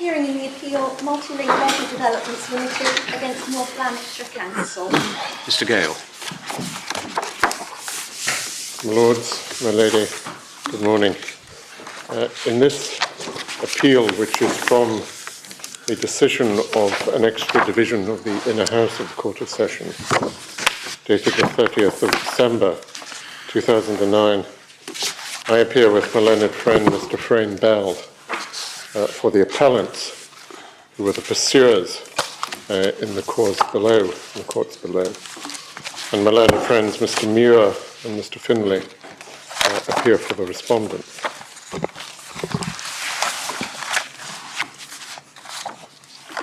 Hearing in the appeal, Multi-Link Leisure Developments Limited against North Lanarkshire Council. Mr. Gale. My Lords, my Lady, good morning. In this appeal, which is from a decision of an extra division of the Inner House of the Court of Session, dated the 30th of December 2009, I appear with my learned friend, Mr. Frayne Bell, for the appellants, who were the pursuers in the courts below. And my learned friends, Mr. Muir and Mr. Finlay, appear for the respondents.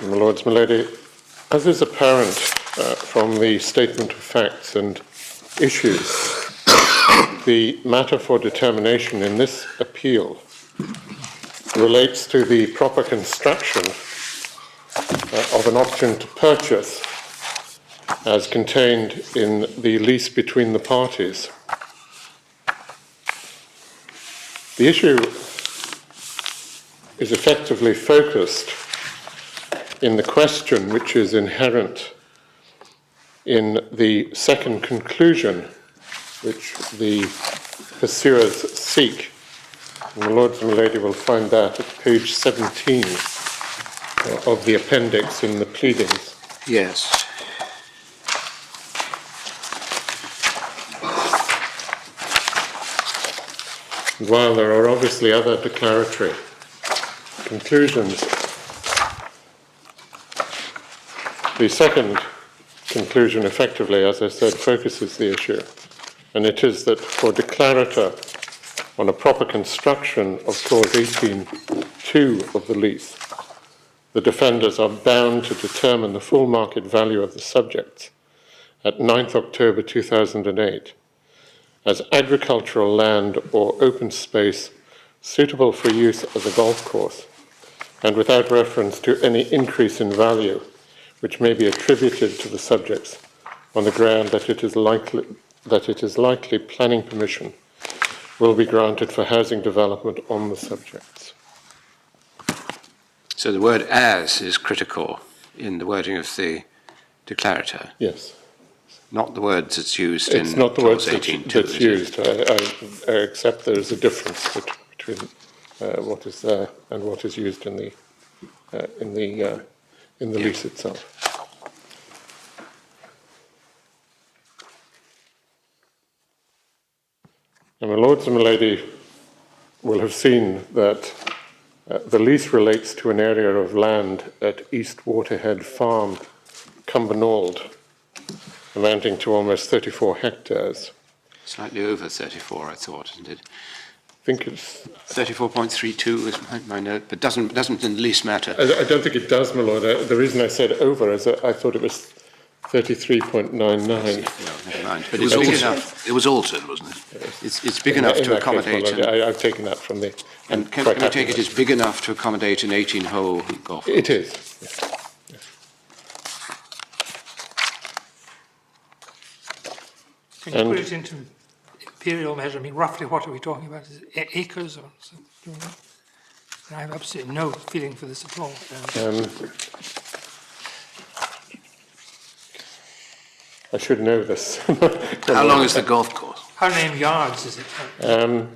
My Lords, my Lady, as is apparent from the statement of facts and issues, the matter for determination in this appeal relates to the proper construction of an option to purchase as contained in the lease between the parties. The issue is effectively focused in the question which is inherent in the second conclusion which the pursuers seek. And my Lords and my Lady will find that at page 17 of the appendix in the pleadings. Yes. While there are obviously other declaratory conclusions, the second conclusion effectively, as I said, focuses the issue, and it is that for declarator on a proper construction of clause 18.2 of the lease, the defenders are bound to determine the full market value of the subjects at 9th October 2008 as agricultural land or open space suitable for use as a golf course, and without reference to any increase in value which may be attributed to the subjects on the ground that it is likely planning permission will be granted for housing development on the subjects. So the word "as" is critical in the wording of the declarator. Yes. Not the words that's used It's in not the words clause that's used. I accept there is a difference between what is there and what is used in the lease itself. And my Lords and my Lady will have seen that the lease relates to an area of land at East Waterhead Farm, Cumbernauld, amounting to almost 34 hectares. Slightly over 34, I thought, isn't it? I think it's 34.32 is my note, but doesn't in the least matter. I don't think it does, my Lord. The reason I said over is that I thought it was 33.99. No, never mind. But It was, it's big altered. enough. It was altered, wasn't it? It's big enough to accommodate. Case, my Lord, I've taken that from the. And can we take it as big enough to accommodate an 18-hole golf course? It is. Yes. Can you put it into imperial measure? I mean, roughly what are we talking about? Is it acres or something? I have absolutely no feeling for this at all. I should know this. How long is the golf course? How many yards is it? Well,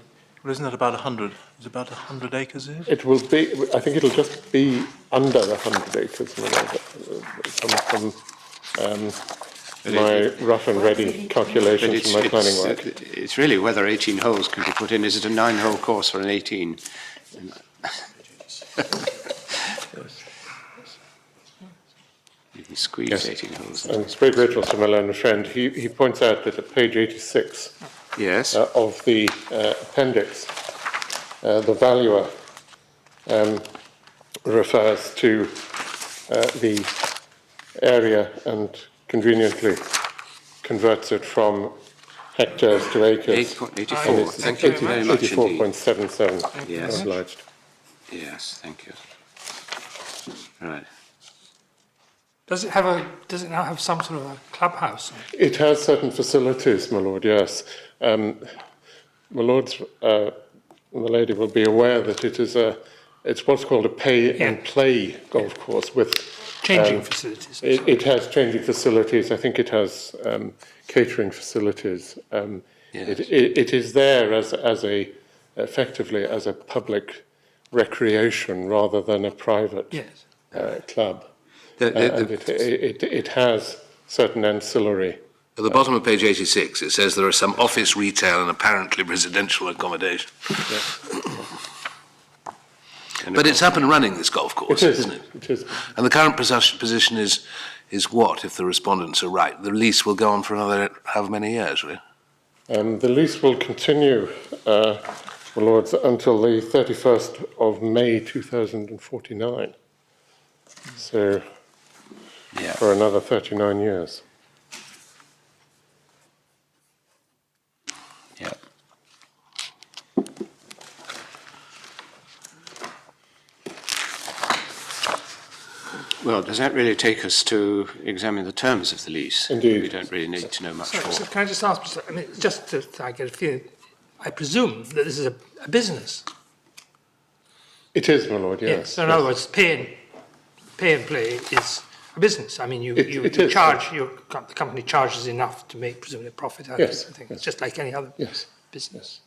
isn't it about 100? Is it about 100 acres, is it? It will be, I think it'll just be under 100 acres, my Lord, from my rough and ready calculations from my planning work. It's really whether 18 holes can be put in. Is it a 9-hole course or an 18? You can squeeze Yes. 18 holes. And very grateful to my learned friend. He points out that at page 86 Yes. of the appendix, the valuer refers to the area and conveniently converts it from hectares to acres. 8.84. Thank you very much indeed. 84.77. Yes. Obliged. Yes, thank you. Right. Does it now have some sort of a clubhouse? It has certain facilities, my lord, yes. My lords, my lady will be aware that it is a it's what's called a pay and play golf course with Changing facilities. it has changing facilities. I think it has catering facilities. Yes. It is there as effectively as a public recreation rather than a private Yes. club. The- And it has certain ancillary. At the bottom of page 86, it says there are some office, retail and apparently residential accommodation. But it's up and running, this golf course, It is. isn't it? It is. And the current position is what, if the respondents are right? The lease will go on for another how many years, will it? The lease will continue, my lords, until the 31st of May 2049. So Yeah. for another 39 years. Yeah. Well, does that really take us to examine the terms of the lease? Indeed. We don't really need to know much So more. can I just ask, I mean, just to I get a feeling, I presume that this is a business. It is, my lord, yes. So in other words, pay and play is a business. I mean, you It is. charge, the company charges enough to make presumably a profit out Yes, of it. I think yes. it's just like any other Yes. business.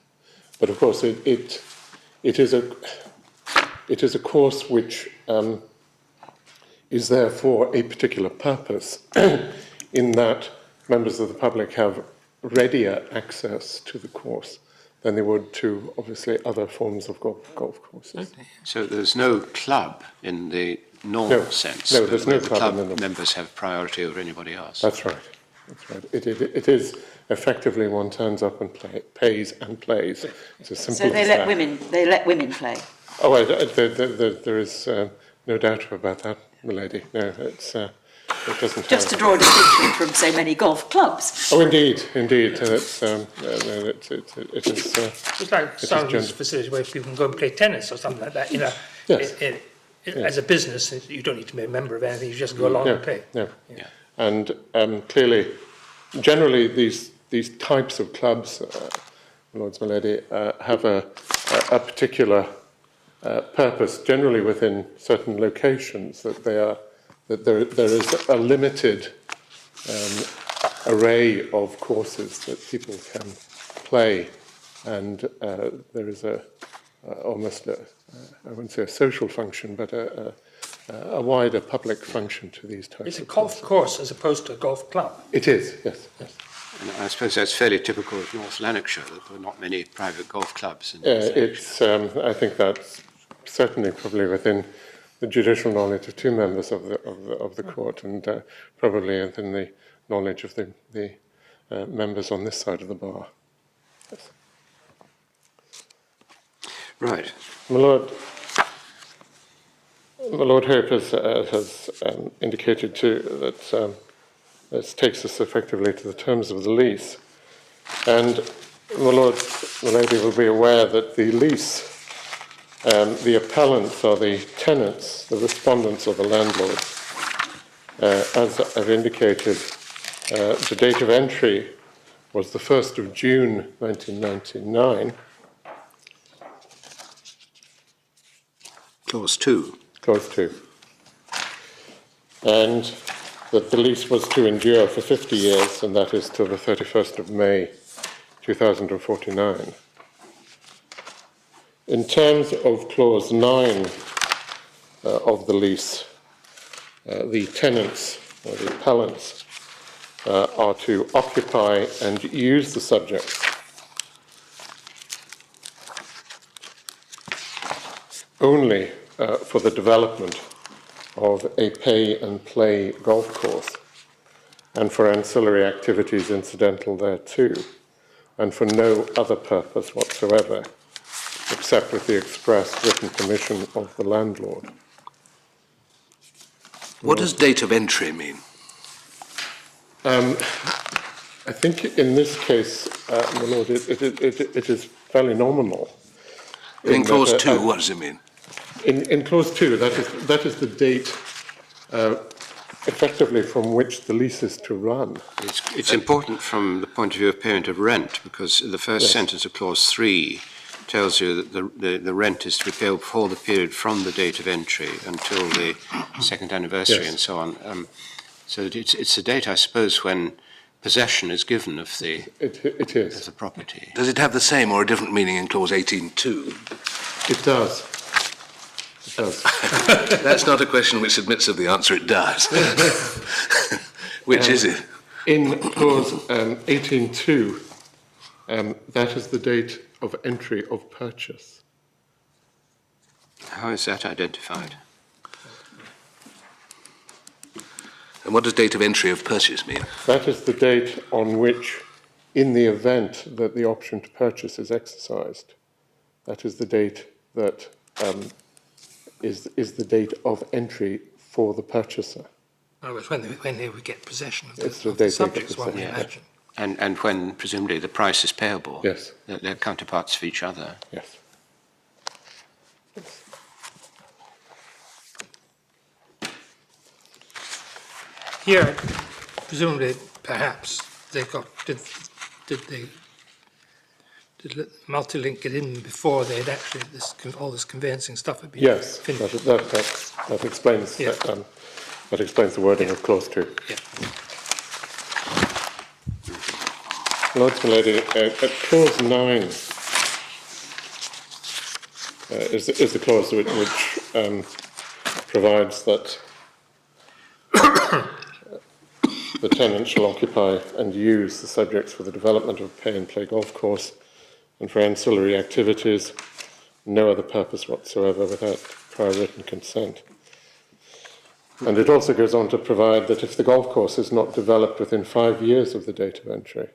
But of course, it is a course which is there for a particular purpose, in that members of the public have readier access to the course than they would to, obviously, other forms of golf courses. So there's no club in the normal No. sense? No, there's where no the club in the club normal- members have priority over anybody else? That's right. That's right. It is effectively one turns up and pays and plays. It's as simple So they as let that. women play. Oh, there is no doubt about that, milady. No, it doesn't Just to have. draw a distinction from so many golf clubs. Oh, indeed. It is. It's like is some gender- facilities where people can go and play tennis or something like that. You know, Yes. as a business, you don't need to be a member of anything. You just go along and pay. No. Yeah. And clearly, generally, these types of clubs, Lords Milady, have a particular purpose, generally within certain locations, that there is a limited array of courses that people can play, and there is almost I wouldn't say a social function, but a wider public function to these types It's a of golf course as opposed to a golf club. It is, yes. And I suppose that's fairly typical of North Lanarkshire, that there are not many private golf clubs. In this area. It's, I think that's certainly probably within the judicial knowledge of two members of the court, and probably within the knowledge of the members on this side of the bar. Yes. Right. My Lord Hope has indicated too that this takes us effectively to the terms of the lease, and my lady will be aware that the lease, the appellants are the tenants, the respondents are the landlords. As I've indicated, the date of entry was the 1st of June 1999. Clause 2. Clause 2. And that the lease was to endure for 50 years, and that is till the 31st of May 2049. In terms of Clause 9 of the lease, the tenants, or the appellants, are to occupy and use the subjects only for the development of a pay and play golf course, and for ancillary activities incidental thereto, and for no other purpose whatsoever, except with the express written permission of the landlord. What does date of entry mean? I think in this case, my lord, it is fairly nominal. In clause that, 2, what does it mean? In clause 2, that is the date effectively from which the lease is to run. It's important from the point of view of payment of rent, because the first Yes. sentence of clause 3 tells you that the rent is to be payable for the period from the date of entry until the second anniversary Yes. and so on. So that it's the date, I suppose, when possession is given of the It is. property. Does it have the same or a different meaning in clause 18.2? It does. It does. That's not a question which admits of the answer, it does. Which is it? In clause 18.2, that is the date of entry of purchase. How is that identified? And what does date of entry of purchase mean? That is the date on which, in the event that the option to purchase is exercised, that is the date that is the date of entry for the purchaser. In other words, when they would get possession of It's the the date of subjects, one would possession. imagine. And when presumably the price is payable. Yes. They're counterparts of each other. Yes. Here, presumably, perhaps, they got, did Multilink get in before they'd actually, all this conveyancing stuff had been Yes, finished? that explains Yeah. that explains the wording of clause 2. Yeah. Lords and Lady, at clause 9 is the clause which provides that the tenant shall occupy and use the subjects for the development of a pay-and-play golf course and for ancillary activities, no other purpose whatsoever without prior written consent. And it also goes on to provide that if the golf course is not developed within 5 years of the date of entry,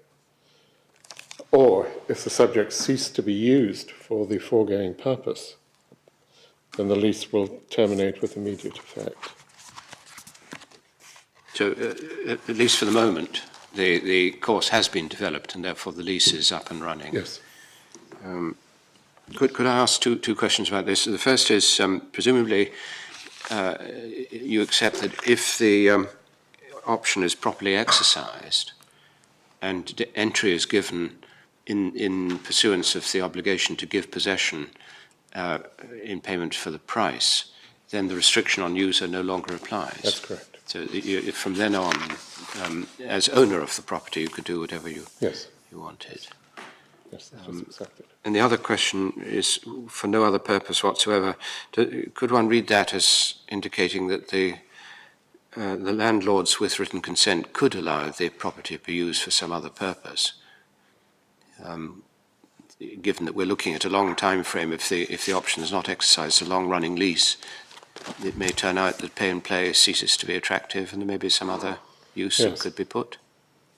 or if the subject ceased to be used for the foregoing purpose, then the lease will terminate with immediate effect. So, at least for the moment, the course has been developed and therefore the lease is up and running. Yes. Could I ask two questions about this? The first is, presumably, you accept that if the option is properly exercised and entry is given in pursuance of the obligation to give possession in payment for the price, then the restriction on user no longer applies. That's correct. So from then on, as owner of the property, you could do whatever you wanted. Yes, that is accepted. And the other question is, for no other purpose whatsoever, could one read that as indicating that the landlords with written consent could allow the property to be used for some other purpose? Given that we're looking at a long time frame, if the option is not exercised, a long-running lease, it may turn out that pay and play ceases to be attractive and there may be some other use that could be put.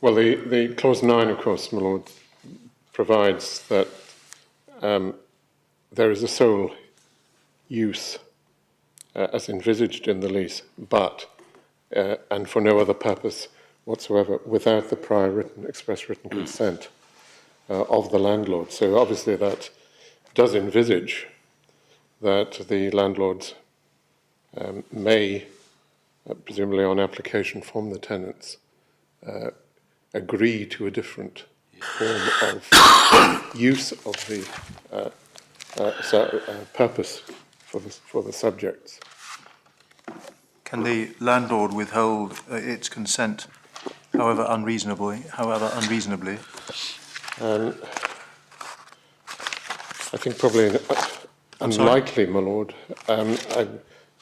Well, the clause 9, of course, my lord, provides that there is a sole use as envisaged in the lease, but and for no other purpose whatsoever, without the prior express written consent of the landlord. So obviously that does envisage that the landlords may, presumably on application from the tenants, agree to a different form of use of the purpose for the subjects. Can the landlord withhold its consent, however unreasonably? I think probably unlikely, my lord. I'm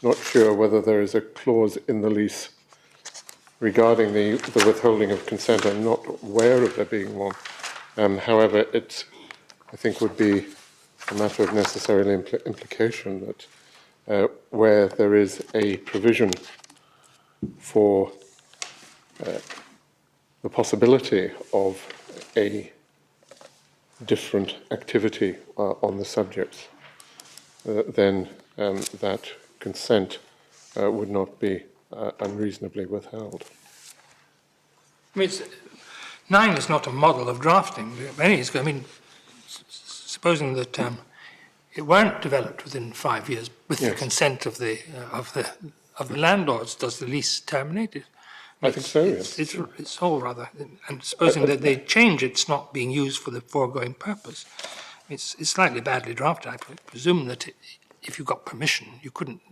not sure whether there is a clause in the lease regarding the withholding of consent. I'm not aware of there being one. However, it, I think, would be a matter of necessary implication that where there is a provision for the possibility of a different activity on the subject, then that consent would not be unreasonably withheld. I mean, 9 is not a model of drafting. I mean, supposing that it weren't developed within 5 years with the consent of the landlords, does the lease terminate it? I think so, yes. It's all rather, and supposing that they change it's not being used for the foregoing purpose. It's slightly badly drafted. I presume that if you got permission,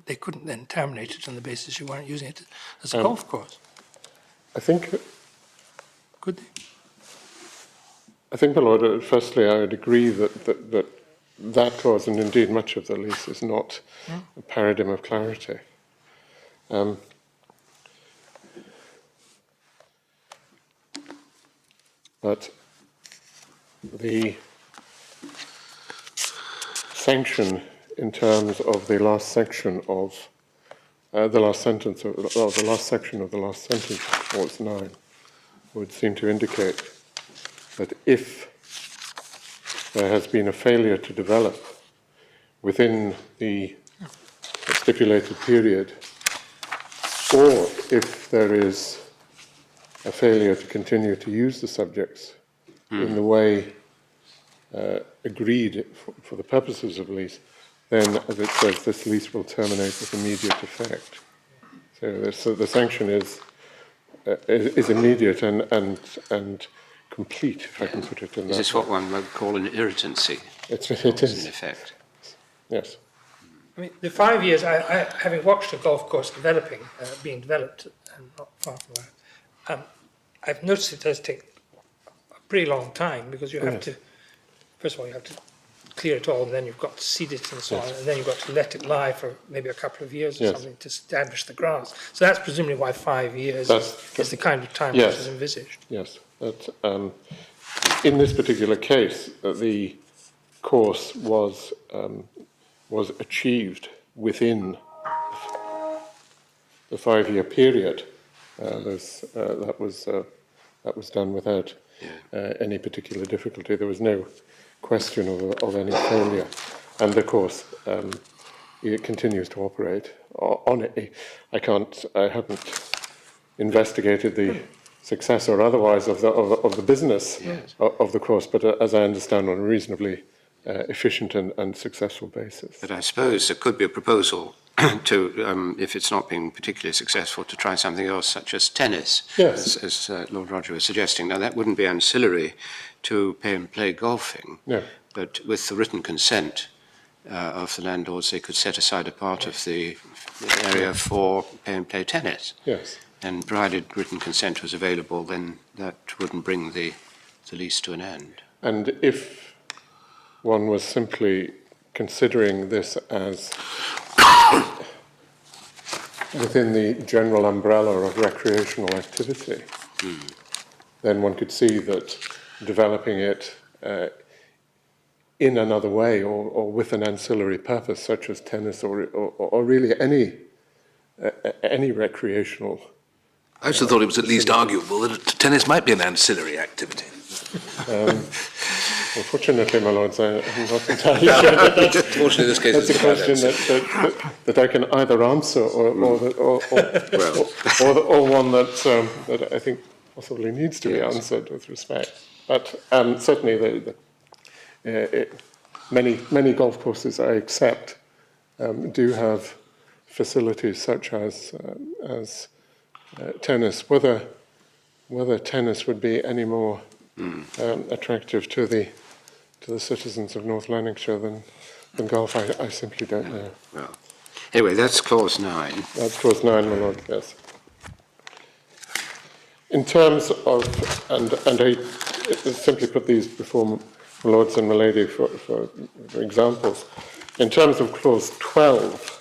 they couldn't then terminate it on the basis you weren't using it as a golf course, I think, could they? my Lord, firstly, I would agree that clause, and indeed much of the lease, is not a paradigm of clarity. But the sanction in terms of the last section of the last sentence of the last section of the last sentence of clause 9 would seem to indicate that if there has been a failure to develop within the stipulated period, or if there is a failure to continue to use the subjects in the way agreed for the purposes of lease, then, as it says, this lease will terminate with immediate effect. So the sanction is immediate and complete, if I can put it in that. Is this what one might call an irritancy? It is. In effect. Yes. I mean, the 5 years, I having watched a golf course being developed, and not far from where, I've noticed it does take a pretty long time, because you have to, first of all, you have to clear it all, and then you've got to seed it and so on, and then you've got to let it lie for maybe a couple of years or something to establish the grass. So that's presumably why 5 years is the kind of time which is envisaged. Yes. But, in this particular case, the course was achieved within the 5-year period. That was done without any particular difficulty. There was no question of any failure, and of course it continues to operate on it. I haven't investigated the success or otherwise of the business of the course, but as I understand, on a reasonably efficient and successful basis. But I suppose there could be a proposal to, if it's not been particularly successful, to try something else, such as tennis, as Lord Roger was suggesting. Now, that wouldn't be ancillary to pay and play golfing, but with the written consent of the landlords, they could set aside a part of the area for pay and play tennis. Yes. And provided written consent was available, then that wouldn't bring the lease to an end. And if one was simply considering this as within the general umbrella of recreational activity, then one could see that developing it in another way or with an ancillary purpose, such as tennis or really any recreational. I also thought it was at least arguable that tennis might be an ancillary activity. Unfortunately, my lords, I'm not entirely sure. Fortunately, this case That's a question that I can either answer or one that I think possibly needs to be answered with respect. But certainly, many golf courses, I accept, do have facilities such as tennis. Whether tennis would be any more attractive to the citizens of North Lanarkshire than golf, I simply don't know. Well, anyway, that's clause 9. That's clause 9, my lord. Yes. In terms of, and I simply put these before my lords and my lady for examples. In terms of clause 12.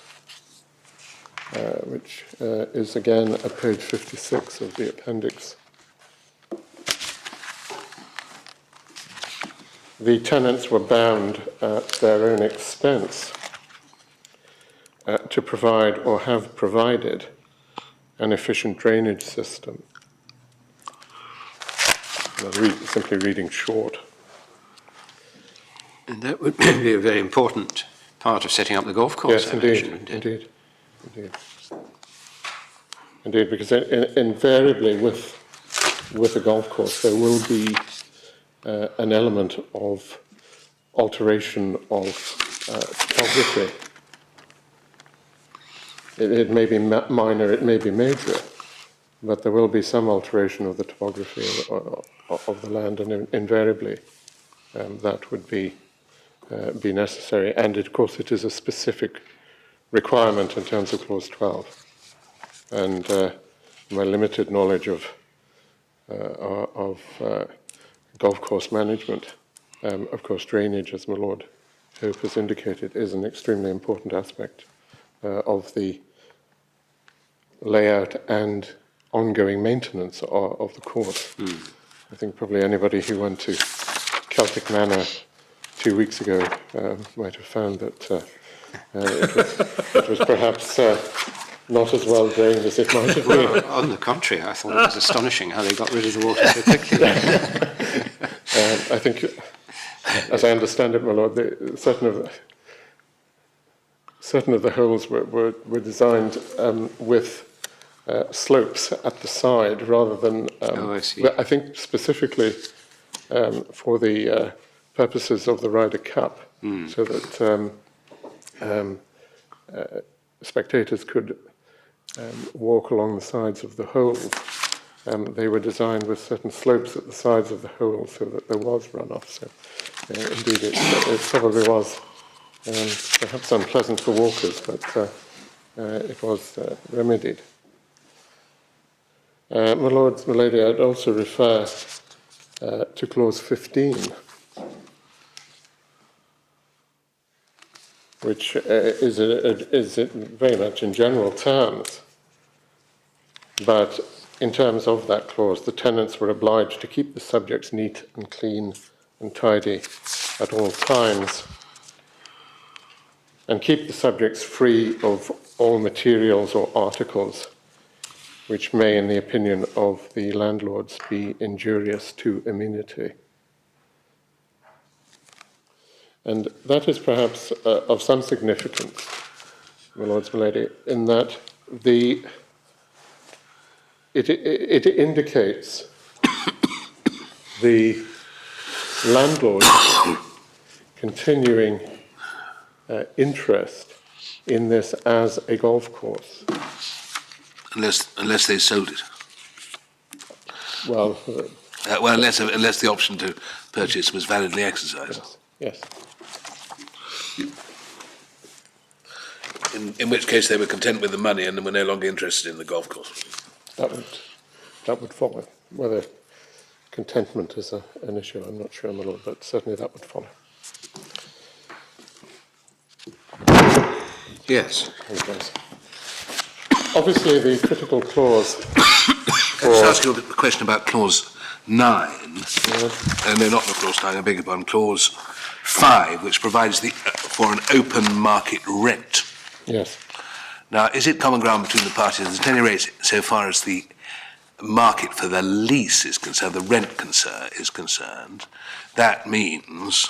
Which is again at page 56 of the appendix. The tenants were bound at their own expense to provide or have provided an efficient drainage system. Simply reading short. And that would be a very important part of setting up the golf course. Yes, indeed. Indeed, because invariably with a golf course there will be an element of alteration of topography. It may be minor, it may be major, but there will be some alteration of the topography of the land, and invariably that would be be necessary. And of course, it is a specific requirement in terms of Clause 12. And my limited knowledge of golf course management, of course, drainage, as my Lord Hope has indicated, is an extremely important aspect of the layout and ongoing maintenance of the course. I think probably anybody who went to Celtic Manor 2 weeks ago might have found that it was perhaps not as well drained as it might have been. Well, on the contrary, I thought it was astonishing how they got rid of the water so quickly. I think, as I understand it, my Lord, certain of the holes were designed with slopes at the side rather than, I see. I think specifically for the purposes of the Ryder Cup, so that spectators could walk along the sides of the holes. They were designed with certain slopes at the sides of the holes so that there was runoff. So indeed it probably was perhaps unpleasant for walkers, but it was remedied. My Lords, my Lady, I'd also refer to Clause 15, which is very much in general terms, but in terms of that clause, the tenants were obliged to keep the subjects neat and clean and tidy at all times, and keep the subjects free of all materials or articles which may, in the opinion of the landlords, be injurious to amenity. And that is perhaps of some significance, my Lords, my Lady, in that it indicates the landlord's continuing interest in this as a golf course. Unless they sold it. Well, Unless the option to purchase was validly exercised. yes. In which case they were content with the money and were no longer interested in the golf course. That would follow. Whether contentment is an issue, I'm not sure, my Lord, but certainly that would follow. Yes. Obviously, the critical clause. Can I just ask you a question about Clause 9? No, not Clause 9, I beg your pardon, Clause 5, which provides for an open market rent. Yes. Now, is it common ground between the parties, at any rate, so far as the market for the lease is concerned, the rent is concerned, that means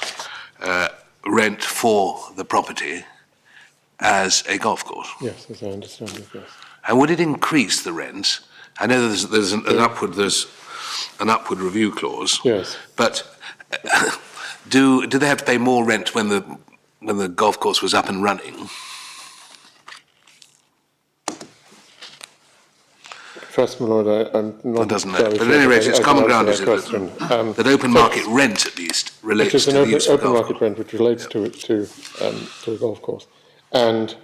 rent for the property as a golf course? Yes, as I understand it, yes. And would it increase the rent? I know there's an upward review clause. Yes. But do they have to pay more rent when the golf course was up and running? First, my Lord, I'm not. One doesn't know. But at any rate, it's common ground, is it? That open market rent, at least, relates to the use of open market rent, which relates to a golf course, and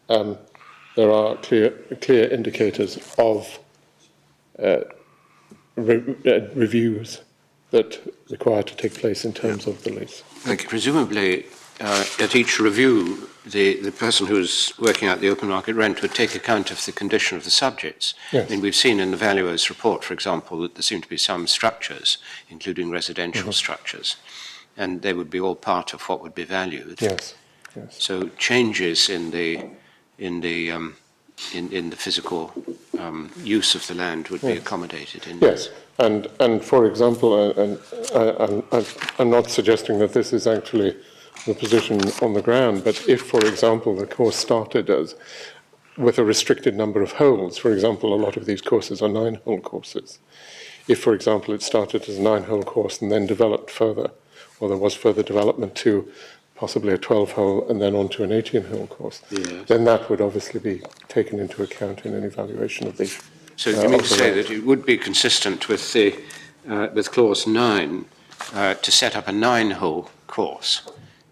there are clear indicators of reviews that require to take place in terms of the lease. Thank you. Presumably, at each review, the person who's working out the open market rent would take account of the condition of the subjects. Yes. I mean, we've seen in the valuer's report, for example, that there seem to be some structures, including residential structures, and they would be all part of what would be valued. Yes. Yes. So changes in the physical use of the land would be accommodated in. Yes, and for example, I'm not suggesting that this is actually the position on the ground, but if, for example, the course started with a restricted number of holes, for example, a lot of these courses are 9-hole courses. If, for example, it started as a 9-hole course and then developed further, or there was further development to possibly a 12-hole and then on to an 18-hole course, then that would obviously be taken into account in an evaluation of the. So you mean to say that it would be consistent with with Clause 9 to set up a 9-hole course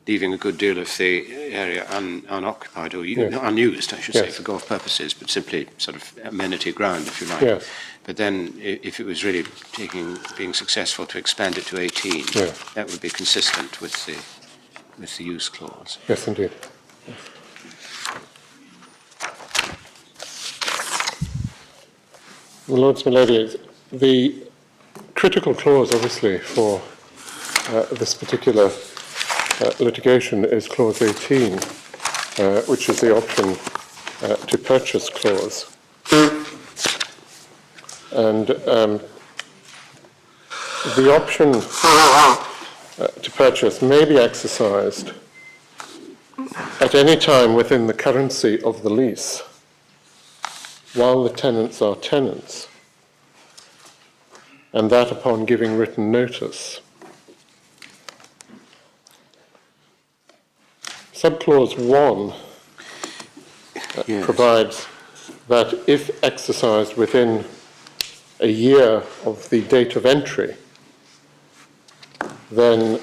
leaving a good deal of the area unoccupied or Yes. not unused, I should say, Yes. for golf purposes, but simply sort of amenity ground, if you like. Yes. But then, if it was really being successful to expand it to 18, Yeah. that would be consistent with the use clause. Yes, indeed. My Lords, my ladies, the critical clause, obviously, for this particular litigation is clause 18, which is the option to purchase clause. And the option to purchase may be exercised at any time within the currency of the lease, while the tenants are tenants, and that upon giving written notice. Subclause 1 Yes. provides that if exercised within a year of the date of entry, then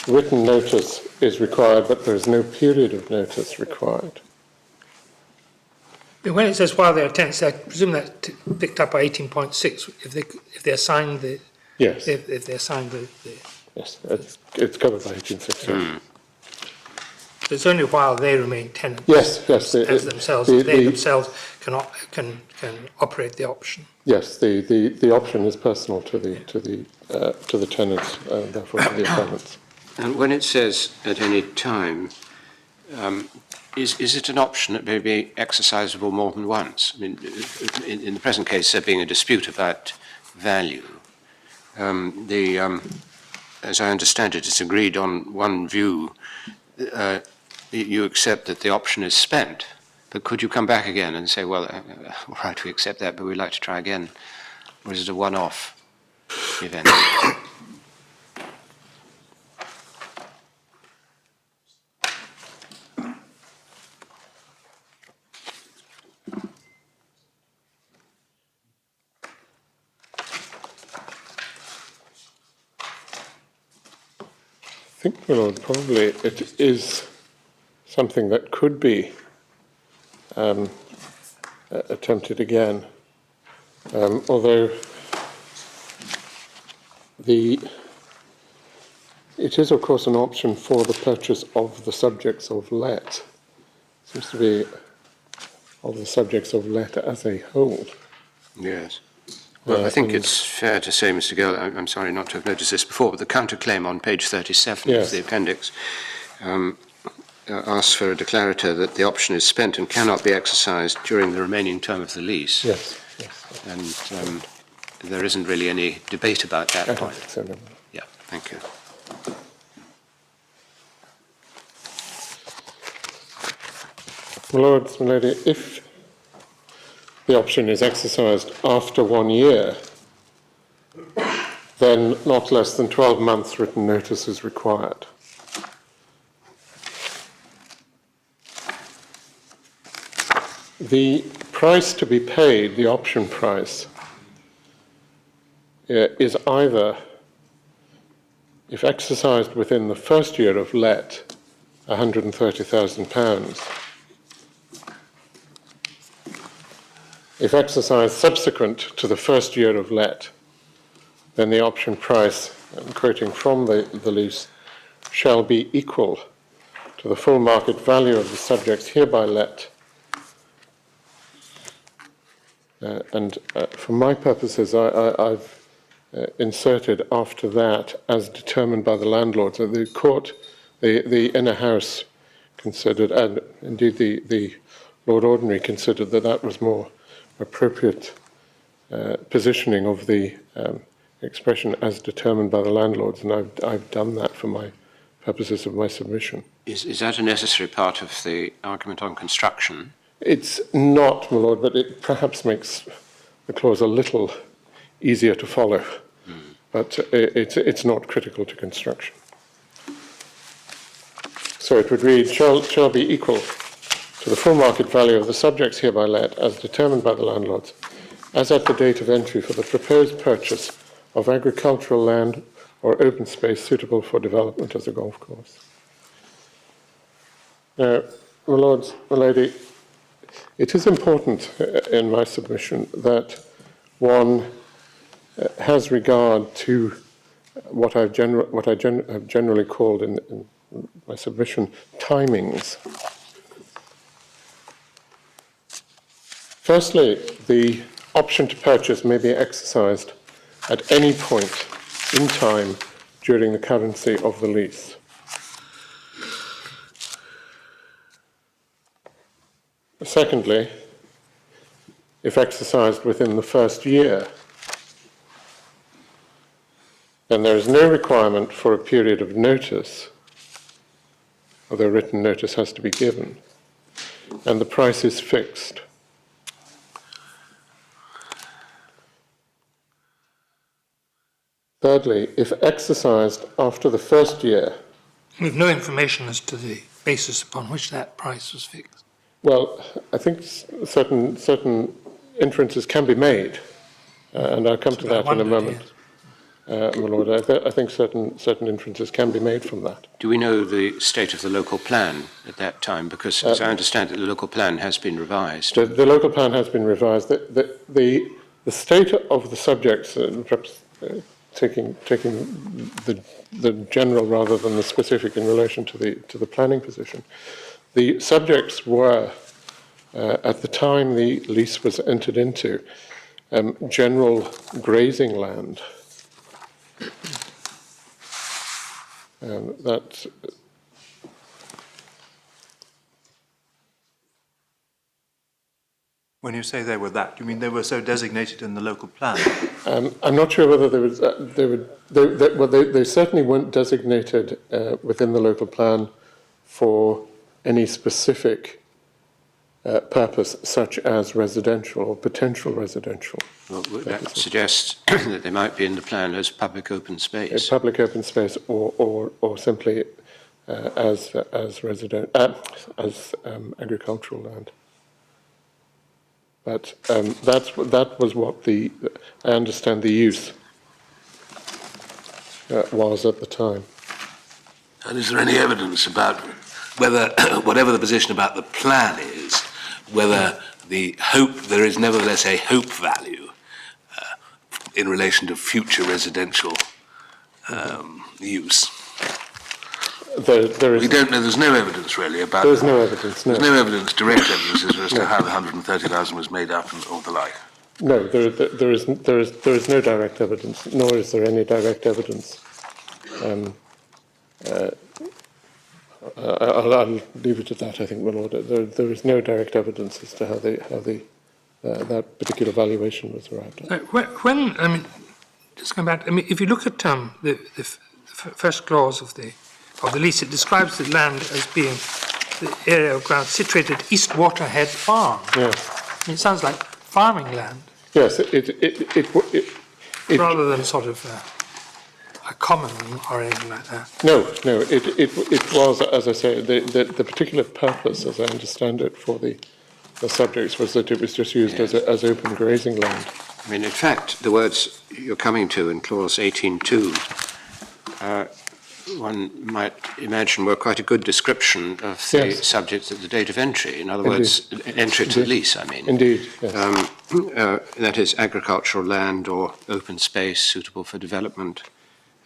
written notice is required, but there is no period of notice required. But when it says while they are tenants, I presume that's picked up by 18.6 if they assign the Yes, if they assign the yes, it's covered by 1860. it's only while they remain tenants. Yes, yes. As themselves, they themselves can operate the option. Yes, the option is personal to the tenants, therefore to the appellants. And when it says at any time, is it an option that may be exercisable more than once? I mean, in the present case, there being a dispute about value, as I understand it, it's agreed on one view. You accept that the option is spent, but could you come back again and say, well, all right, we accept that, but we'd like to try again? Or is it a one-off event? I think, my Lord, probably it is something that could be attempted again, although it is, of course, an option for the purchase of the subjects of let. Seems to be of the subjects of let as a whole. Yes. Well, I think it's fair to say, Mr. Gill, I'm sorry not to have noticed this before, but the counterclaim on page 37 Yes. of the appendix asks for a declarator that the option is spent and cannot be exercised during the remaining term of the lease. Yes, yes. And there isn't really any debate about that I don't point. think so, no. Yeah, thank you. My Lords, my Lady, if the option is exercised after 1 year, then not less than 12 months written notice is required. The price to be paid, the option price, is either, if exercised within the first year of let, £130,000. If exercised subsequent to the first year of let, then the option price, I'm quoting from the lease, shall be equal to the full market value of the subjects hereby let. For my purposes, I've inserted after that, as determined by the landlord. So the court, the inner house considered, and indeed the Lord Ordinary considered that was more appropriate positioning of the expression as determined by the landlords, and I've done that for my purposes of my submission. Is that a necessary part of the argument on construction? It's not, my Lord, but it perhaps makes the clause a little easier to follow, but it's not critical to construction. So it would read, shall be equal to the full market value of the subjects hereby let as determined by the landlords, as at the date of entry for the proposed purchase of agricultural land or open space suitable for development as a golf course. Now, my lords, my lady, it is important in my submission that one has regard to what I've generally called in my submission timings. Firstly, the option to purchase may be exercised at any point in time during the currency of the lease. Secondly, if exercised within the first year, then there is no requirement for a period of notice, although written notice has to be given, and the price is fixed. Thirdly, if exercised after the first year, We've no information as to the basis upon which that price was fixed. well, I think certain inferences can be made, and I'll come to that in a moment. My Lord, I think certain inferences can be made from that. Do we know the state of the local plan at that time? Because, as I understand it, the local plan has been revised. The local plan has been revised. The state of the subjects, perhaps taking the general rather than the specific in relation to the planning position, the subjects were at the time the lease was entered into general grazing land. That When you say they were that, do you mean they were so designated in the local plan? I'm not sure whether there was they certainly weren't designated within the local plan for any specific purpose, such as residential or potential residential. Well, that suggests that they might be in the plan as public open space. Public open space, or simply as agricultural land. But that was what I understand the use was at the time. And is there any evidence about whether, whatever the position about the plan is, whether there is nevertheless a hope value in relation to future residential use? There is. We don't know. There's no evidence really about. There is no evidence. No. There's no evidence, direct evidence, as to how the 130,000 was made up or the like. No, there is no direct evidence, nor is there any direct evidence. I'll leave it at that. I think, my Lord. There is no direct evidence as to how that particular valuation was arrived at. When I mean, just come back. I mean, if you look at the first clause of the lease, it describes the land as being the area of ground situated at East Waterhead Farm. Yeah. I mean, it sounds like farming land. Yes, rather than sort of a common or anything like that. No, it was, as I say, the particular purpose, as I understand it, for the subjects was that it was just used as open grazing land. I mean, in fact, the words you're coming to in clause 18.2, one might imagine were quite a good description of the subjects at the date of entry. In other words, entry to the lease, I mean. Indeed, yes. That is agricultural land or open space suitable for development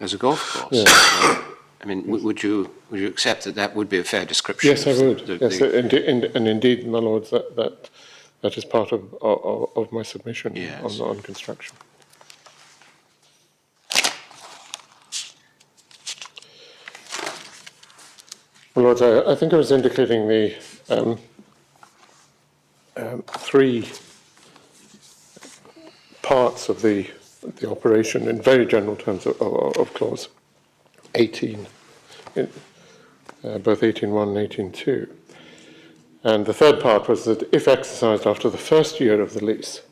as a golf course. Yes. I mean, would you accept that would be a fair description? Yes, I would. And indeed, my lords, that is part of my submission on construction. My lords, I think I was indicating the three parts of the operation in very general terms of clause 18, both 18.1 and 18.2. And the third part was that if exercised after the first year of the lease,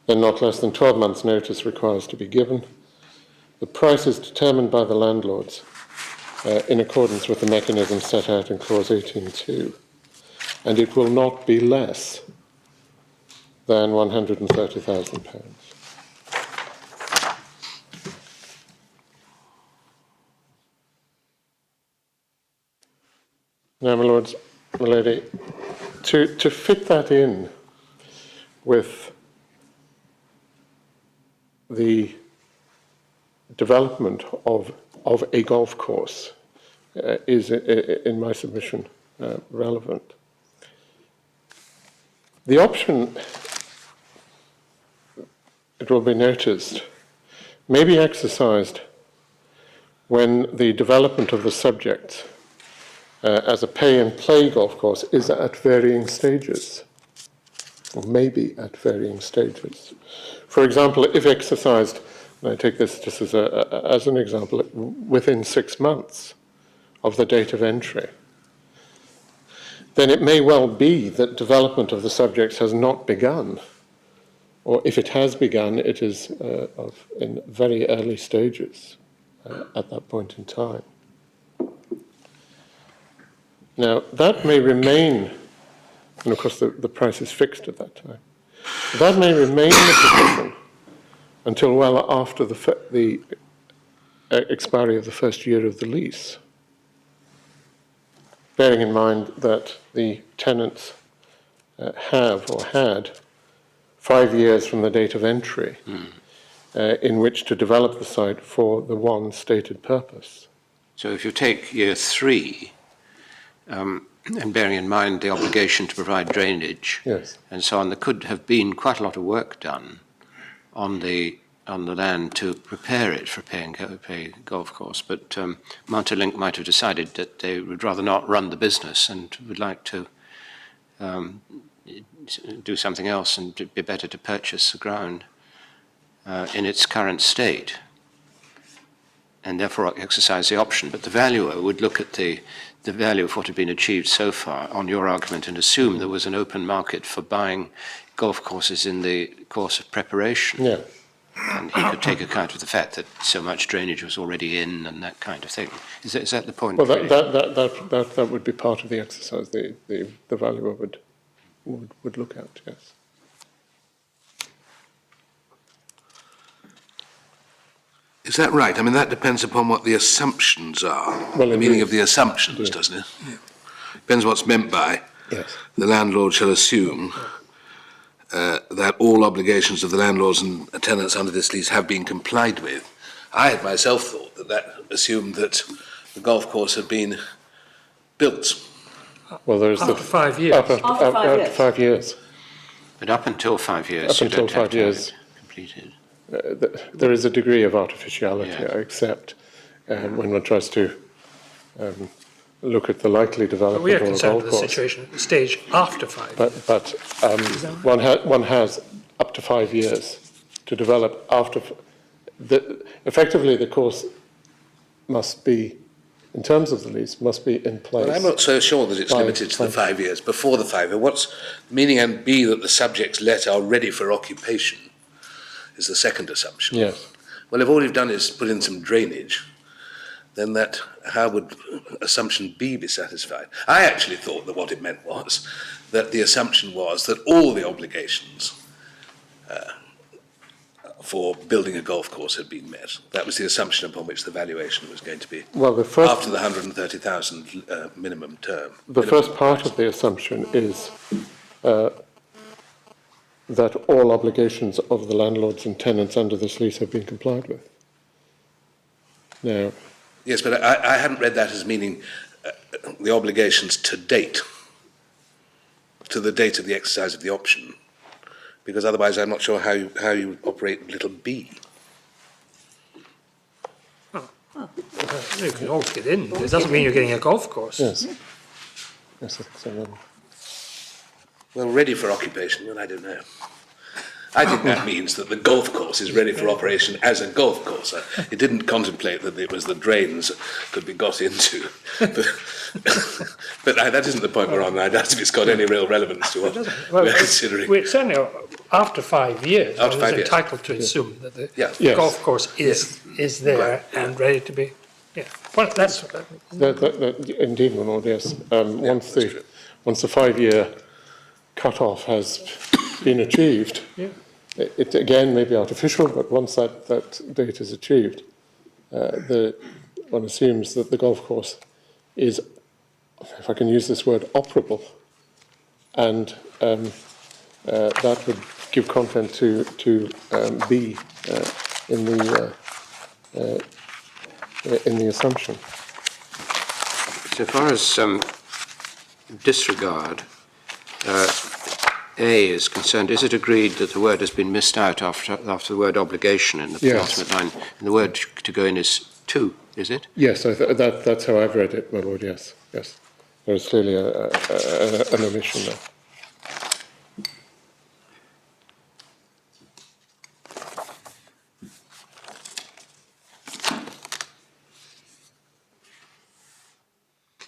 then not less than 12 months' notice requires to be given. The price is determined by the landlords in accordance with the mechanism set out in clause 18.2, and it will not be less than £130,000. Now, my lords, my lady, to fit that in with the development of a golf course is, in my submission, relevant. The option, it will be noticed, may be exercised when the development of the subject as a pay-and-play golf course is at varying stages, or maybe at varying stages. For example, if exercised, and I take this just as an example, within 6 months of the date of entry, then it may well be that development of the subject has not begun, or if it has begun, it is in very early stages at that point in time. Now, that may remain, and of course the price is fixed at that time, that may remain the position until well after the expiry of the first year of the lease, bearing in mind that the tenants have or had 5 years from the date of entry in which to develop the site for the one stated purpose. So if you take year 3, and bearing in mind the obligation to provide drainage Yes. and so on, there could have been quite a lot of work done on the land to prepare it for a pay golf course. But Mounterlink might have decided that they would rather not run the business and would like to do something else, and it'd be better to purchase the ground in its current state, and therefore exercise the option. But the valuer would look at the value of what had been achieved so far on your argument and assume there was an open market for buying golf courses in the course of preparation. Yeah. And he could take account of the fact that so much drainage was already in and that kind of thing. Is that the point? Well, really? that would be part of the exercise the valuer would look at, yes. Is that right? I mean, that depends upon what the assumptions are. Well, the meaning of the assumptions, Indeed. doesn't it? Yeah. Depends what's meant by Yes. the landlord shall assume that all obligations of the landlords and tenants under this lease have been complied with. I had myself thought that assumed that the golf course had been built. Well, there's after 5 years. After 5 years. 5 years. But up until 5 years, Up you until don't have 5 to have years. it completed. There is a degree of artificiality, Yeah. I accept, when one tries to look at the likely But development we are of a concerned golf with the course. situation at the stage after 5 years. But one has up to 5 years to develop after. Effectively, the course must be, in terms of the lease, must be in place. Well, I'm not so sure that it's limited to the 5 years. Before the 5 years, what's meaning and B that the subjects let are ready for occupation is the second assumption. Yes. Well, if all you've done is put in some drainage, then how would assumption B be satisfied? I actually thought that what it meant was that the assumption was that all the obligations for building a golf course had been met. That was the assumption upon which the valuation was going to be Well, the first, after the 130,000 minimum term. the first part of the assumption is that all obligations of the landlords and tenants under this lease have been complied with. Now, Yes, but I hadn't read that as meaning the obligations to date, to the date of the exercise of the option, because otherwise I'm not sure how you operate little b. You can always get in. It doesn't mean you're getting a golf course. yes. Yes, I think so. Well, ready for occupation, well, I don't know. I think that means that the golf course is ready for operation as a golf course. It didn't contemplate that it was the drains could be got into. But that isn't the point we're on. I doubt if it's got any real relevance to what we're considering. We're certainly after 5 years. After 5 years. Entitled to assume that the Yeah. golf course is there and ready to be. Yeah. Well, that's Indeed, my lord, yes. Once the 5-year cut-off has been achieved, Yeah. it again may be artificial, but once that date is achieved, one assumes that the golf course is if I can use this word, operable, and that would give content to B in the assumption. So far as disregard A is concerned, is it agreed that the word has been missed out after the word obligation in the penultimate line, and the word to go in is to, is it? Yes, that's how I've read it, my lord. Yes, yes. There's clearly an omission there.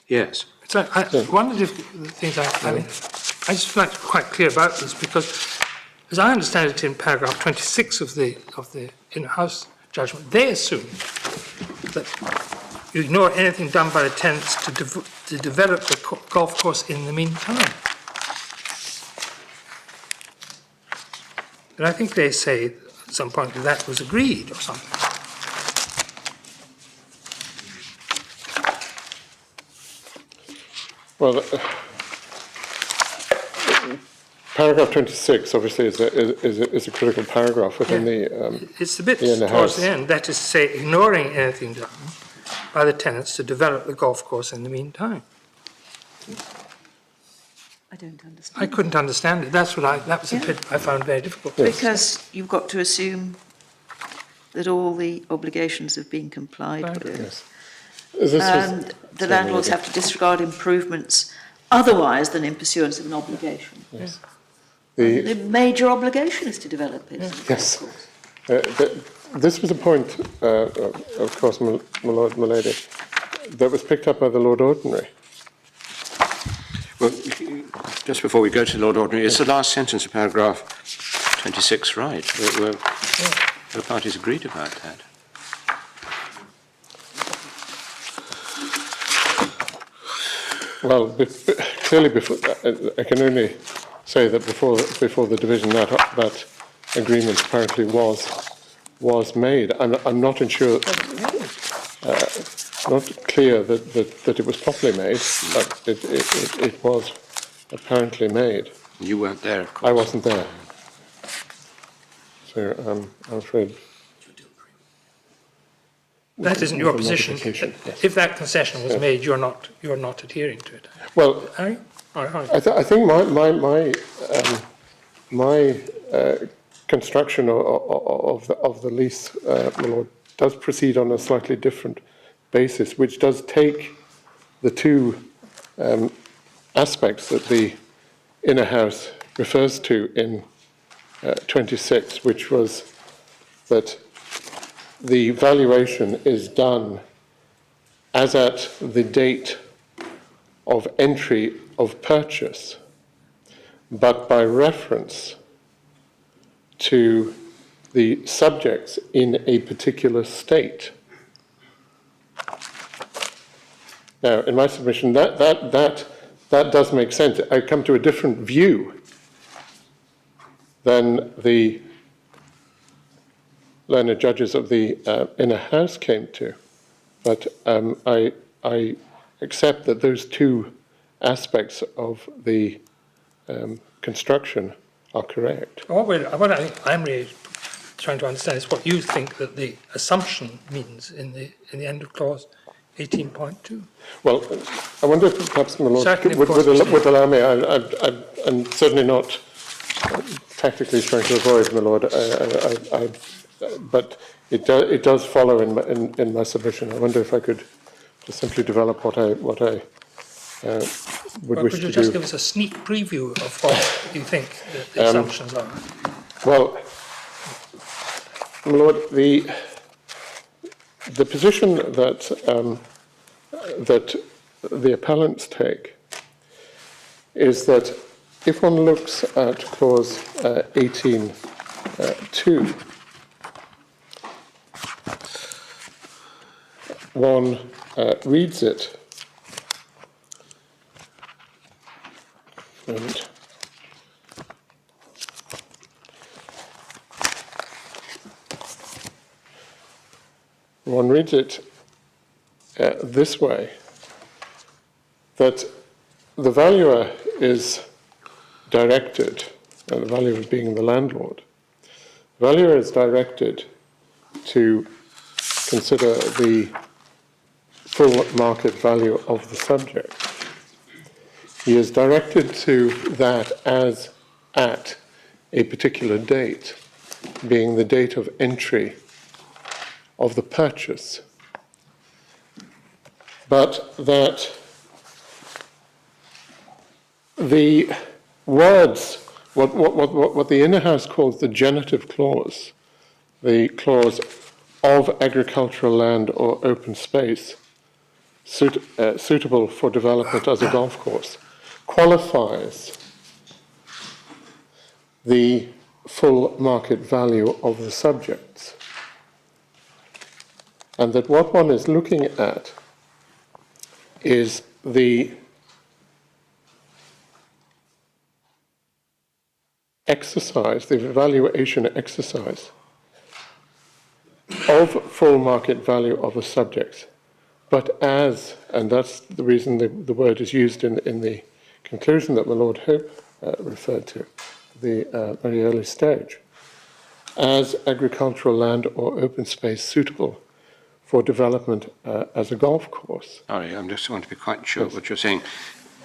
Yes. So one of the things I just feel like to be quite clear about this, because as I understand it in paragraph 26 of the in-house judgment, they assume that you ignore anything done by the tenants to develop the golf course in the meantime. And I think they say at some point that was agreed or something. Well, paragraph 26 obviously is a critical paragraph within the. It's the bit in the towards house. the end, that is to say, ignoring anything done by the tenants to develop the golf course in the meantime. I don't understand. I couldn't understand it. That was a bit I found very difficult. Yes. Because you've got to assume that all the obligations have been complied with. Yes. And the landlords have to disregard improvements otherwise than in pursuance of an obligation. Yes. The major obligation is to develop it. Yes. This was a point, of course, my lord, my lady, that was picked up by the Lord Ordinary. Well, just before we go to Lord Ordinary, is the last sentence of paragraph 26 right? The parties agreed about that. Well, clearly, I can only say that before the division, that agreement apparently was made. I'm not sure, not clear that it was properly made, but it was apparently made. You weren't there, of course. I wasn't there, so I'm afraid. That isn't your position. Modification, yes. If that concession was made, you're not adhering to it. Well, Are you? All right. I think my construction of the lease, my lord, does proceed on a slightly different basis, which does take the two aspects that the inner house refers to in 26, which was that the valuation is done as at the date of entry of purchase, but by reference to the subjects in a particular state. Now, in my submission, that does make sense. I come to a different view than the learned judges of the inner house came to, but I accept that those two aspects of the construction are correct. What I'm really trying to understand is what you think that the assumption means in the end of clause 18.2. Well, I wonder if perhaps my lord Certainly, would allow me. I'm certainly not tactically trying to avoid, my lord. But it does follow in my submission. I wonder if I could just simply develop what I would wish Could to you just do. give us a sneak preview of what you think the assumptions are? Well, my lord, the position that that the appellants take is that if one looks at clause 18.2, one reads it and this way, that the valuer is directed, and the valuer being the landlord, the valuer is directed to consider the full market value of the subject. He is directed to that as at a particular date, being the date of entry of the purchase, but that the words, what the inner house calls the genitive clause, the clause of agricultural land or open space suitable for development as a golf course, qualifies the full market value of the subjects. And that what one is looking at is the exercise, the evaluation exercise of full market value of the subjects, but as, and that's the reason the word is used in the conclusion that my Lord Hope referred to, the very early stage, as agricultural land or open space suitable for development as a golf course. Sorry, I just want to be quite sure what you're saying.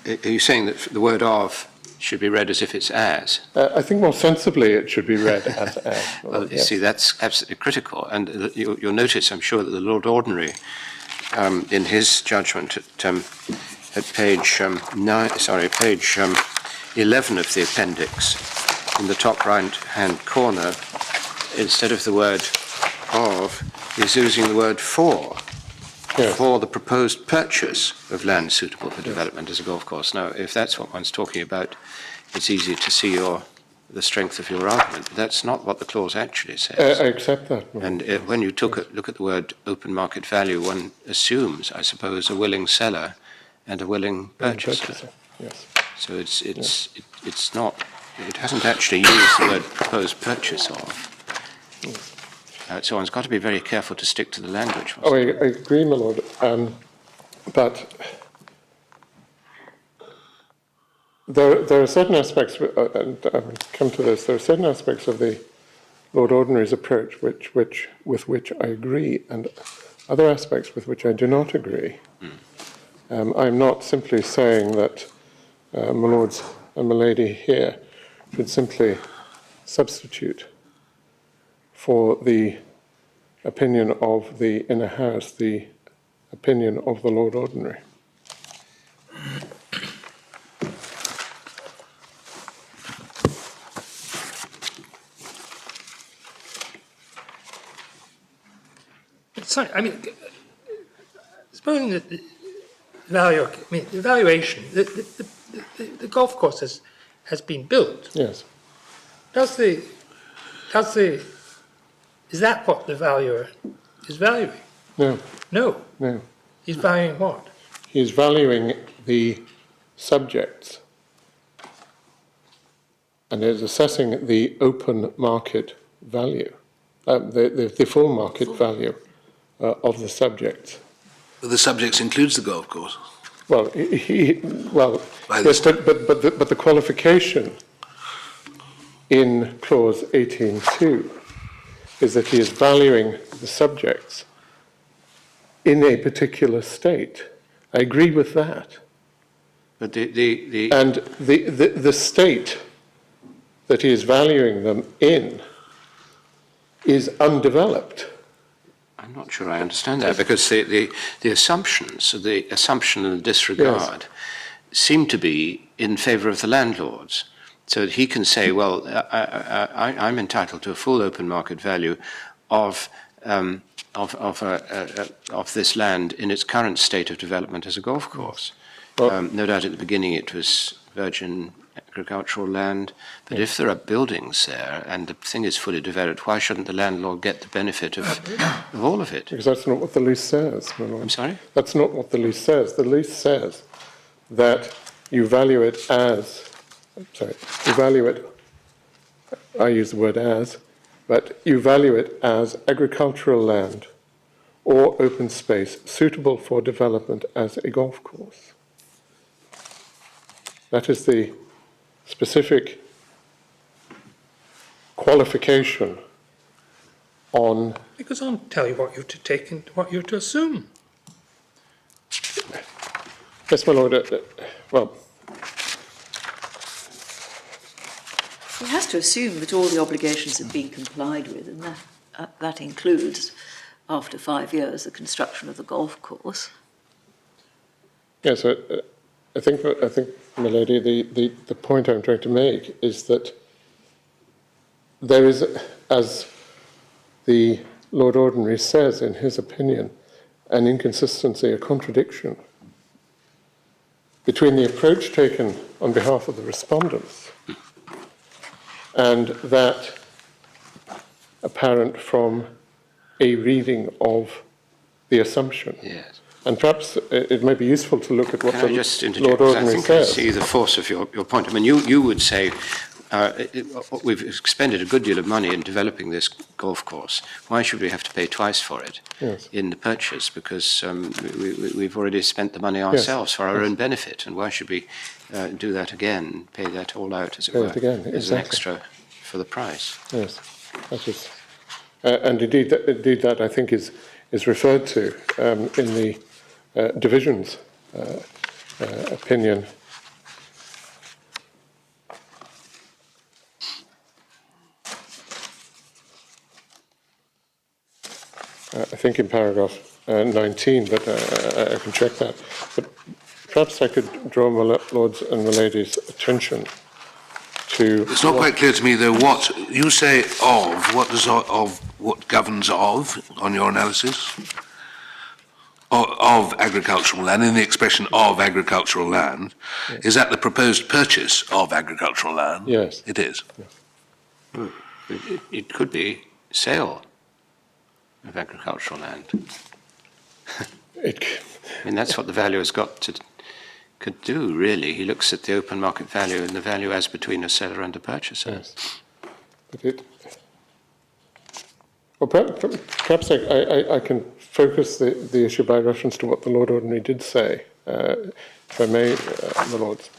Are you saying that the word of should be read as if it's as? I think more sensibly it should be read as. Well, you see, that's absolutely critical. And you'll notice, I'm sure, that the Lord Ordinary, in his judgment at page 11 of the appendix, in the top right-hand corner, instead of the word of, he's using the word for. Yes. For the proposed purchase of land suitable for development as a golf course. Now, if that's what one's talking about, it's easy to see the strength of your argument, but that's not what the clause actually says. I accept that. And when you look at the word open market value, one assumes, I suppose, a willing seller and a willing purchaser. Yes. So it's not, it hasn't actually used the word proposed purchase of. So one's got to be very careful to stick to the language. Oh, I agree, my Lord. But there are certain aspects, and I will come to this, there are certain aspects of the Lord Ordinary's approach with which I agree, and other aspects with which I do not agree. I'm not simply saying that my Lords and my Lady here should simply substitute for the opinion of the inner house, the opinion of the Lord Ordinary. Sorry, I mean, supposing that the evaluation, the golf course has been built. Yes. Is that what the valuer is valuing? No. No. No. He's valuing what? He's valuing the subjects and is assessing the open market value, the full market value of the subjects. But the subjects includes the golf course. Well, By yes, but the qualification in clause 18.2 is that he is valuing the subjects in a particular state. I agree with that. But And the state that he is valuing them in is undeveloped. I'm not sure I understand that, because the assumptions, the assumption and the disregard seem to be in favour of the landlords. So that he can say, well, I'm entitled to a full open market value of this land in its current state of development as a golf course. Well, No doubt at the beginning it was virgin agricultural land, but if there are buildings there and the thing is fully developed, why shouldn't the landlord get the benefit of all of it? because that's not what the lease says, my lord. I'm sorry? That's not what the lease says. The lease says that you value it as, you value it, I use the word as, but you value it as agricultural land or open space suitable for development as a golf course. That is the specific qualification on... It goes on to tell you what you're to take and what you're to assume. Yes, my Lord, well, He has to assume that all the obligations have been complied with, and that includes, after 5 years, the construction of the golf course. yes, I think, my lady, the point I'm trying to make is that there is, as the Lord Ordinary says in his opinion, an inconsistency, a contradiction between the approach taken on behalf of the respondents and that apparent from a reading of the assumption. Yes. And perhaps it may be useful to look at what Can I the just Lord interject? 'Cause I Ordinary think I says. see the force of your point. I mean, you would say we've expended a good deal of money in developing this golf course. Why should we have to pay twice for it Yes. in the purchase? Because we've already spent the money ourselves for our own benefit, and why should we do that again, pay that all out, as it Pay were, it again, as an exactly. extra for the price? Yes, that is, and indeed that I think is referred to in the division's opinion. I think in paragraph 19, but I can check that. But perhaps I could draw my lords and my ladies' attention to... It's not quite clear to me, though, what you say of, what does of, what governs of, on your analysis? Of agricultural land, in the expression of agricultural land, yes. Is that the proposed purchase of agricultural land? Yes. It is. Well, it could be sale of agricultural land. I mean, that's what the valuer's could do, really. He looks at the open market value and the value as between a seller and a purchaser. Yes. But well, perhaps I can focus the issue by reference to what the Lord Ordinary did say, if I may, my lords.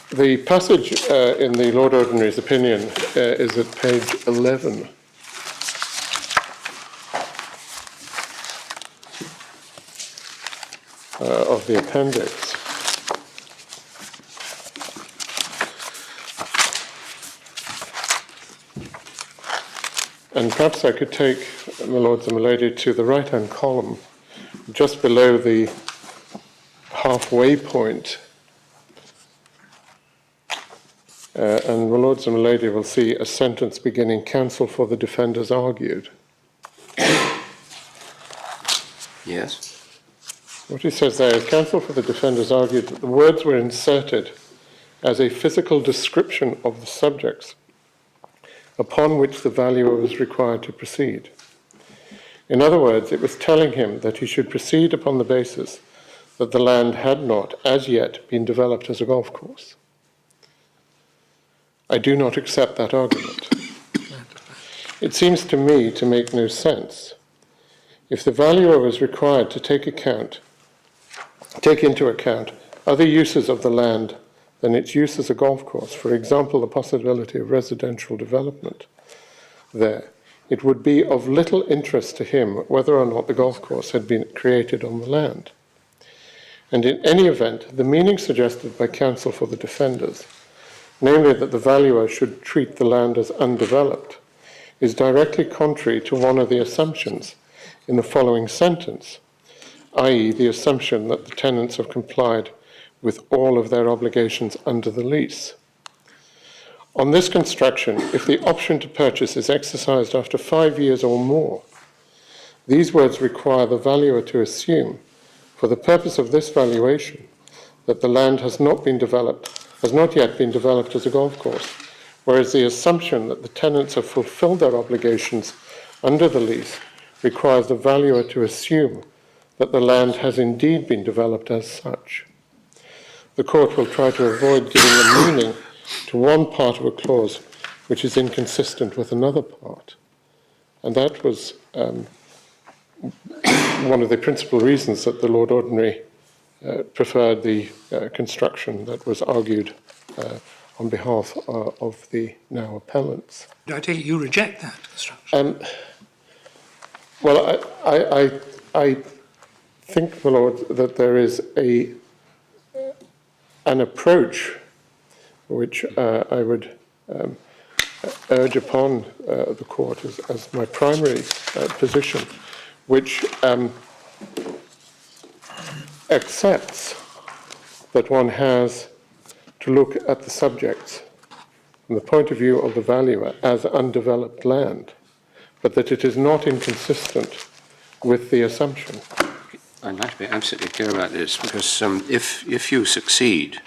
The passage in the Lord Ordinary's opinion is at page 11. Of the appendix. And perhaps I could take, my lords and my lady, to the right-hand column, just below the halfway point. And my lords and my lady will see a sentence beginning, "Counsel for the defenders argued." Yes. What he says there is, counsel for the defenders argued that the words were inserted as a physical description of the subjects upon which the valuer was required to proceed. In other words, it was telling him that he should proceed upon the basis that the land had not, as yet, been developed as a golf course. I do not accept that argument. It seems to me to make no sense. If the valuer was required to take into account other uses of the land than its use as a golf course, for example, the possibility of residential development there, it would be of little interest to him whether or not the golf course had been created on the land. And in any event, the meaning suggested by counsel for the defenders, namely that the valuer should treat the land as undeveloped, is directly contrary to one of the assumptions in the following sentence, i.e. the assumption that the tenants have complied with all of their obligations under the lease. On this construction, if the option to purchase is exercised after 5 years or more, these words require the valuer to assume, for the purpose of this valuation, that the land has not yet been developed as a golf course, whereas the assumption that the tenants have fulfilled their obligations under the lease requires the valuer to assume that the land has indeed been developed as such. The court will try to avoid giving a meaning to one part of a clause which is inconsistent with another part. And that was one of the principal reasons that the Lord Ordinary preferred the construction that was argued on behalf of the now appellants. Do I take it you reject that construction? Well, I think, my lord, that there is an approach which I would urge upon the court as my primary position, which accepts that one has to look at the subjects from the point of view of the valuer as undeveloped land, but that it is not inconsistent with the assumption. I'd like to be absolutely clear about this, because if you succeed,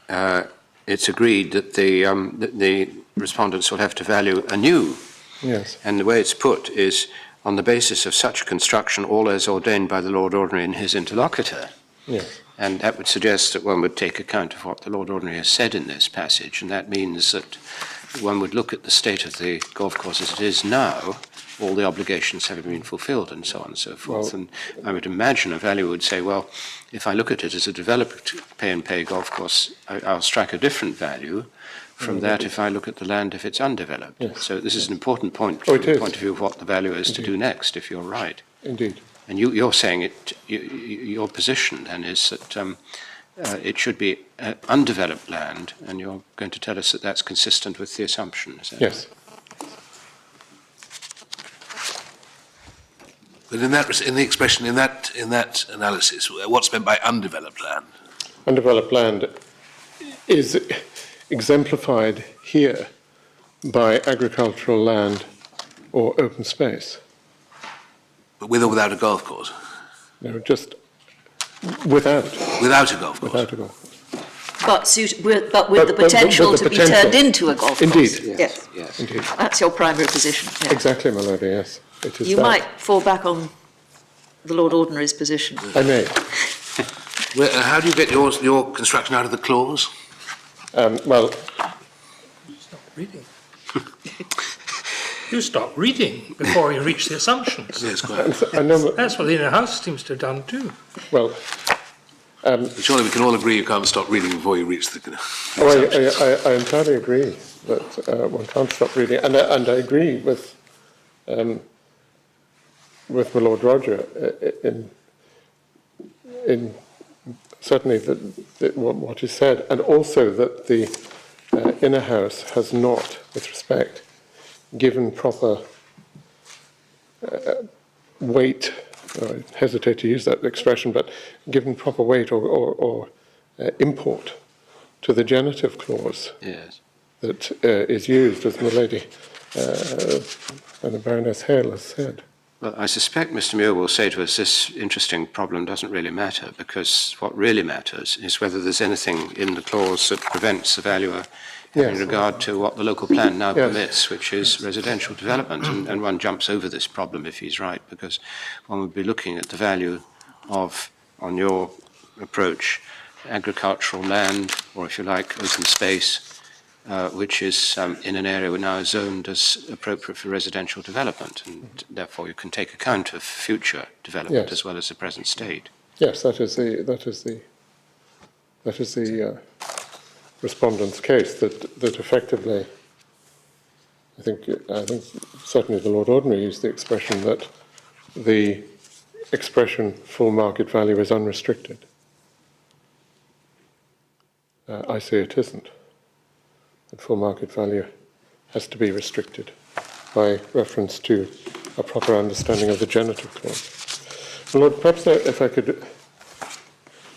it's agreed that the respondents will have to value anew. Yes. And the way it's put is, on the basis of such construction, all as ordained by the Lord Ordinary and his interlocutor. Yes. And that would suggest that one would take account of what the Lord Ordinary has said in this passage, and that means that one would look at the state of the golf course as it is now, all the obligations having been fulfilled, and so on and so forth. Well, and I would imagine a valuer would say, well, if I look at it as a developed pay-and-pay golf course, I'll strike a different value from that if I look at the land if it's undeveloped. Yes. So this is an important point Oh, from it the is. point of view of what the valuer is to do next, if you're right. Indeed. And you're saying your position then is that it should be undeveloped land, and you're going to tell us that that's consistent with the assumption, is that Yes. But in the expression, in that analysis, what's meant by undeveloped land? Undeveloped land is exemplified here by agricultural land or open space. But with or without a golf course? No, just without Without a golf course? a golf course. But with the potential with the to be potential. turned into a golf course. Indeed. Yes. Yes. Indeed. That's your primary position. Yeah. Exactly, my lady, yes. It is You that. might fall back on the Lord Ordinary's position. I may. How do you get your construction out of the clause? Well, Stop reading. You stop reading before you reach the assumptions. Yes, quite. I know, That's what the inner house seems to have done too. well, Surely we can all agree you can't stop reading before you reach the... I entirely agree that one can't stop reading, and I agree with my Lord Roger in certainly what is said, and also that the inner house has not, with respect, given proper weight. I hesitate to use that expression, but given proper weight or import to the genitive clause Yes. that is used, as my lady and the Baroness Hale has said. Well, I suspect Mr. Muir will say to us this interesting problem doesn't really matter, because what really matters is whether there's anything in the clause that prevents the valuer Yes. in regard to what the local plan now Yes. permits, which is residential development. And one jumps over this problem if he's right, because one would be looking at the value of, on your approach, agricultural land, or if you like, open space, which is in an area now zoned as appropriate for residential development, and therefore you can take account of future development Yes. as well as the present state. Yes, that is the respondent's case, that effectively, I think certainly the Lord Ordinary used the expression that the expression full market value is unrestricted. I say it isn't. The full market value has to be restricted by reference to a proper understanding of the genitive clause. My Lord, perhaps if I could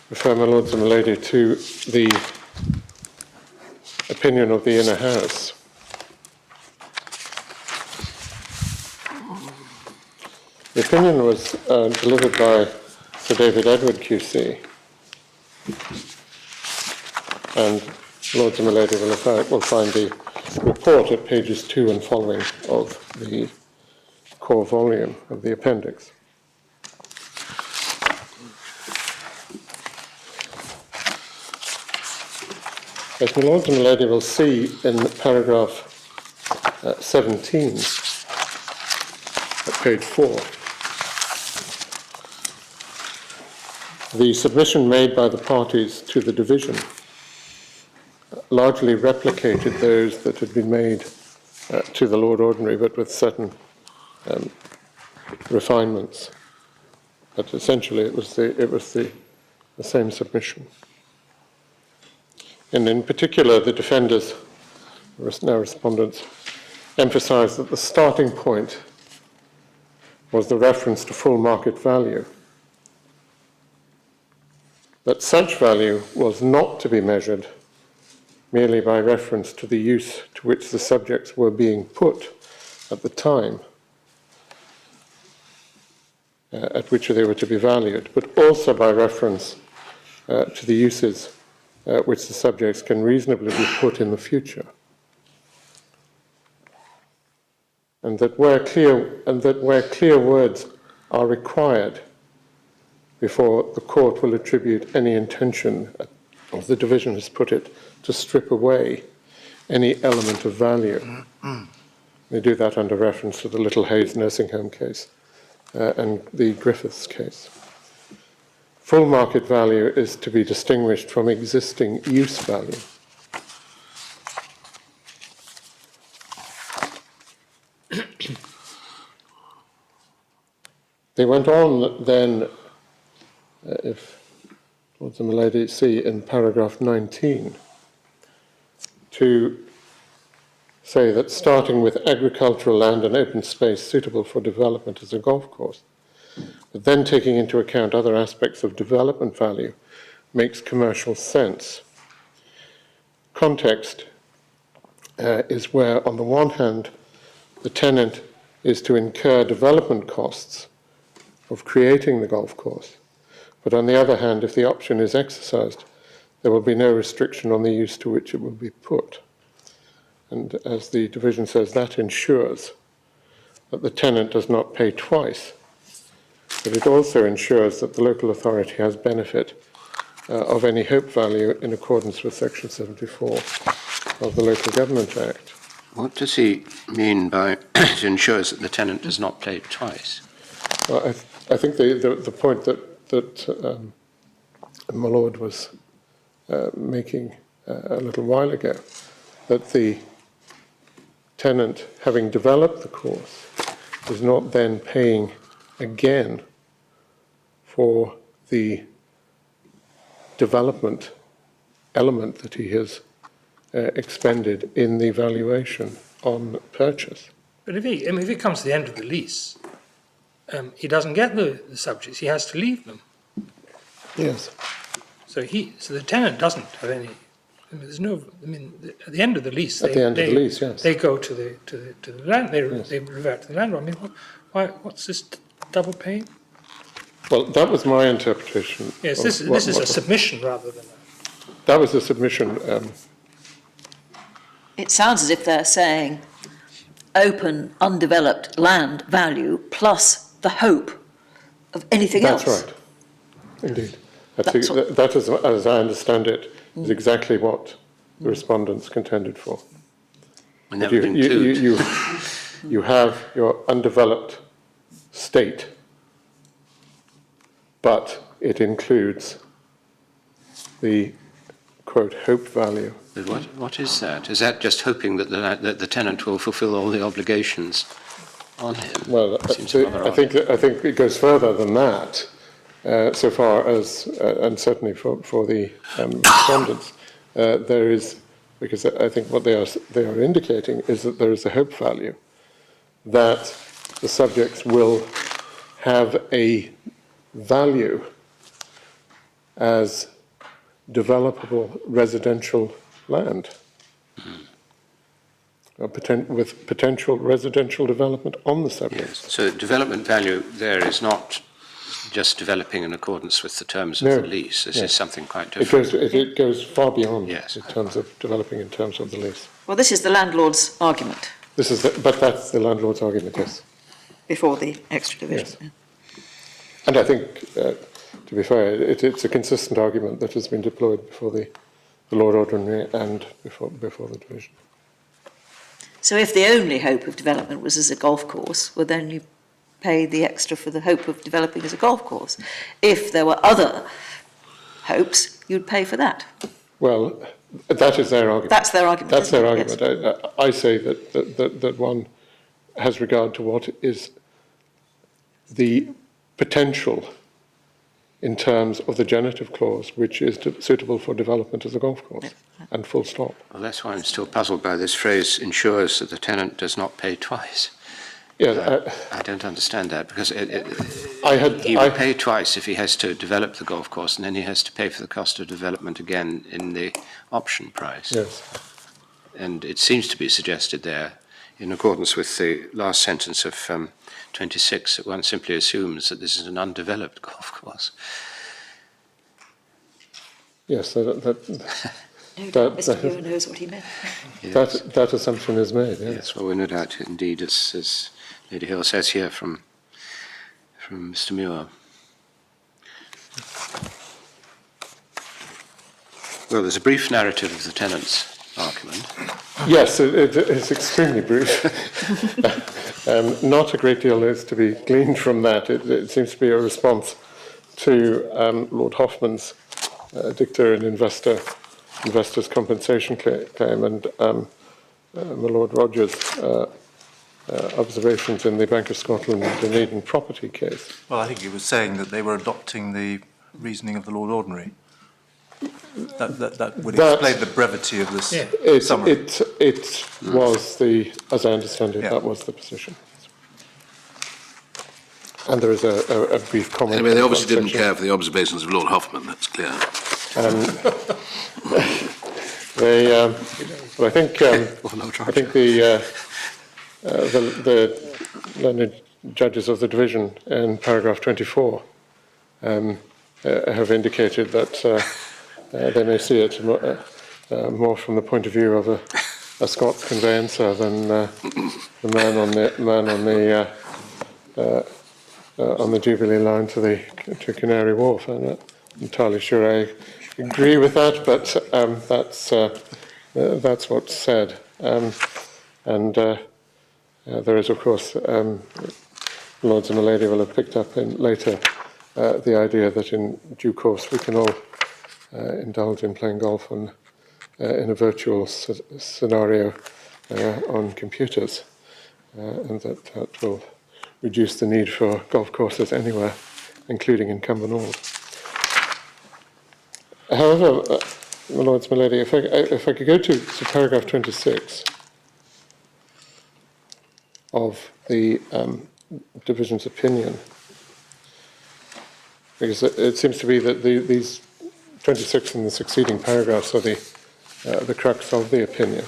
refer my lords and my lady to the opinion of the inner house. The opinion was delivered by Sir David Edward QC, and lords and my lady will find the report at pages 2 and following of the core volume of the appendix. As my lords and my lady will see in paragraph 17 at page 4, The submission made by the parties to the division largely replicated those that had been made to the Lord Ordinary, but with certain refinements. But essentially, it was the same submission. And in particular, the defenders, now respondents, emphasised that the starting point was the reference to full market value. That such value was not to be measured merely by reference to the use to which the subjects were being put at the time at which they were to be valued, but also by reference to the uses which the subjects can reasonably be put in the future. And that where clear words are required before the court will attribute any intention, as the division has put it, to strip away any element of value. They do that under reference to the Little Hayes nursing home case and the Griffiths case. Full market value is to be distinguished from existing use value. They went on then, if Lords and Milady see in paragraph 19, to say that starting with agricultural land and open space suitable for development as a golf course, but then taking into account other aspects of development value, makes commercial sense. Context is where, on the one hand, the tenant is to incur development costs of creating the golf course, but on the other hand, if the option is exercised, there will be no restriction on the use to which it will be put. And as the division says, that ensures that the tenant does not pay twice, but it also ensures that the local authority has benefit of any hope value in accordance with Section 74 of the Local Government Act. What does he mean by it ensures that the tenant does not pay twice? Well, I think the point that my Lord was making a little while ago, that the tenant, having developed the course, is not then paying again for the development element that he has expended in the valuation on purchase. But if he comes to the end of the lease, he doesn't get the subjects. He has to leave them. Yes. So the tenant doesn't have any. There's no. At the end of the lease, yes, they go to the land. They revert to the landlord. What's this double paying? Well, that was my interpretation. Yes, this is a submission rather than a... That was a submission. It sounds as if they're saying open, undeveloped land value plus the hope of anything else. That's right. Indeed. That is, as I understand it, is exactly what the respondents contended for. And that would include... You have your undeveloped state, but it includes the, quote, hope value. But what is that? Is that just hoping that the tenant will fulfil all the obligations on him? Well, I think it goes further than that, so far as, and certainly for the respondents, there is, because I think what they are indicating is that there is a hope value, that the subjects will have a value as developable residential land, with potential residential development on the subject. Yes. So development value there is not just developing in accordance with the terms of the lease. This is something quite different. It goes far beyond Yes. in terms of developing in terms of the lease. Well, this is the landlord's argument But that's the landlord's argument, yes. before the extra division. Yes. And I think, to be fair, it's a consistent argument that has been deployed before the Lord Ordinary and before the division. So if the only hope of development was as a golf course, well then you pay the extra for the hope of developing as a golf course. If there were other hopes, you'd pay for that. Well, that is their argument. That's their argument. That's their isn't it? argument. Yes. I say that one has regard to what is the potential in terms of the genitive clause, which is suitable for development as a golf course, and full stop. Well, that's why I'm still puzzled by this phrase, ensures that the tenant does not pay twice. Yeah, I don't understand that, because he I will pay twice if he has to develop the golf course, and then he has to pay for the cost of development again in the option price. yes. And it seems to be suggested there, in accordance with the last sentence of 26, that one simply assumes that this is an undeveloped golf course. Yes, No doubt Mr. Muir knows what he meant. Yes. that assumption is made. Yes. Yes, well, we're no doubt, indeed, as Lady Hill says here from Mr. Muir. Well, there's a brief narrative of the tenant's argument. Yes, it's extremely brief. Not a great deal is to be gleaned from that. It seems to be a response to Lord Hoffman's dicta and investors' compensation claim, and my Lord Rogers' observations in the Bank of Scotland Dunedin property case. Well, I think he was saying that they were adopting the reasoning of the Lord Ordinary. That would explain the brevity of this summary. It was the, as I understand it, that was the position. And there is a brief comment. Anyway, they obviously didn't care for the observations of Lord Hoffman, that's clear. Well, I think the learned judges of the division in paragraph 24 have indicated that they may see it more from the point of view of a Scots conveyancer than the man on the Jubilee line to Canary Wharf. I'm not entirely sure I agree with that, but that's what's said. And there is, of course, Lords and Milady will have picked up later the idea that in due course we can all indulge in playing golf in a virtual scenario on computers, and that will reduce the need for golf courses anywhere, including in Cumbernauld. However, my Lords, my Lady, if I could go to paragraph 26 of the division's opinion, because it seems to be that these 26 and the succeeding paragraphs are the crux of the opinion.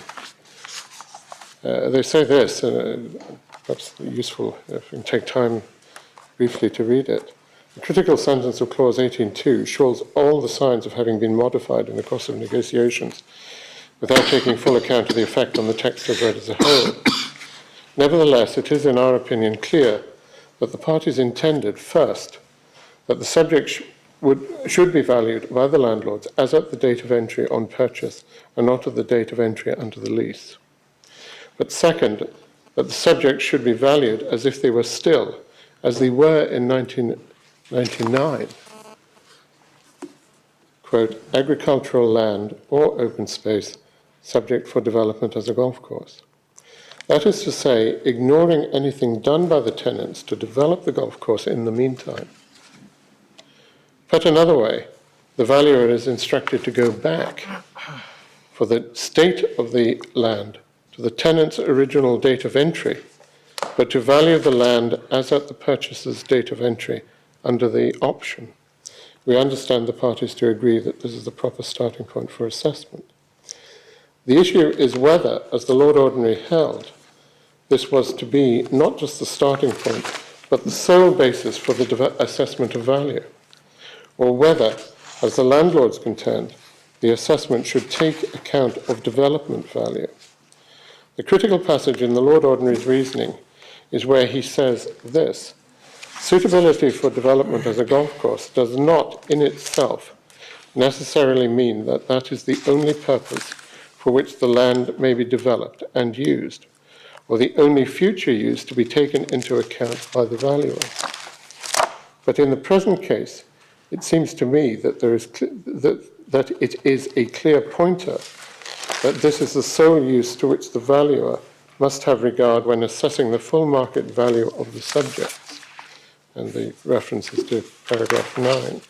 They say this, perhaps useful if we can take time briefly to read it. The critical sentence of clause 18.2 shows all the signs of having been modified in the course of negotiations without taking full account of the effect on the text as read as a whole. Nevertheless, it is in our opinion clear that the parties intended, first, that the subject should be valued by the landlords as at the date of entry on purchase and not at the date of entry under the lease. But second, that the subject should be valued as if they were still, as they were in 1999, quote, agricultural land or open space subject for development as a golf course. That is to say, ignoring anything done by the tenants to develop the golf course in the meantime. Put another way, the valuer is instructed to go back for the state of the land to the tenant's original date of entry, but to value the land as at the purchaser's date of entry under the option. We understand the parties to agree that this is the proper starting point for assessment. The issue is whether, as the Lord Ordinary held, this was to be not just the starting point, but the sole basis for the assessment of value, or whether, as the landlords contend, the assessment should take account of development value. The critical passage in the Lord Ordinary's reasoning is where he says this: suitability for development as a golf course does not in itself necessarily mean that that is the only purpose for which the land may be developed and used, or the only future use to be taken into account by the valuer. But in the present case, it seems to me that that it is a clear pointer that this is the sole use to which the valuer must have regard when assessing the full market value of the subjects. And the reference is to paragraph 9.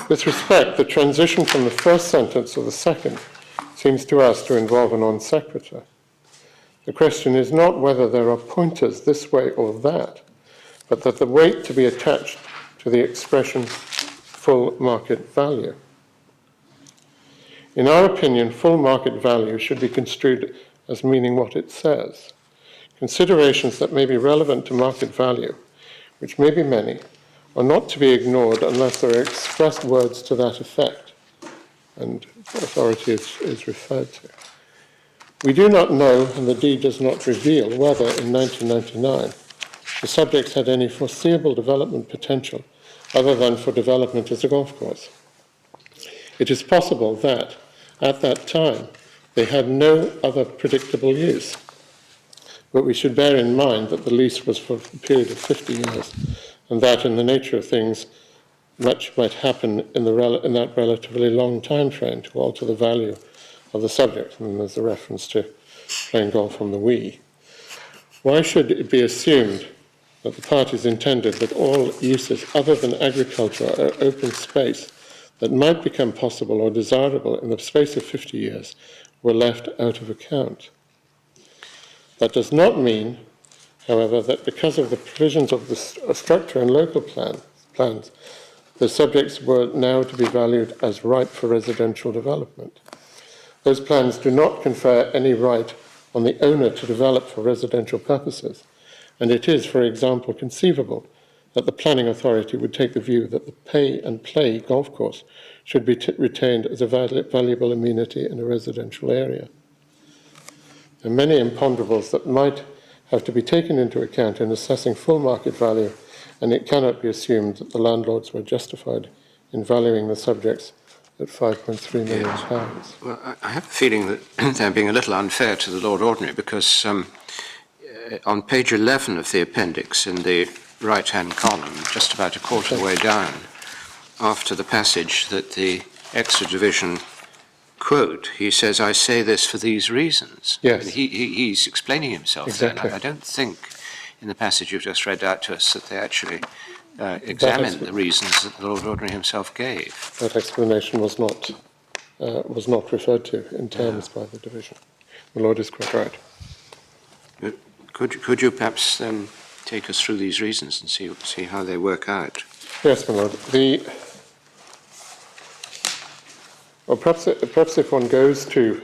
With respect, the transition from the first sentence to the second seems to us to involve a non sequitur. The question is not whether there are pointers this way or that, but that the weight to be attached to the expression full market value. In our opinion, full market value should be construed as meaning what it says. Considerations that may be relevant to market value, which may be many, are not to be ignored unless there are express words to that effect, and authority is referred to. We do not know, and the deed does not reveal, whether in 1999 the subjects had any foreseeable development potential other than for development as a golf course. It is possible that, at that time, they had no other predictable use. But we should bear in mind that the lease was for a period of 50 years, and that, in the nature of things, much might happen in that relatively long time frame to alter the value of the subject. And there's a reference to playing golf on the Wii. Why should it be assumed that the parties intended that all uses other than agriculture or open space that might become possible or desirable in the space of 50 years were left out of account? That does not mean, however, that because of the provisions of the structure and local plans, the subjects were now to be valued as ripe for residential development. Those plans do not confer any right on the owner to develop for residential purposes, and it is, for example, conceivable that the planning authority would take the view that the pay and play golf course should be retained as a valuable amenity in a residential area. There are many imponderables that might have to be taken into account in assessing full market value, and it cannot be assumed that the landlords were justified in valuing the subjects at £5.3 million. Yes. Well, I have a feeling that they're being a little unfair to the Lord Ordinary, because on page 11 of the appendix, in the right-hand column, just about a quarter of the way down, after the passage that the extra division quote, he says, "I say this for these reasons." Yes. And he's explaining himself. Exactly. Then. I don't think in the passage you've just read out to us that they actually examined the reasons that the Lord Ordinary himself gave. That explanation was not referred to in terms by the division. The Lord is quite right. Could you perhaps then take us through these reasons and see how they work out? Yes, my Lord. Perhaps if one goes to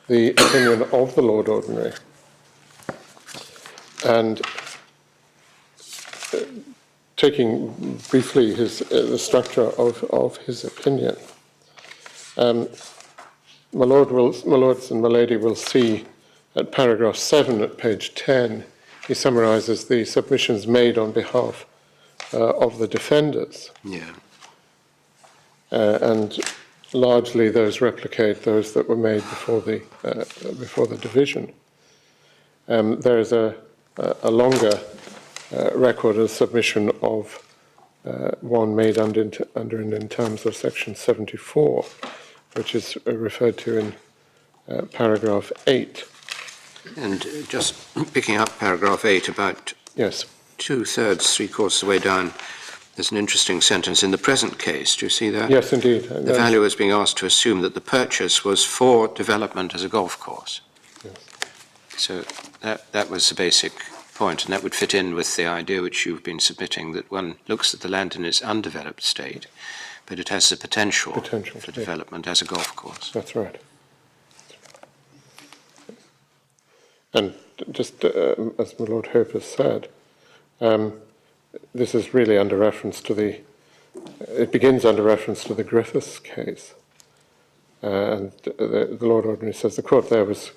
the opinion of the Lord Ordinary and taking briefly the structure of his opinion, my Lords and my Lady will see at paragraph 7 at page 10, he summarises the submissions made on behalf of the defenders. Yeah. And largely those replicate those that were made before the division. There is a longer record of submission of one made under in terms of section 74, which is referred to in paragraph 8. And just picking up paragraph 8, about Yes. 2/3, 3/4 of the way down, there's an interesting sentence. In the present case, do you see that? Yes, indeed. The valuer is being asked to assume that the purchase was for development as a golf course. Yes. So that was the basic point, and that would fit in with the idea which you've been submitting, that one looks at the land in its undeveloped state, but it has the potential for development as a golf course. That's right. And just as my Lord Hope has said, this is really under reference to it begins under reference to the Griffiths case. And the Lord Ordinary says the court there was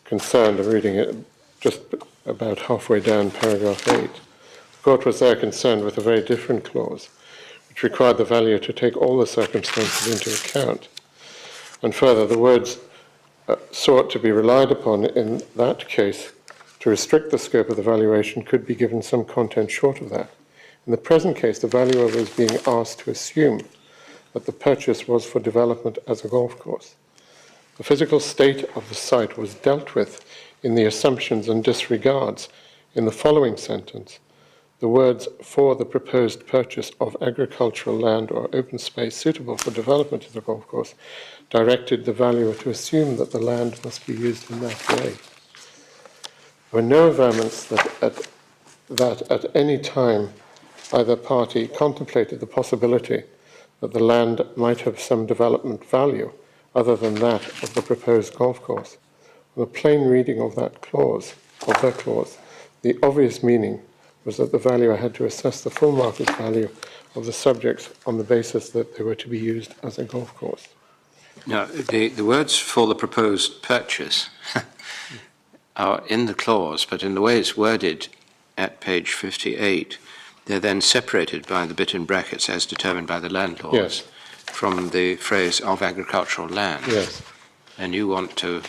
concerned, I'm reading it just about halfway down paragraph 8. The court was there concerned with a very different clause, which required the valuer to take all the circumstances into account. And further, the words sought to be relied upon in that case to restrict the scope of the valuation could be given some content short of that. In the present case, the valuer was being asked to assume that the purchase was for development as a golf course. The physical state of the site was dealt with in the assumptions and disregards in the following sentence. The words "for the proposed purchase of agricultural land or open space suitable for development as a golf course" directed the valuer to assume that the land must be used in that way. There were no averments that at any time either party contemplated the possibility that the land might have some development value other than that of the proposed golf course. On a plain reading of that clause, the obvious meaning was that the valuer had to assess the full market value of the subjects on the basis that they were to be used as a golf course. Now, the words "for the proposed purchase" are in the clause, but in the way it's worded at page 58, they're then separated by the bit in brackets "as determined by the landlords" Yes. from the phrase "of agricultural land." Yes. And you want to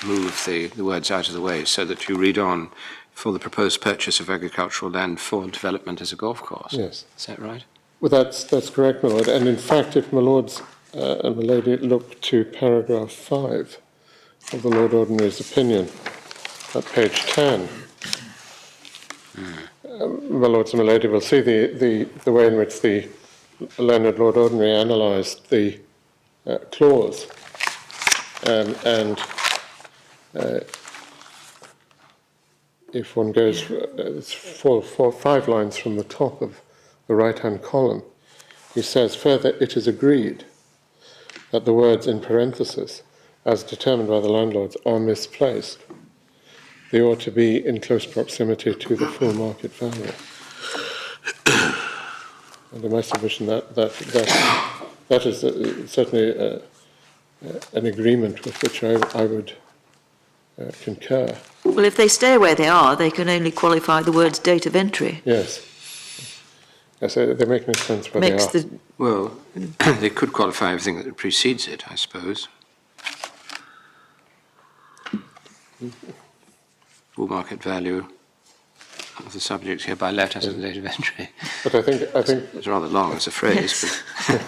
move the words out of the way so that you read on "for the proposed purchase of agricultural land for development as a golf course." Yes. Is that right? Well, that's correct, my lord. And in fact, if my lords and my lady look to paragraph 5 of the Lord Ordinary's opinion at page 10, my lords and my lady will see the way in which the learned Lord Ordinary analysed the clause. If one goes, it's 5 lines from the top of the right-hand column, he says, "Further, it is agreed that the words in parenthesis, as determined by the landlords, are misplaced. They ought to be in close proximity to the full market value." And in my submission, that is certainly an agreement with which I would concur. Well, if they stay where they are, they can only qualify the words date of entry. Yes. Yes, they make no sense where Makes they are. Well, they could qualify everything that precedes it, I suppose. Full market value of the subject hereby let as of the date of entry. But I think It's rather long as a phrase, but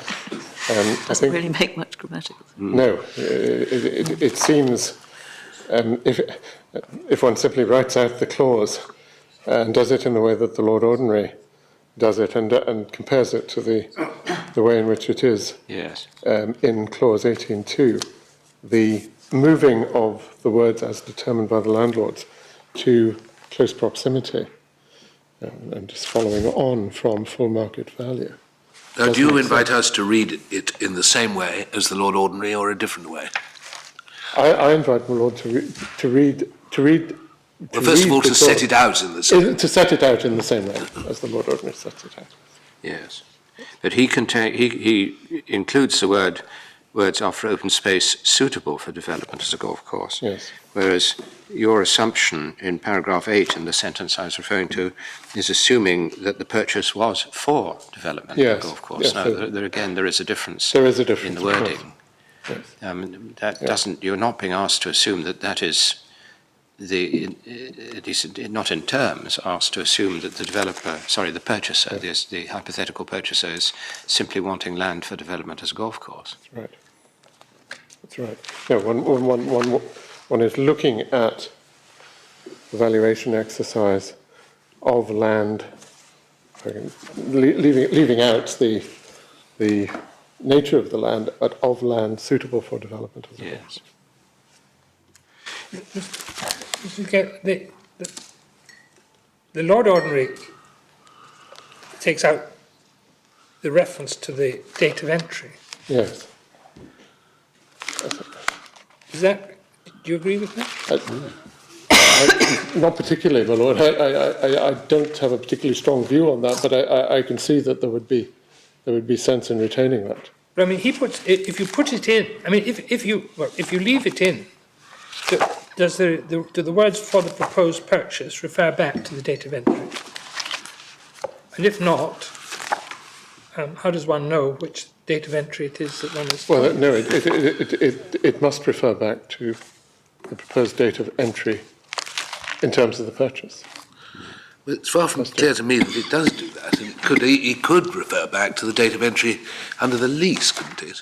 Doesn't really make much grammatical sense. no. It seems if one simply writes out the clause and does it in the way that the Lord Ordinary does it and compares it to the way in which it is yes. In clause 18.2, the moving of the words as determined by the landlords to close proximity and just following on from full market value. Now, do you invite us to read it in the same way as the Lord Ordinary or a different way? I invite my Lord to read. Well, first of all, to set it out in the same to set it out in the same way as the Lord Ordinary sets it out. Yes. But he includes the words "offer open space suitable for development as a golf course." Yes. Whereas your assumption in paragraph 8 in the sentence I was referring to is assuming that the purchase was for development Yes. of a golf course. Yes. Now, there is a difference. There is a difference in the of wording. Yes. That doesn't. You're not being asked to assume that is at least not in terms, asked to assume that the purchaser, the hypothetical purchaser, is simply wanting land for development as a golf course. That's right. That's right. No, one is looking at the valuation exercise of land, leaving out the nature of the land, but of land suitable for development as a golf course. The Lord Ordinary takes out the reference to the date of entry. Yes. Do you agree with that? Not particularly, my lord. I don't have a particularly strong view on that, but I can see that there would be sense in retaining that. But I mean, if you put it in, I mean, if you leave it in, do the words "for the proposed purchase" refer back to the date of entry? And if not, how does one know which date of entry it is that one is? Well, no, it must refer back to the proposed date of entry in terms of the purchase. Well, it's far from clear to me that it does do that. And it could refer back to the date of entry under the lease, couldn't it?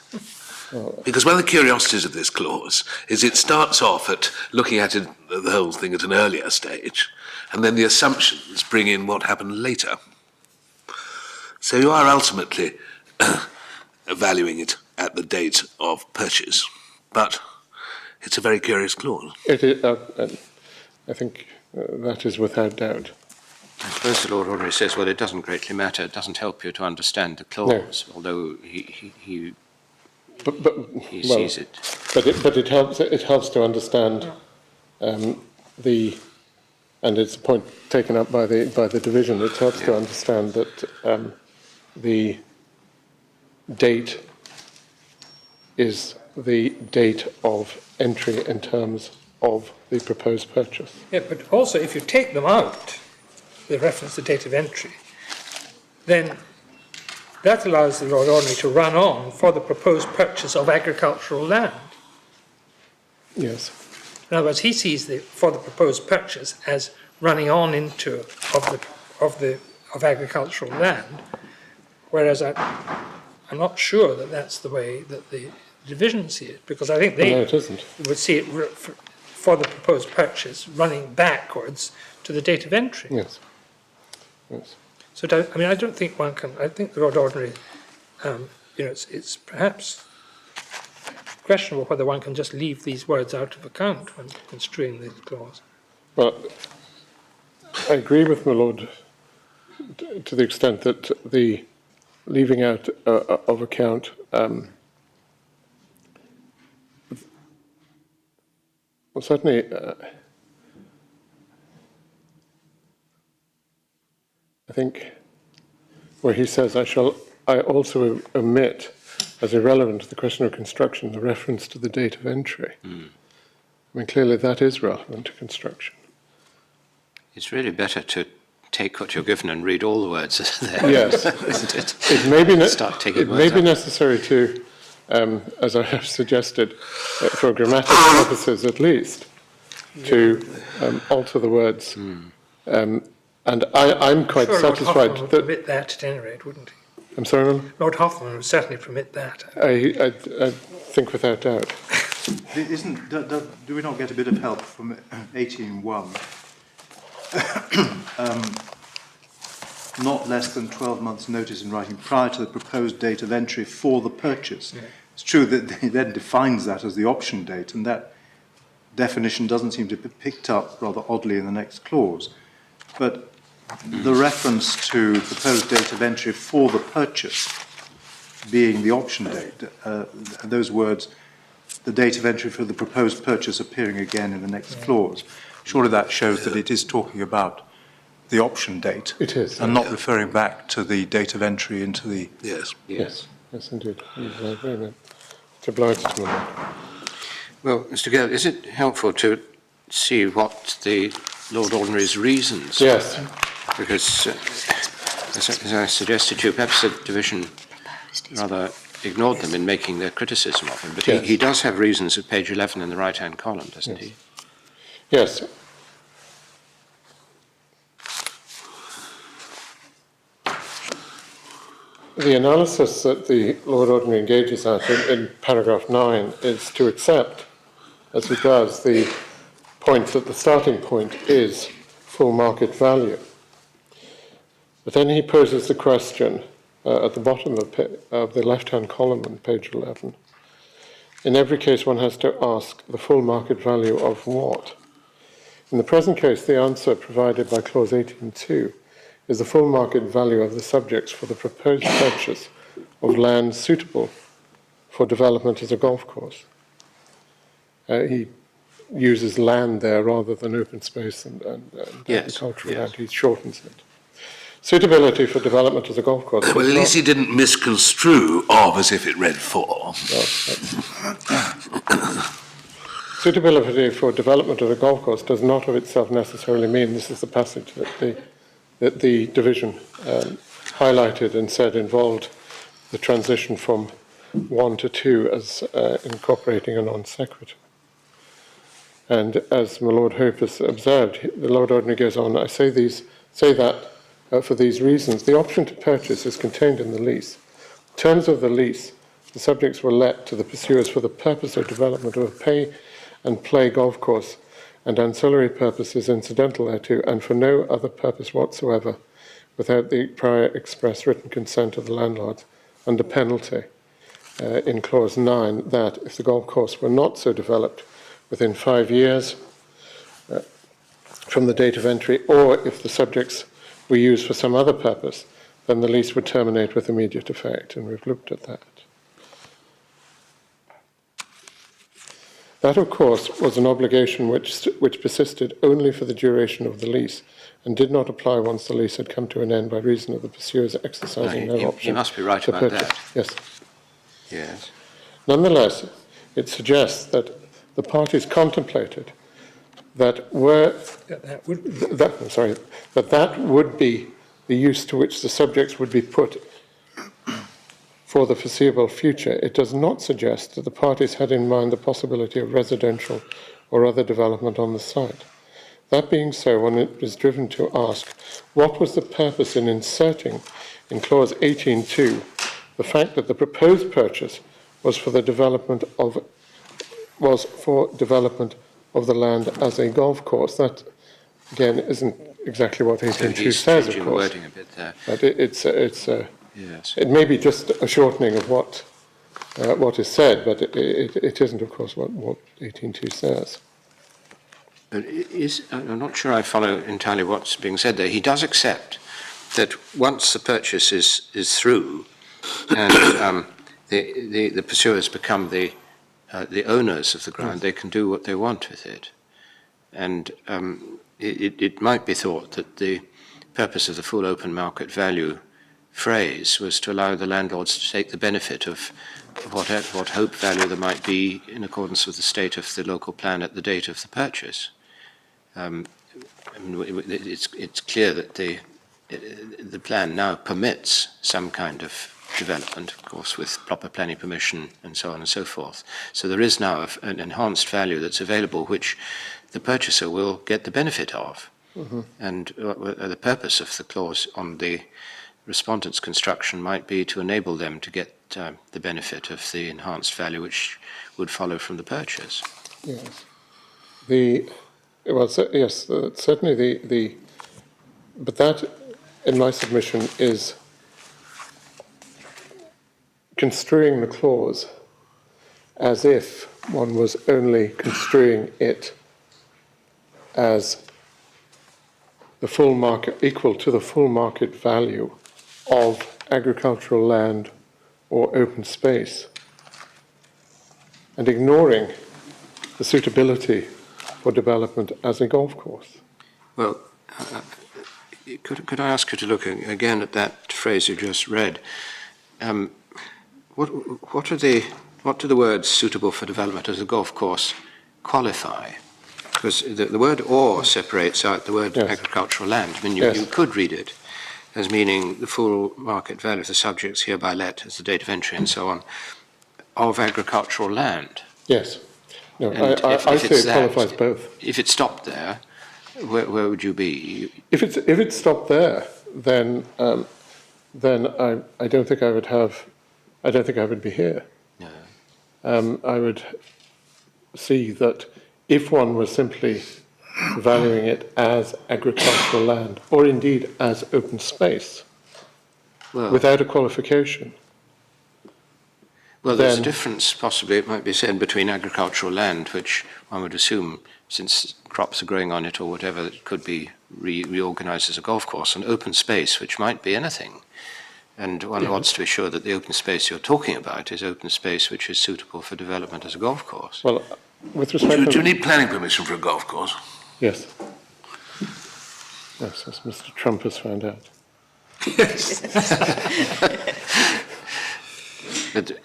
Because one of the curiosities of this clause is it starts off at looking at it, the whole thing at an earlier stage, and then the assumptions bring in what happened later. So you are ultimately valuing it at the date of purchase, but it's a very curious clause. It is, I think that is without doubt. I suppose the Lord Ordinary says, well, it doesn't greatly matter, it doesn't help you to understand the clause, although he sees it. But it helps to understand the, and it's a point taken up by the division, it helps to understand that the date is the date of entry in terms of the proposed purchase. Yeah, but also if you take them out, the reference to date of entry, then that allows the Lord Ordinary to run on for the proposed purchase of agricultural land. Yes. In other words, he sees for the proposed purchase as running on into of agricultural land, whereas I'm not sure that that's the way that the division see it, because I think they would see it for the proposed purchase running backwards to the date of entry. Yes. Yes. So, I mean, I don't think one can. I think the Lord Ordinary, it's perhaps questionable whether one can just leave these words out of account when construing this clause. Well, I agree with my Lord to the extent that the leaving out of account well, certainly I think where he says, I also omit as irrelevant to the question of construction the reference to the date of entry. I mean, clearly that is relevant to construction. It's really better to take what you're given and read all the words there. Yes. Isn't it? It may be, Start necessary to, as I have suggested, for grammatical purposes at least, to alter the words. And I'm quite satisfied Lord Hoffman would permit that at any rate, wouldn't he? I'm sorry, Ron? Lord Hoffman would certainly permit that. I think without doubt. Do we not get a bit of help from 18.1? Not less than 12 months' notice in writing prior to the proposed date of entry for the purchase. Yeah. It's true that he then defines that as the option date, and that definition doesn't seem to be picked up rather oddly in the next clause. But the reference to proposed date of entry for the purchase being the option date, those words, the date of entry for the proposed purchase appearing again in the next clause, surely that shows that it is talking about the option date. It is. And not referring back to the date of entry into the... Yes. Yes, indeed. It's obliged to me. Well, Mr. Gale, is it helpful to see what the Lord Ordinary's reasons? Yes. Because, as I suggested to you, perhaps the division rather ignored them in making their criticism of him. But yes. he does have reasons at page 11 in the right-hand column, doesn't he? Yes. The analysis that the Lord Ordinary engages at in paragraph 9 is to accept, as he does, the point that the starting point is full market value. But then he poses the question at the bottom of the left-hand column on page 11. In every case, one has to ask the full market value of what? In the present case, the answer provided by clause 18.2 is the full market value of the subjects for the proposed purchase of land suitable for development as a golf course. He uses land there rather than open space and agricultural land. He shortens it. Suitability for development as a golf course. Well, at least he didn't misconstrue of as if it read for. Suitability for development of a golf course does not of itself necessarily mean, this is the passage that the division highlighted and said involved the transition from 1 to 2 as incorporating a non sequitur. And as my Lord Hope has observed, the Lord Ordinary goes on, I say that for these reasons. The option to purchase is contained in the lease. In terms of the lease, the subjects were let to the pursuers for the purpose of development of a pay and play golf course and ancillary purposes incidental thereto, and for no other purpose whatsoever, without the prior express written consent of the landlords, under penalty, in clause 9, that if the golf course were not so developed within 5 years from the date of entry, or if the subjects were used for some other purpose, then the lease would terminate with immediate effect, and we've looked at that. That, of course, was an obligation which persisted only for the duration of the lease, and did not apply once the lease had come to an end by reason of the pursuers exercising their option. You must be right to about purchase. that. Yes. Yes. Nonetheless, it suggests that the parties contemplated that that would be the use to which the subjects would be put for the foreseeable future. It does not suggest that the parties had in mind the possibility of residential or other development on the site. That being so, one is driven to ask, what was the purpose in inserting in clause 18.2 the fact that the proposed purchase was for development of the land as a golf course? That, again, isn't exactly what 18.2 says, of course. Wording a bit there. But Yes. it may be just a shortening of what is said, but it isn't, of course, what 18.2 says. But I'm not sure I follow entirely what's being said there. He does accept that once the purchase is through and the pursuers become the owners of the ground, they can do what they want with it. And it might be thought that the purpose of the full open market value phrase was to allow the landlords to take the benefit of what hope value there might be in accordance with the state of the local plan at the date of the purchase. It's clear that the plan now permits some kind of development, of course, with proper planning permission and so on and so forth. So there is now an enhanced value that's available, which the purchaser will get the benefit of. Mm-hmm. And the purpose of the clause on the respondent's construction might be to enable them to get the benefit of the enhanced value which would follow from the purchase. Yes. Certainly but that, in my submission, is construing the clause as if one was only construing it as the full market, equal to the full market value of agricultural land or open space, and ignoring the suitability for development as a golf course. Well, could I ask you to look again at that phrase you just read? What do the words suitable for development as a golf course qualify? Because the word or separates out the word agricultural land. I mean, you could read it as meaning the full market value of the subjects hereby let as the date of entry and so on, of agricultural land. Yes. No, I say it qualifies both. If it stopped there, where would you be? If it stopped there, then I don't think I would have. I don't think I would be here. No. I would see that if one was simply valuing it as agricultural land, or indeed as open space, without a qualification. Well, there's a difference, possibly, it might be said, between agricultural land, which one would assume, since crops are growing on it or whatever, it could be reorganized as a golf course, and open space, which might be anything. And one wants to be sure that the open space you're talking about is open space which is suitable for development as a golf course. Well, with respect do you need planning permission for a golf course? Yes. Yes, as Mr. Trump has found out. But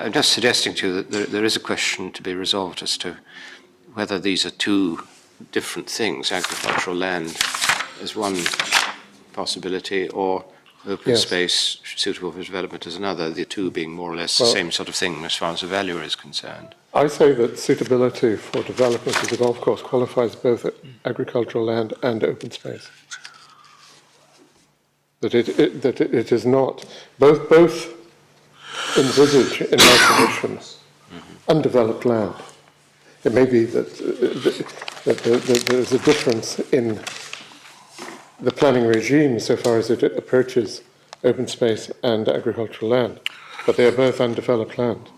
I'm just suggesting to you that there is a question to be resolved as to whether these are two different things, agricultural land as one possibility, or open Yes. space suitable for development as another, the two being more or less Well- the same sort of thing as far as the valuer is concerned. I say that suitability for development as a golf course qualifies both agricultural land and open space. That it is not, both envisage in my position undeveloped land. It may be that there's a difference in the planning regime so far as it approaches open space and agricultural land, but they are both undeveloped land.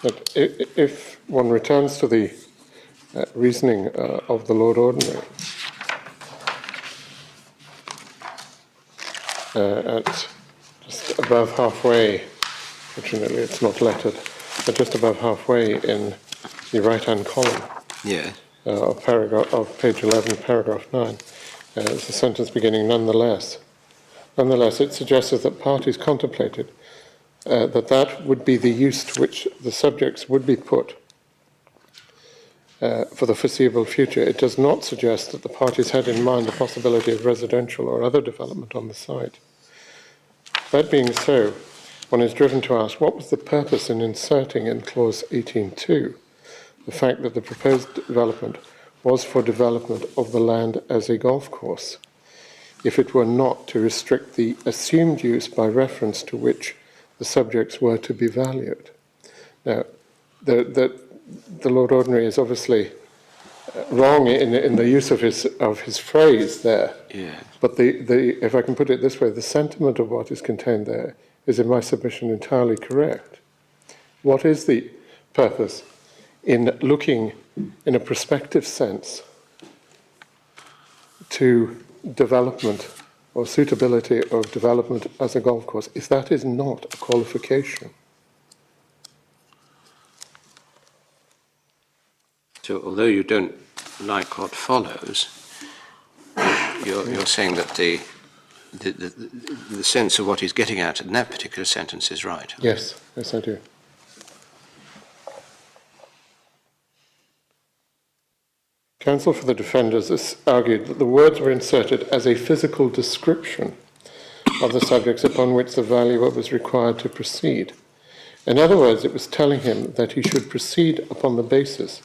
But if one returns to the reasoning of the Lord Ordinary at just above halfway, fortunately it's not lettered, but just above halfway in the right-hand column Yeah. of page 11, paragraph 9, it's a sentence beginning nonetheless. Nonetheless, it suggests that parties contemplated that would be the use to which the subjects would be put for the foreseeable future. It does not suggest that the parties had in mind the possibility of residential or other development on the site. That being so, one is driven to ask, what was the purpose in inserting in clause 18.2 the fact that the proposed development was for development of the land as a golf course, if it were not to restrict the assumed use by reference to which the subjects were to be valued? Now, the Lord Ordinary is obviously wrong in the use of his phrase there. Yeah. But if I can put it this way, the sentiment of what is contained there is, in my submission, entirely correct. What is the purpose in looking in a prospective sense to development or suitability of development as a golf course, if that is not a qualification? So although you don't like what follows, you're saying that the sense of what he's getting at in that particular sentence is right. Yes, yes I do. Counsel for the defenders has argued that the words were inserted as a physical description of the subjects upon which the valuer was required to proceed. In other words, it was telling him that he should proceed upon the basis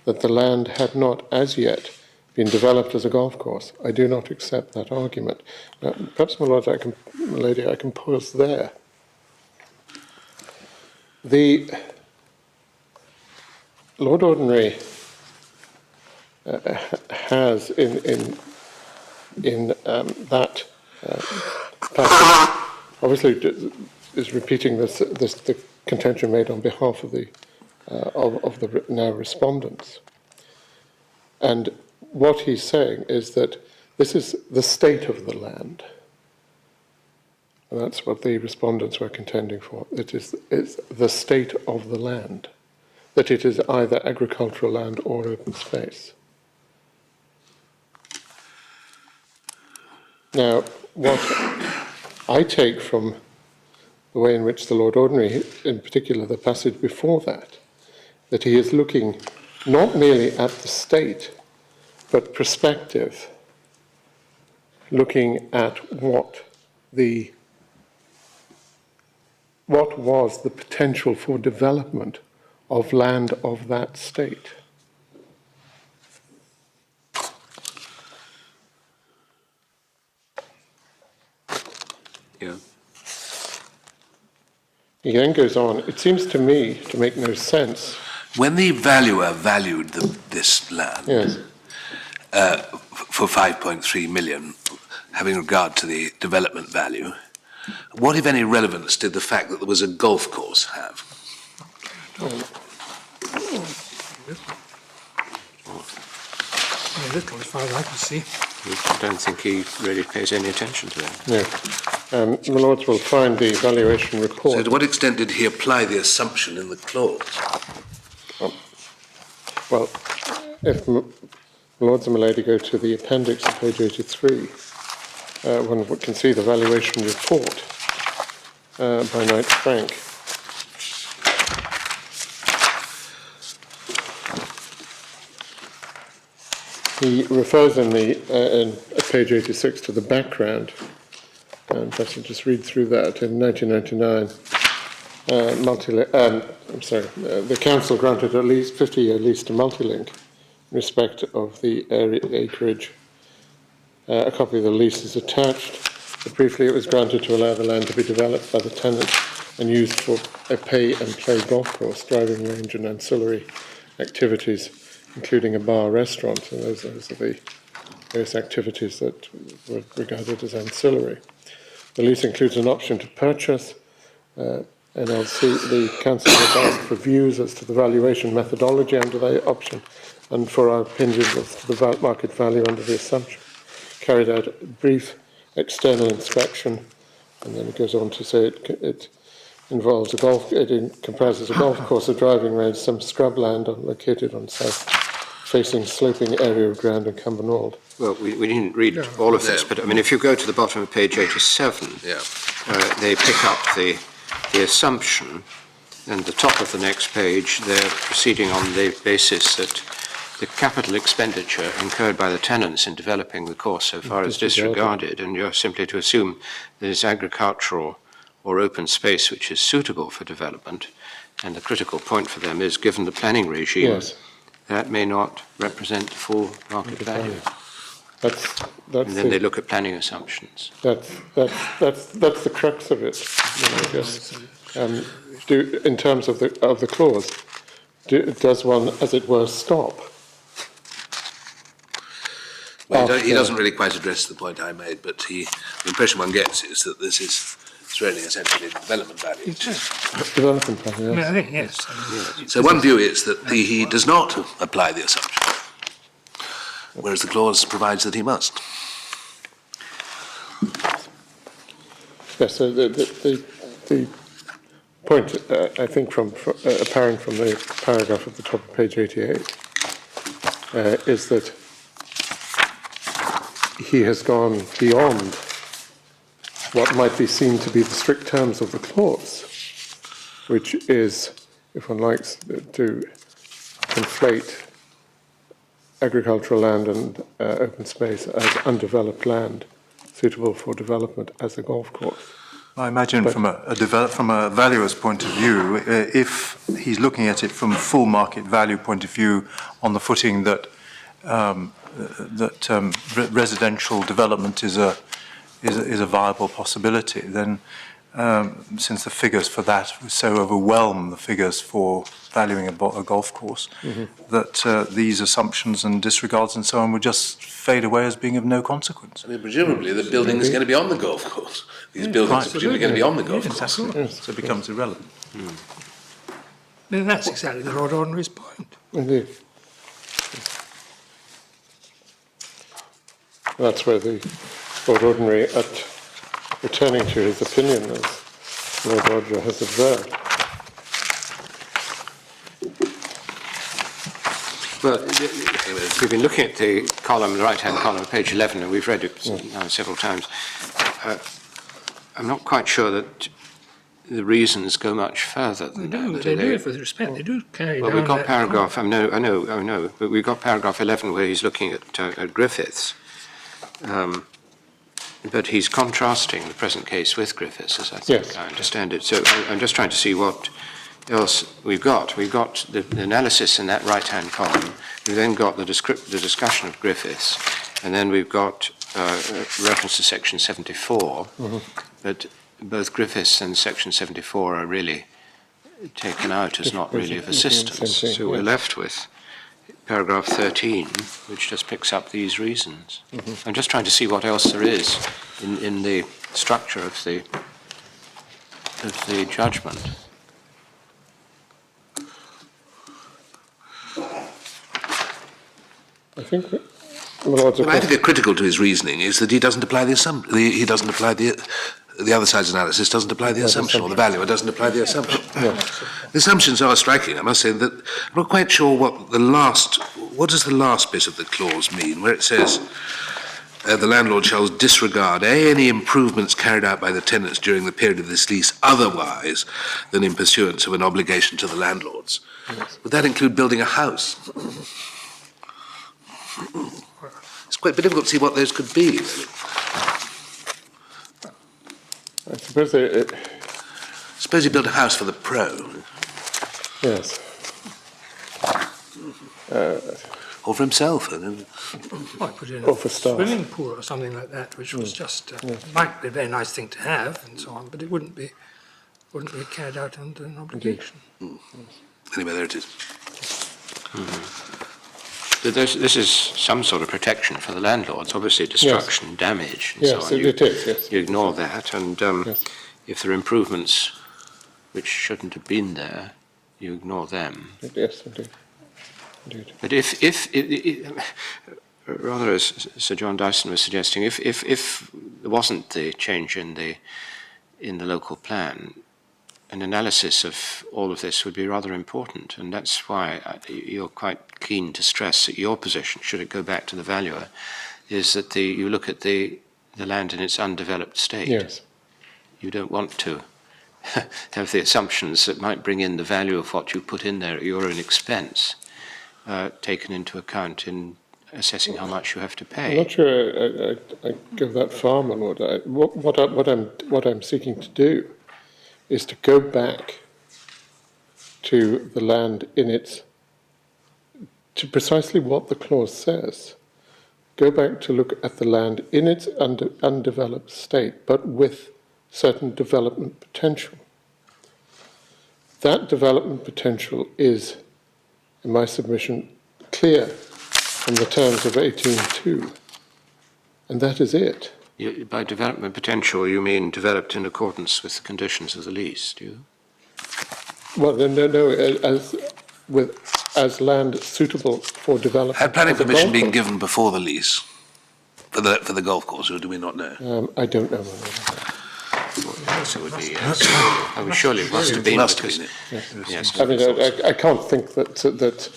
that the land had not as yet been developed as a golf course. I do not accept that argument. Now, perhaps, my lord, my lady, I can pause there. The Lord Ordinary has in that passage, obviously is repeating the contention made on behalf of the now respondents. And what he's saying is that this is the state of the land. And that's what the respondents were contending for. It's the state of the land, that it is either agricultural land or open space. Now, what I take from the way in which the Lord Ordinary, in particular the passage before that he is looking not merely at the state, but prospective, looking at what was the potential for development of land of that state. Yeah. He then goes on, it seems to me to make no sense. When the valuer valued this land Yes. For 5.3 million, having regard to the development value, what, if any, relevance did the fact that there was a golf course have? Very little, as far as I can see. I don't think he really pays any attention to that. No. My lords will find the valuation report. So to what extent did he apply the assumption in the clause? Well, if my lords and my lady go to the appendix on page 83, one can see the valuation report by Knight Frank. He refers in page 86 to the background, and perhaps I'll just read through that. In 1999, the council granted at least 50-year lease to Multilink in respect of the acreage. A copy of the lease is attached. But briefly, it was granted to allow the land to be developed by the tenant and used for a pay-and-play golf course, driving range and ancillary activities, including a bar restaurant. And those are the various activities that were regarded as ancillary. The lease includes an option to purchase. NLC, the council has asked for views as to the valuation methodology under the option and for our opinions as to the market value under the assumption. Carried out a brief external inspection, and then it goes on to say it involves it comprises a golf course, a driving range, some scrubland located on south-facing sloping area of ground in Cumbernauld. Well, we didn't read all of this, but I mean, if you go to the bottom of page 87, they pick up the assumption, and the top of the next page, they're proceeding on the basis that the capital expenditure incurred by the tenants in developing the course so far is disregarded, and you're simply to assume that it's agricultural or open space which is suitable for development, and the critical point for them is, given the planning regime, that may not represent the full market value. And then they look at planning assumptions. That's the crux of it, I guess. In terms of the clause, does one, as it were, stop? Well, he doesn't really quite address the point I made, but the impression one gets is that this is really essentially development value. Development value, yes. I think, yes. So one view is that he does not apply the assumption, whereas the clause provides that he must. Yes, so the point, I think, apparent from the paragraph at the top of page 88, is that he has gone beyond what might be seen to be the strict terms of the clause, which is, if one likes to conflate agricultural land and open space as undeveloped land suitable for development as a golf course. I imagine from a valuer's point of view, if he's looking at it from a full market value point of view on the footing that residential development is a viable possibility, then since the figures for that so overwhelm the figures for valuing a golf course, that these assumptions and disregards and so on would just fade away as being of no consequence. I mean, presumably the building is going to be on the golf course. These buildings are presumably going to be on the golf course. Exactly. So it becomes irrelevant. Then that's exactly the Lord Ordinary's point. Indeed. That's where the Lord Ordinary, at returning to his opinion, as Lord Roger has observed. Well, we've been looking at the column, the right-hand column, page 11, and we've read it now several times. I'm not quite sure that the reasons go much further than that. They do, with respect. They do carry down. Well, we've got paragraph. I know, but we've got paragraph 11 where he's looking at Griffiths, but he's contrasting the present case with Griffiths, as I think I understand it. So I'm just trying to see what else we've got. We've got the analysis in that right-hand column. We've then got the discussion of Griffiths, and then we've got reference to section 74. But both Griffiths and section 74 are really taken out as not really of assistance. So we're left with paragraph 13, which just picks up these reasons. I'm just trying to see what else there is in the structure of the judgment. I think I think critical to his reasoning is that he doesn't apply the assumption. He doesn't apply the other side's analysis doesn't apply the assumption, or the valuer doesn't apply the assumption. The assumptions are striking, I must say, that I'm not quite sure what does the last bit of the clause mean, where it says, the landlord shall disregard any improvements carried out by the tenants during the period of this lease otherwise than in pursuance of an obligation to the landlords. Yes. Would that include building a house? It's quite difficult to see what those could be. I suppose Suppose you built a house for the pro, yes. or for himself. Or put in Or a for staff. swimming pool or something like that, which was just, might be a very nice thing to have and so on, but it wouldn't be carried out under an obligation. Anyway, there it is. But this is some sort of protection for the landlords, obviously destruction, damage, and Yes, so on. it is, yes. You ignore that, and Yes. if there are improvements which shouldn't have been there, you ignore them. Yes, indeed. Indeed. But if rather as Sir John Dyson was suggesting, if there wasn't the change in the local plan, an analysis of all of this would be rather important, and that's why you're quite keen to stress that your position, should it go back to the valuer, is that you look at the land in its undeveloped state. Yes. You don't want to have the assumptions that might bring in the value of what you put in there at your own expense taken into account in assessing how much you have to I'm pay. not sure I go that far, my lord. What I'm seeking to do is to go back to the land to precisely what the clause says. Go back to look at the land in its undeveloped state, but with certain development potential. That development potential is, in my submission, clear from the terms of 18.2, and that is it. By development potential, you mean developed in accordance with the conditions of the lease, do you? Well, no, as land suitable for development. Had planning as a permission golf been course. given before the lease for the golf course, or do we not know? I don't know. Yes, it would be. Yes. Oh, surely it must have been. Must have because- been. Yes. I mean, I can't think that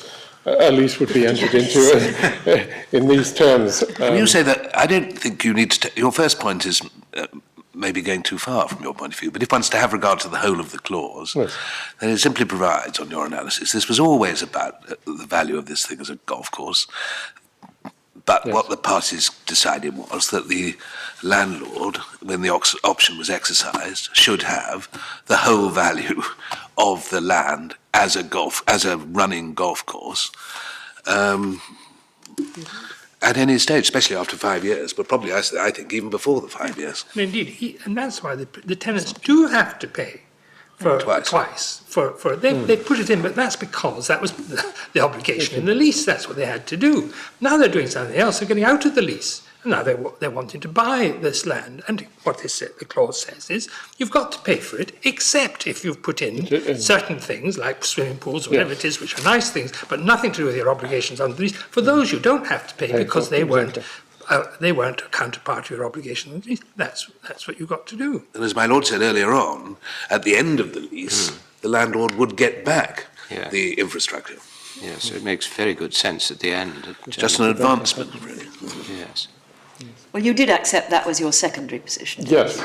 a lease would be entered into in these terms. When you say that, I don't think you need to. Your first point is maybe going too far from your point of view. But if one's to have regard to the whole of the clause, Yes. then it simply provides, on your analysis, this was always about the value of this thing as a golf course. But Yes. what the parties decided was that the landlord, when the option was exercised, should have the whole value of the land as a running golf course, at any stage, especially after 5 years, but probably I think even before the 5 years. And indeed, and that's why the tenants do have to pay for Twice. They put it in, but that's because that was the obligation in the lease. That's what they had to do. Now they're doing something else. They're getting out of the lease. And now they're wanting to buy this land. And what the clause says is you've got to pay for it, except if you've put in certain things like swimming pools or whatever it is, which are nice things, but nothing to do with your obligations under the lease. For those you don't have to pay because they weren't a counterpart to your obligation under the lease. That's what you've got to do. And as my lord said earlier on, at the end of the lease, the landlord would get back the infrastructure. Yes, it makes very good sense at the end. Just an advancement, really. Yes. Well, you did accept that was your secondary position. Yes.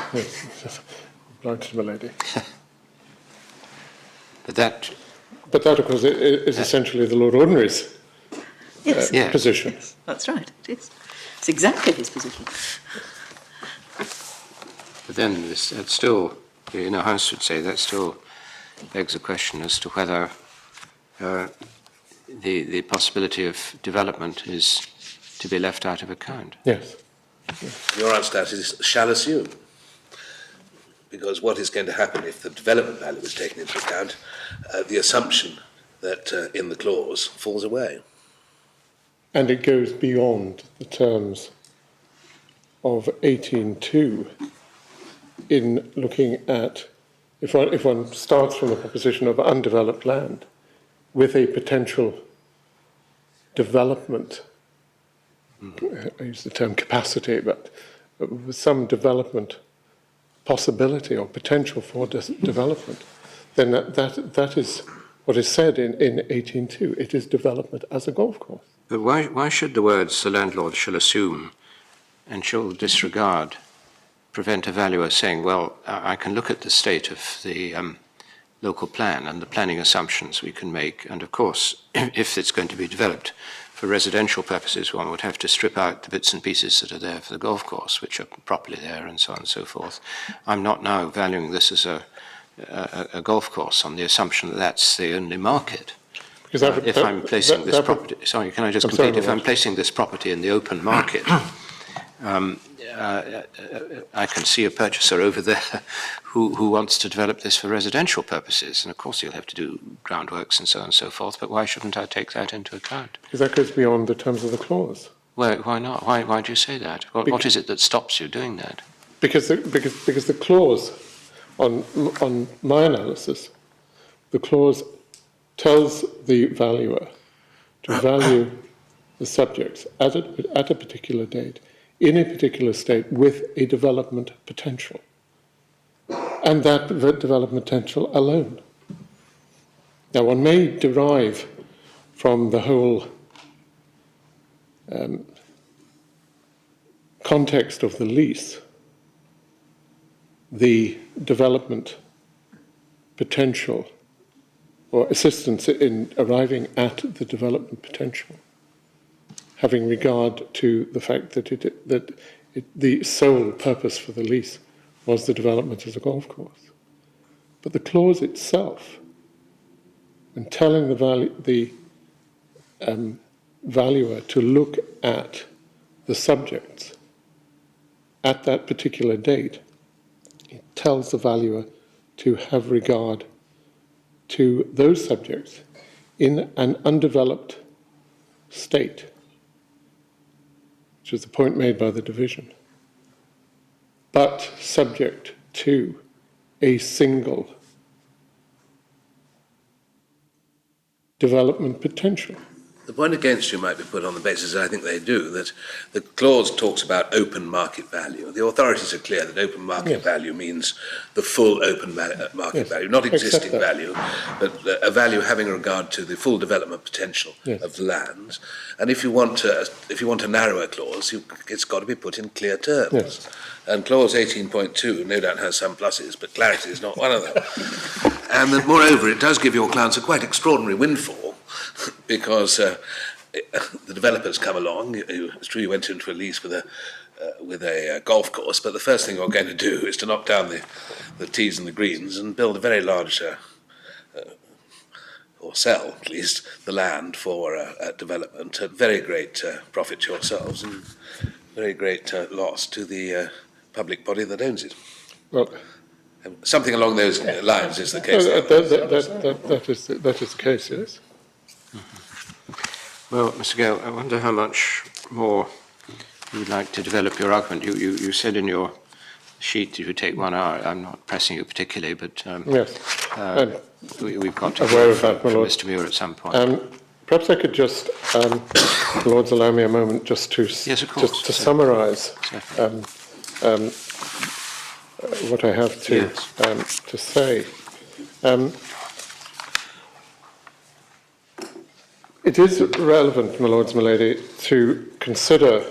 Obliged to my lady. But that, of course, is essentially the Lord Ordinary's Yes, yes. position. that's right. It is. It's exactly his position. but then that's still, House would say, that still begs a question as to whether the possibility of development is to be left out of account. Yes. Your answer to that is shall assume. Because what is going to happen if the development value is taken into account, the assumption that in the clause falls away. And it goes beyond the terms of 18.2 in looking at, if one starts from the proposition of undeveloped land with a potential development, I use the term capacity, but with some development possibility or potential for development, then that is what is said in 18.2. It is development as a golf course. But why should the words "the landlord shall assume" and she'll disregard, prevent a valuer saying, well, I can look at the state of the local plan and the planning assumptions we can make, and of course, if it's going to be developed for residential purposes, one would have to strip out the bits and pieces that are there for the golf course, which are properly there, and so on and so forth. I'm not now valuing this as a golf course on the assumption that that's the only market. Because If I'm placing this property, sorry, can I just complete? If I'm placing this property in the open market, I can see a purchaser over there who wants to develop this for residential purposes, and of course he'll have to do groundworks and so on and so forth, but why shouldn't I take that into account? Because that goes beyond the terms of the clause. Why not? Why do you say that? What is it that stops you doing that? Because the clause, on my analysis, the clause tells the valuer to value the subjects at a particular date, in a particular state, with a development potential. And that development potential alone. Now, one may derive from the whole context of the lease the development potential or assistance in arriving at the development potential, having regard to the fact that the sole purpose for the lease was the development as a golf course. But the clause itself, in telling the valuer to look at the subjects at that particular date, it tells the valuer to have regard to those subjects in an undeveloped state, which is the point made by the division, but subject to a single development potential. The point against you might be put on the basis, I think they do, that the clause talks about open market value. The authorities are clear that open market value means the full open market value, not existing value, but a value having regard to the full development potential of the lands. And if you want a narrower clause, it's got to be put in clear terms. Yes. And clause 18.2 no doubt has some pluses, but clarity is not one of them. And that, moreover, it does give your clients a quite extraordinary windfall, because the developers come along. It's true you went into a lease with a golf course, but the first thing you're going to do is to knock down the tees and the greens and build a very large, or sell at least, the land for development at very great profit to yourselves and very great loss to the public body that owns it. Well, something along those lines is the case. That is the case, yes. Well, Mr. Gale, I wonder how much more you would like to develop your argument. You said in your sheet you would take 1 hour. I'm not pressing you particularly, but Yes. we've got to aware hear of that, from my lord. Mr. Muir at some point. Perhaps I could just, Lords, allow me a moment just to Yes, of course. to summarise what I have to to say. It is relevant, my lords, my lady, to consider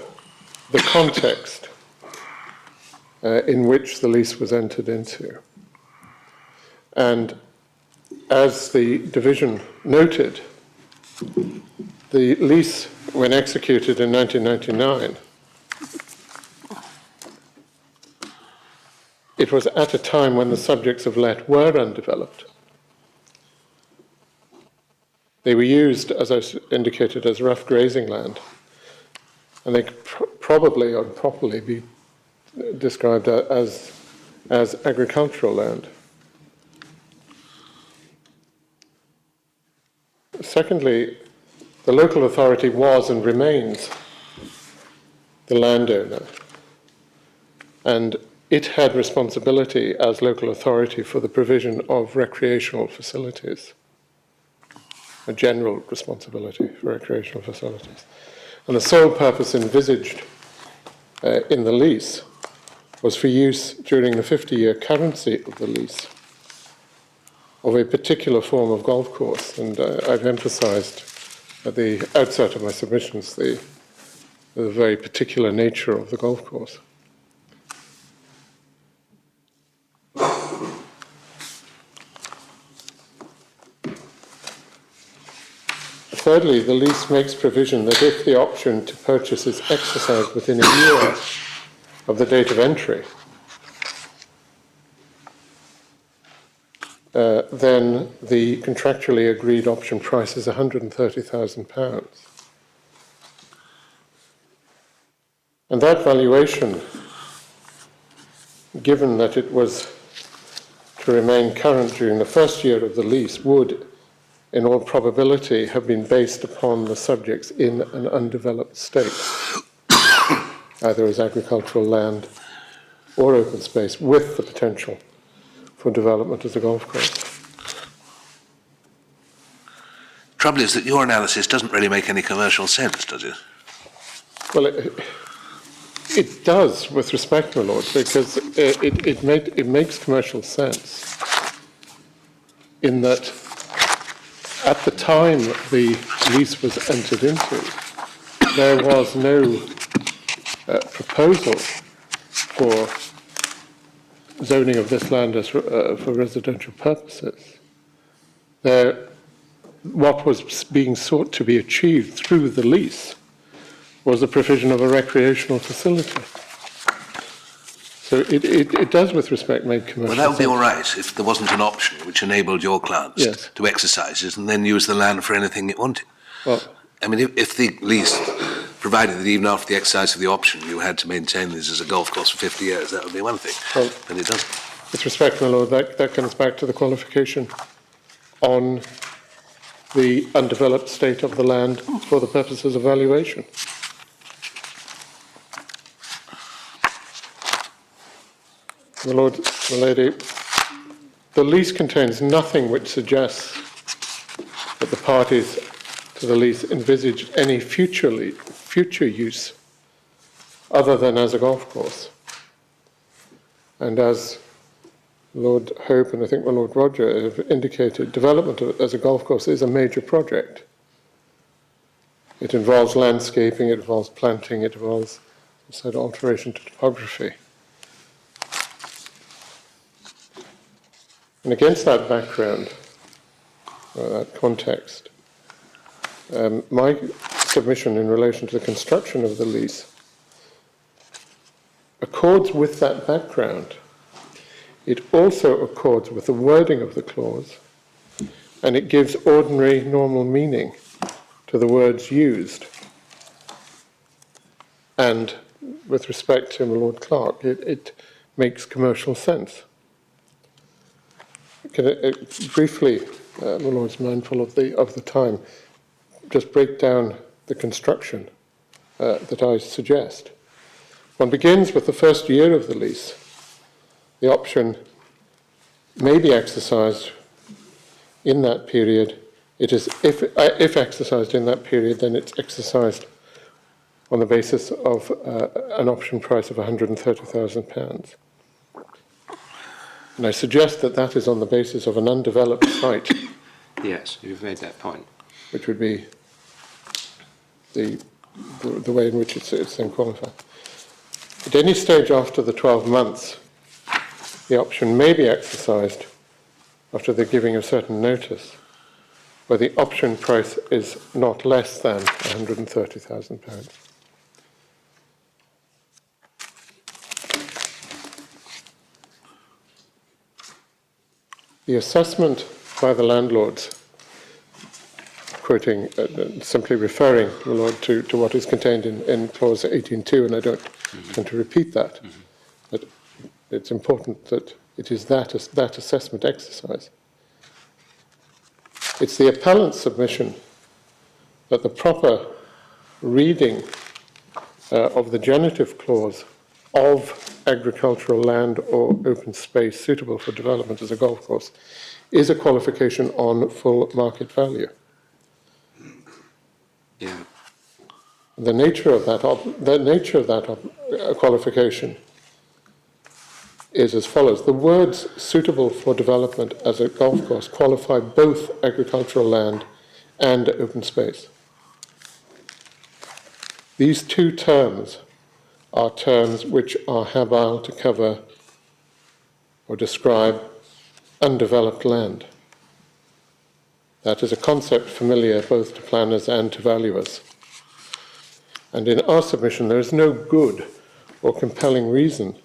the context in which the lease was entered into. And as the division noted, the lease, when executed in 1999, it was at a time when the subjects of let were undeveloped. They were used, as I indicated, as rough grazing land, and they could probably or properly be described as agricultural land. Secondly, the local authority was and remains the landowner, and it had responsibility as local authority for the provision of recreational facilities, a general responsibility for recreational facilities. And the sole purpose envisaged in the lease was for use during the 50-year currency of the lease of a particular form of golf course. And I've emphasised at the outset of my submissions the the very particular nature of the golf course. Thirdly, the lease makes provision that if the option to purchase is exercised within a year of the date of entry, then the contractually agreed option price is £130,000. And that valuation, given that it was to remain current during the first year of the lease, would, in all probability, have been based upon the subjects in an undeveloped state, either as agricultural land or open space, with the potential for development as a golf course. Trouble is that your analysis doesn't really make any commercial sense, does it? Well, it does, with respect, my lord, because it makes commercial sense in that at the time the lease was entered into, there was no proposal for zoning of this land as for residential purposes. What was being sought to be achieved through the lease was the provision of a recreational facility. So it does, with respect, make commercial sense. Well, that would be all right if there wasn't an option which enabled your clients Yes. to exercise it and then use the land for anything it wanted. Well, I mean, if the lease provided that even after the exercise of the option you had to maintain this as a golf course for 50 years, that would be one thing. Well, but it doesn't. with respect, my lord, that comes back to the qualification on the undeveloped state of the land for the purposes of valuation. My lord, my lady, the lease contains nothing which suggests that the parties to the lease envisaged any future use other than as a golf course. And as Lord Hope and I think my Lord Roger have indicated, development as a golf course is a major project. It involves landscaping, it involves planting, it involves, as I said, alteration to topography. And against that background, that context, my submission in relation to the construction of the lease accords with that background. It also accords with the wording of the clause, and it gives ordinary, normal meaning to the words used. And with respect to my Lord Clerk, it makes commercial sense. Can I briefly, my Lord's mindful of the time, just break down the construction that I suggest. One begins with the first year of the lease. The option may be exercised in that period. It is, if exercised in that period, then it's exercised on the basis of an option price of £130,000. And I suggest that that is on the basis of an undeveloped site. Yes, you've made that point. Which would be the way in which it's then qualified. At any stage after the 12 months, the option may be exercised after the giving of certain notice, where the option price is not less than £130,000. The assessment by the landlords, quoting, simply referring, my Lord, to what is contained in clause 18.2, and I don't want to repeat that, but it's important that it is that assessment exercise. It's the appellant's submission that the proper reading of the genitive clause of agricultural land or open space suitable for development as a golf course is a qualification on full market value. Yeah. The nature of that qualification is as follows. The words suitable for development as a golf course qualify both agricultural land and open space. These two terms are terms which are habile to cover or describe undeveloped land. That is a concept familiar both to planners and to valuers. And in our submission, there is no good or compelling reason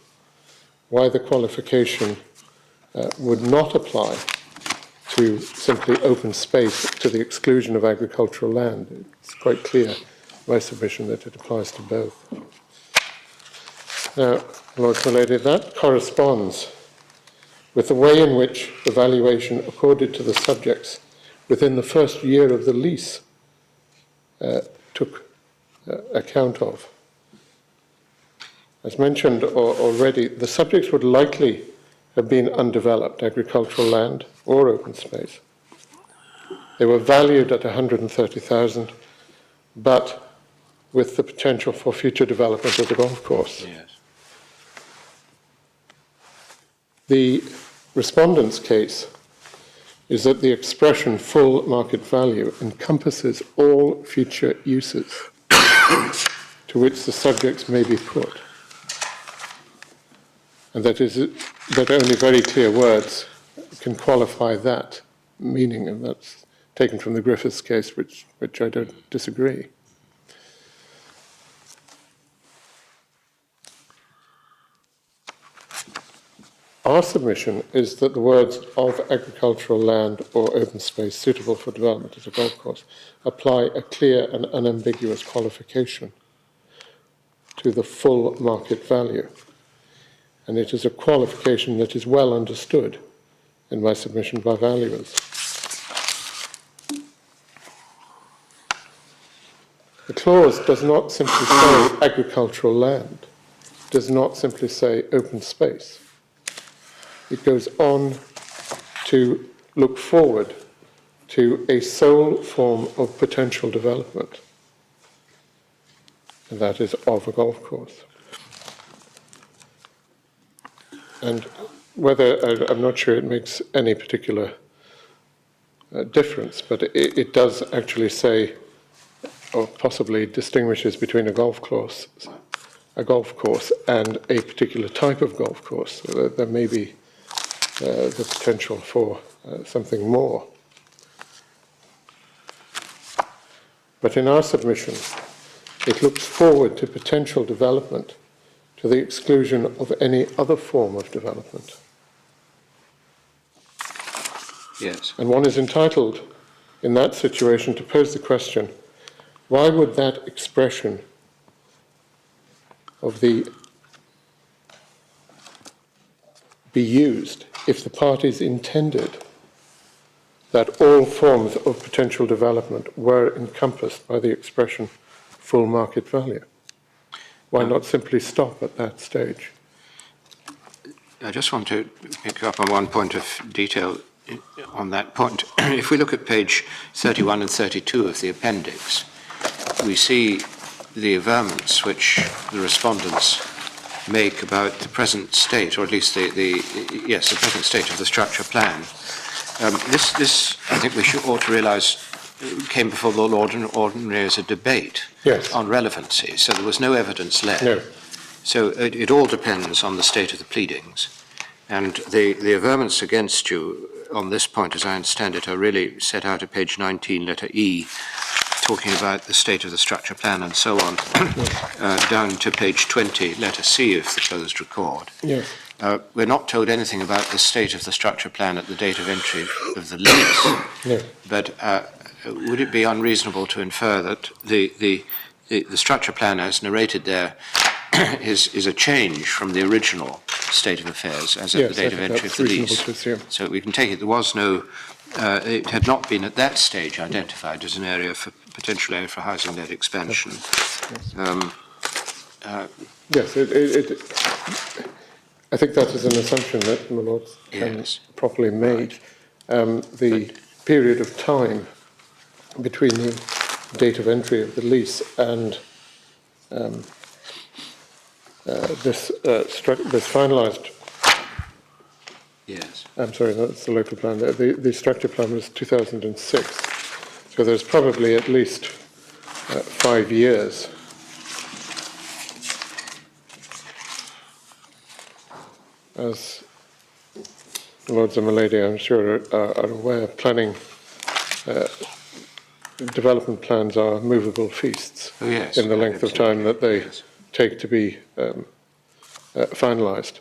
why the qualification would not apply to simply open space to the exclusion of agricultural land. It's quite clear in my submission that it applies to both. Now, Lord Milady, that corresponds with the way in which the valuation accorded to the subjects within the first year of the lease took account of. As mentioned already, the subjects would likely have been undeveloped, agricultural land or open space. They were valued at 130,000, but with the potential for future development of the golf course. Yes. The respondent's case is that the expression full market value encompasses all future uses to which the subjects may be put. And that only very clear words can qualify that meaning, and that's taken from the Griffiths case, which I don't disagree. Our submission is that the words of agricultural land or open space suitable for development as a golf course apply a clear and unambiguous qualification to the full market value. And it is a qualification that is well understood in my submission by valuers. The clause does not simply say agricultural land, does not simply say open space. It goes on to look forward to a sole form of potential development, and that is of a golf course. And whether, I'm not sure it makes any particular difference, but it does actually say, or possibly distinguishes between a golf course and a particular type of golf course. So there may be the potential for something more. But in our submission, it looks forward to potential development to the exclusion of any other form of development. Yes. And one is entitled, in that situation, to pose the question, why would that expression of the be used if the parties intended that all forms of potential development were encompassed by the expression full market value? Why not simply stop at that stage? I just want to pick up on one point of detail on that point. If we look at page 31 and 32 of the appendix, we see the averments which the respondents make about the present state, or at least the present state of the structure plan. This I think ought to realise, came before the Lord Ordinary as a debate on relevancy, so there was no evidence left. No. So it all depends on the state of the pleadings. And the averments against you on this point, as I understand it, are really set out at page 19, letter E, talking about the state of the structure plan and so on, down to page 20, letter C of the closed record. Yes. We're not told anything about the state of the structure plan at the date of entry of the lease. No. But would it be unreasonable to infer that the structure plan as narrated there is a change from the original state of affairs as at the date of entry of the lease? So we can take it there was no, it had not been at that stage identified as an area for potential area for housing-led expansion. Yes, I think that is an assumption that my Lord can properly make. The period of time between the date of entry of the lease and this finalised. Yes. I'm sorry, that's the local plan. The structure plan was 2006, so there's probably at least 5 years as the Lords and my Lady, I'm sure, are aware, development plans are movable feasts in the length of time that they take to be finalised.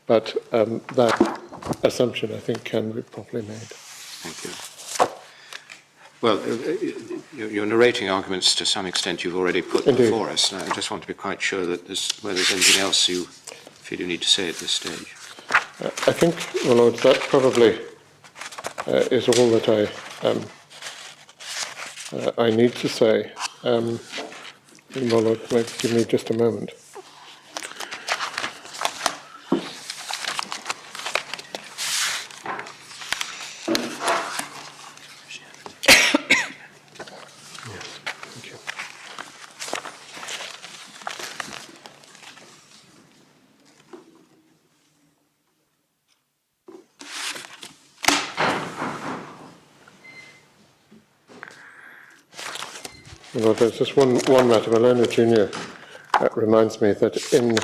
But that assumption, I think, can be properly made. Thank you. Well, you're narrating arguments to some extent you've already put before us. And I just want to be quite sure that whether there's anything else you feel you need to say at this stage. I think, my Lords, that probably is all that I need to say. My Lord, maybe give me just a moment. Well, there's just one matter. Malone Jr. Reminds me that in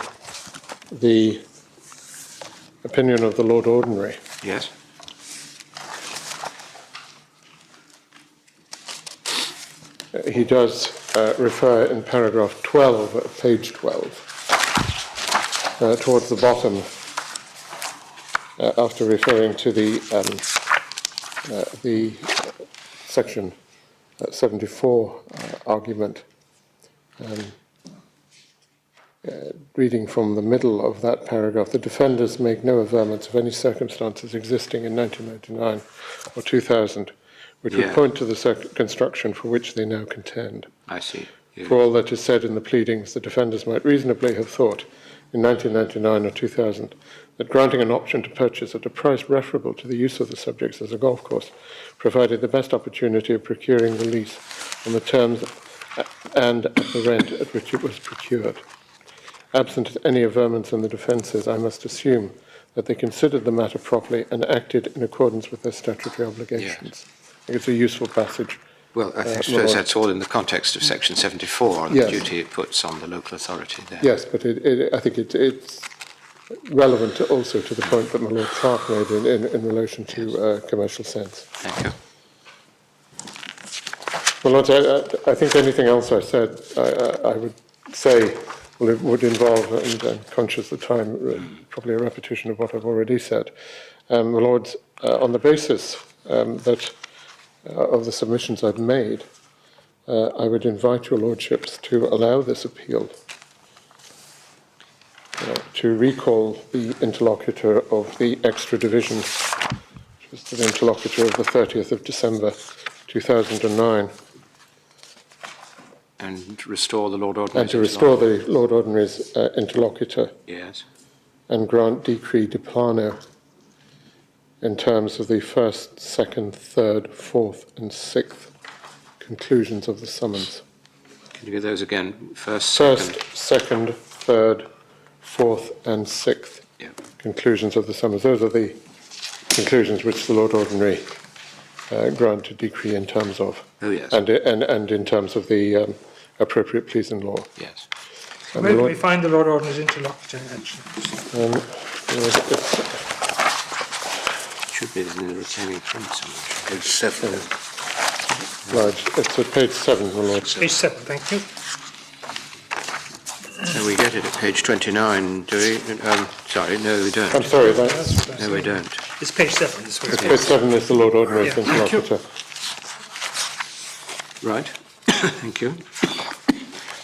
the opinion of the Lord Ordinary, yes, he does refer in paragraph 12, page 12, towards the bottom, after referring to the section 74 argument, reading from the middle of that paragraph, the defenders make no averments of any circumstances existing in 1999 or 2000 which would point to the construction for which they now contend. I see. Yes. For all that is said in the pleadings, the defenders might reasonably have thought in 1999 or 2000 that granting an option to purchase at a price referable to the use of the subjects as a golf course provided the best opportunity of procuring the lease on the terms and at the rent at which it was procured. Absent any averments in the defences, I must assume that they considered the matter properly and acted in accordance with their statutory obligations. Yes. I think it's a useful passage. Well, I suppose that's all in the context of Section 74 and the duty it puts on the local authority there. Yes, but I think it's relevant also to the point that my Lord Clark made in relation to commercial sense. Thank you. Well, Lord, I think anything else I said, I would say, well, it would involve, and I'm conscious of the time, probably a repetition of what I've already said. My Lords, on the basis that of the submissions I've made, I would invite your Lordships to allow this appeal, to recall the interlocutor of the extra division, which was the interlocutor of the 30th of December 2009. And restore the Lord Ordinary's And to restore the Lord Ordinary's interlocutor. Yes. And grant decree de plano in terms of the first, second, third, fourth, and sixth conclusions of the summons. Can you give those again? First, second, third, fourth, and sixth conclusions of the summons. Those are the conclusions which the Lord Ordinary granted decree in terms of. Oh, yes. And in terms of the appropriate pleas in law. Yes. Where do we find the Lord Ordinary's interlocutor, actually? It should be in the retaining print somewhere. Page 7. Right, it's at page 7, my Lord. Page 7, thank you. So we get it at page 29, do we? Sorry, no, we don't. I'm sorry, No, we don't. It's page 7. This way. page 7 is the Lord Ordinary's interlocutor. Right. Thank you.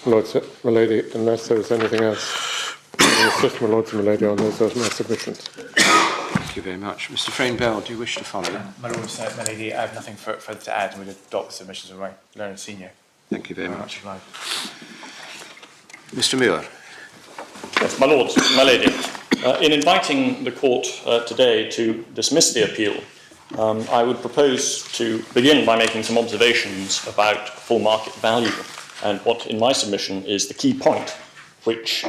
Lords, my Lady, unless there is anything else, I insist, my Lords and my Lady, on those are my submissions. Thank you very much. Mr. Frayne-Bell, do you wish to follow? My Lord, my Lady, I have nothing further to add, and we'll adopt the submissions of my learned senior. Thank you very much. Obliged. Mr. Muir. Yes, my Lord, my Lady, in inviting the court today to dismiss the appeal, I would propose to begin by making some observations about full market value and what, in my submission, is the key point, which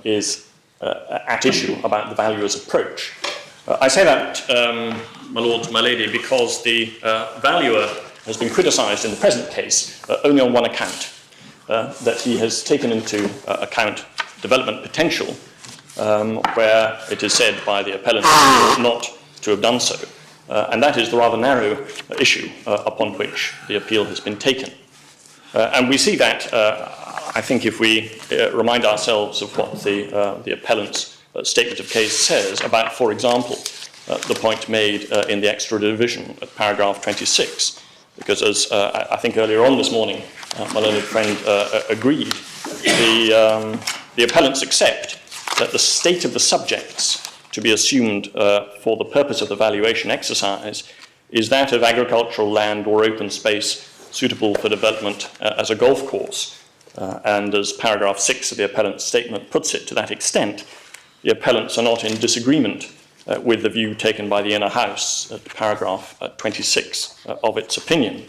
is at issue about the valuer's approach. I say that, my Lord, my Lady, because the valuer has been criticised in the present case only on one account, that he has taken into account development potential where it is said by the appellant not to have done so. And that is the rather narrow issue upon which the appeal has been taken. And we see that, I think, if we remind ourselves of what the appellant's statement of case says about, for example, the point made in the extra division at paragraph 26. Because as I think earlier on this morning, my learned friend agreed, the appellants accept that the state of the subjects to be assumed for the purpose of the valuation exercise is that of agricultural land or open space suitable for development as a golf course. And as paragraph 6 of the appellant's statement puts it, to that extent, the appellants are not in disagreement with the view taken by the inner house at paragraph 26 of its opinion.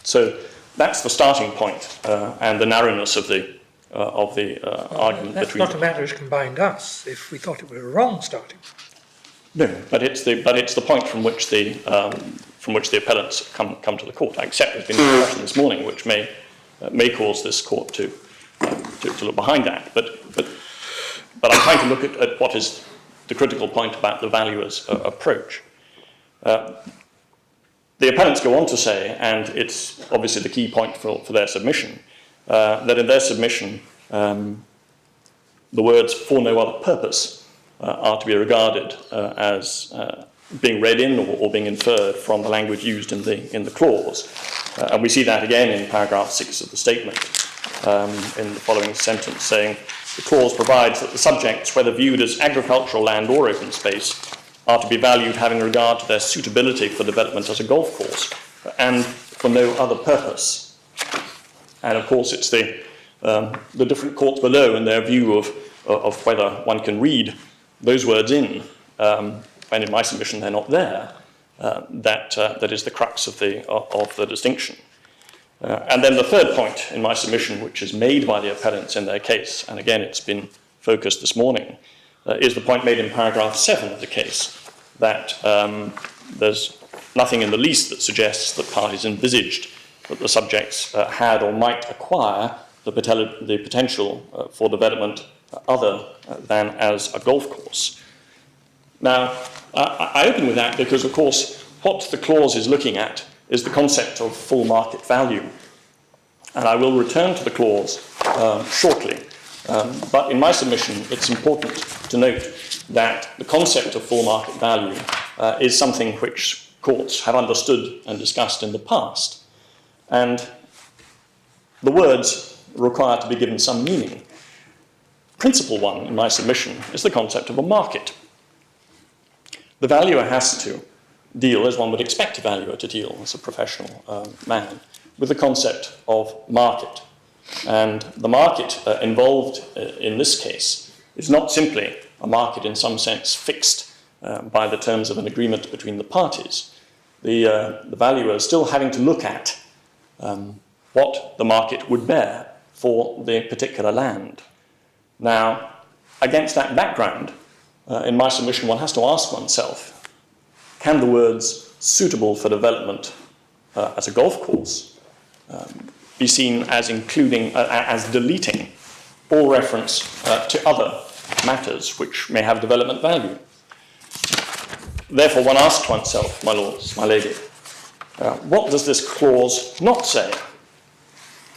So that's the starting point and the narrowness of the argument That's between not a matter which can bind us if we thought it were a wrong starting. No, but it's the point from which the appellants come to the court. I accept there's been a discussion this morning which may cause this court to look behind that. But I'm trying to look at what is the critical point about the valuer's approach. The appellants go on to say, and it's obviously the key point for their submission, that in their submission the words "for no other purpose" are to be regarded as being read in or being inferred from the language used in the clause. And we see that again in paragraph 6 of the statement, in the following sentence, saying, "The clause provides that the subjects, whether viewed as agricultural land or open space, are to be valued having regard to their suitability for development as a golf course, and for no other purpose." And of course it's the different courts below and their view of whether one can read those words in, when in my submission they're not there, that is the crux of the distinction. And then the third point in my submission, which is made by the appellants in their case, and again it's been focused this morning, is the point made in paragraph 7 of the case, that there's nothing in the least that suggests that parties envisaged that the subjects had or might acquire the potential for development other than as a golf course. Now, I open with that because, of course, what the clause is looking at is the concept of full market value. And I will return to the clause shortly. But in my submission, it's important to note that the concept of full market value is something which courts have understood and discussed in the past. And the words require to be given some meaning. Principal one in my submission is the concept of a market. The valuer has to deal, as one would expect a valuer to deal as a professional man, with the concept of market. And the market involved in this case is not simply a market in some sense fixed by the terms of an agreement between the parties. The valuer is still having to look at what the market would bear for the particular land. Now, against that background, in my submission, one has to ask oneself, can the words "suitable for development as a golf course" be seen as as deleting all reference to other matters which may have development value? Therefore, one asks oneself, my lords, my lady, what does this clause not say?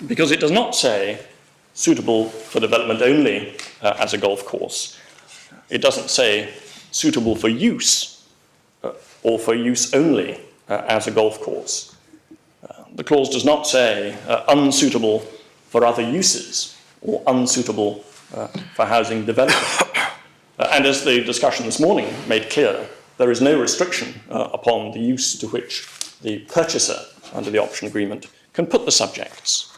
Because it does not say suitable for development only as a golf course. It doesn't say suitable for use or for use only as a golf course. The clause does not say unsuitable for other uses or unsuitable for housing development. And as the discussion this morning made clear, there is no restriction upon the use to which the purchaser under the option agreement can put the subjects.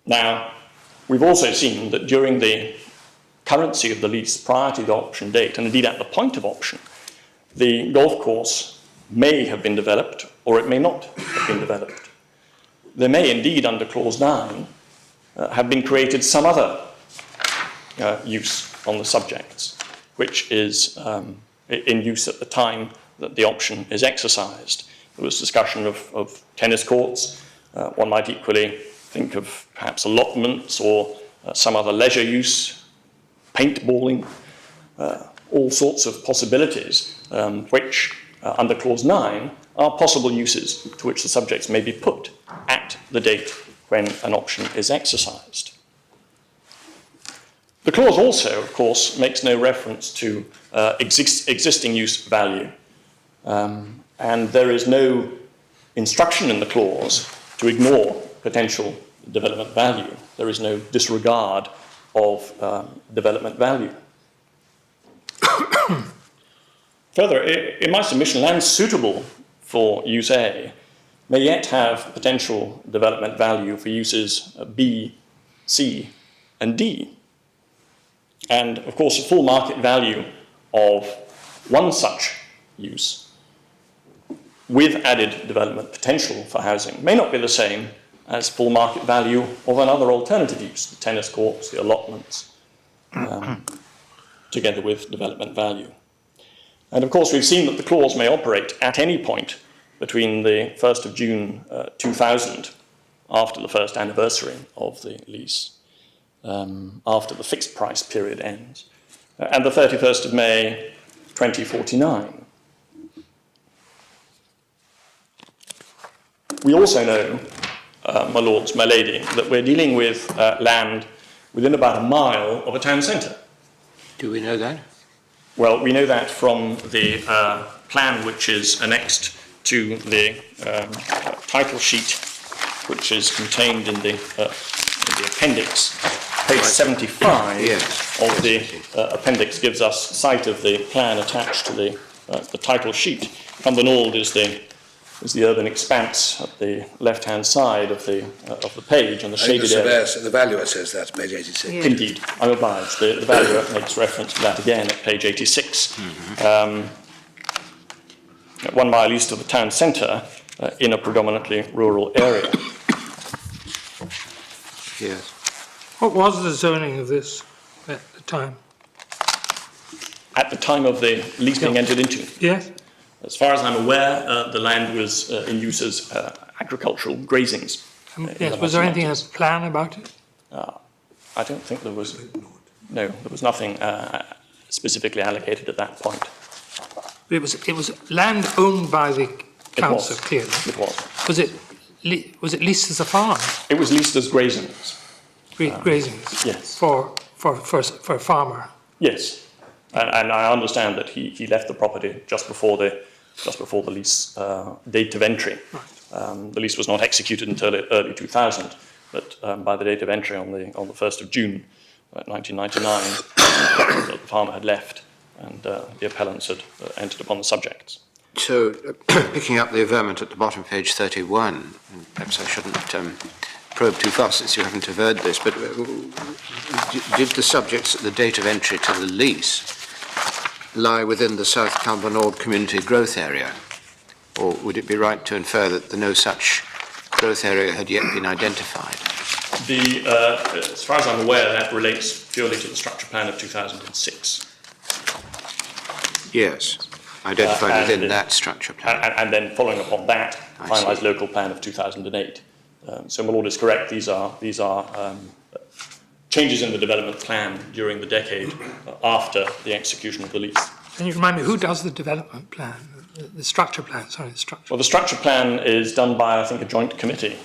Now, we've also seen that during the currency of the lease prior to the option date, and indeed at the point of option, the golf course may have been developed or it may not have been developed. There may indeed, under clause 9, have been created some other use on the subjects, which is in use at the time that the option is exercised. There was discussion of tennis courts. One might equally think of perhaps allotments or some other leisure use, paintballing, all sorts of possibilities which, under Clause 9, are possible uses to which the subjects may be put at the date when an option is exercised. The clause also, of course, makes no reference to existing use value, and there is no instruction in the clause to ignore potential development value. There is no disregard of development value. Further, in my submission, land suitable for use A may yet have potential development value for uses B, C, and D. And, of course, the full market value of one such use with added development potential for housing may not be the same as full market value of another alternative use, the tennis courts, the allotments, together with development value. And, of course, we've seen that the clause may operate at any point between the 1st of June 2000, after the first anniversary of the lease, after the fixed price period ends, and the 31st of May 2049. We also know, my lords, my lady, that we're dealing with land within about a mile of a town centre. Do we know that? Well, we know that from the plan which is annexed to the title sheet, which is contained in the appendix. Page 75 Yes. of the appendix gives us sight of the plan attached to the title sheet. Cumbernauld is the urban expanse at the left-hand side of the page, and the shaded area. The valuer says that's page 86. Yeah. Indeed, I'm obliged. The valuer makes reference to that again at page 86. 1 mile east of the town centre, in a predominantly rural area. Yes. What was the zoning of this at the time? At the time of the lease being entered into, Yes? as far as I'm aware, the land was in use as agricultural grazings. Yes. Was there anything in the plan about it? I don't think there was. No, there was nothing specifically allocated at that point. It was land owned by the council, clearly. It was. Was it leased as a farm? It was leased as grazings. Grazings? Yes. For a farmer? Yes, and I understand that he left the property just before the lease date of entry. Right. The lease was not executed until early 2000, but by the date of entry on the 1st of June 1999, the farmer had left, and the appellants had entered upon the subjects. So, picking up the averment at the bottom of page 31, and perhaps I shouldn't probe too fast since you haven't averred this, but did the subjects at the date of entry to the lease lie within the South Cumbernauld Community Growth Area? Or would it be right to infer that no such growth area had yet been identified? As far as I'm aware, that relates purely to the structure plan of 2006. Yes, identified within that structure plan. And then following upon that, finalised local plan of 2008. So my lord is correct. These are changes in the development plan during the decade after the execution of the lease. Can you remind me, who does the development plan? The structure plan, sorry, the structure. Well, the structure plan is done by, I think, a joint committee.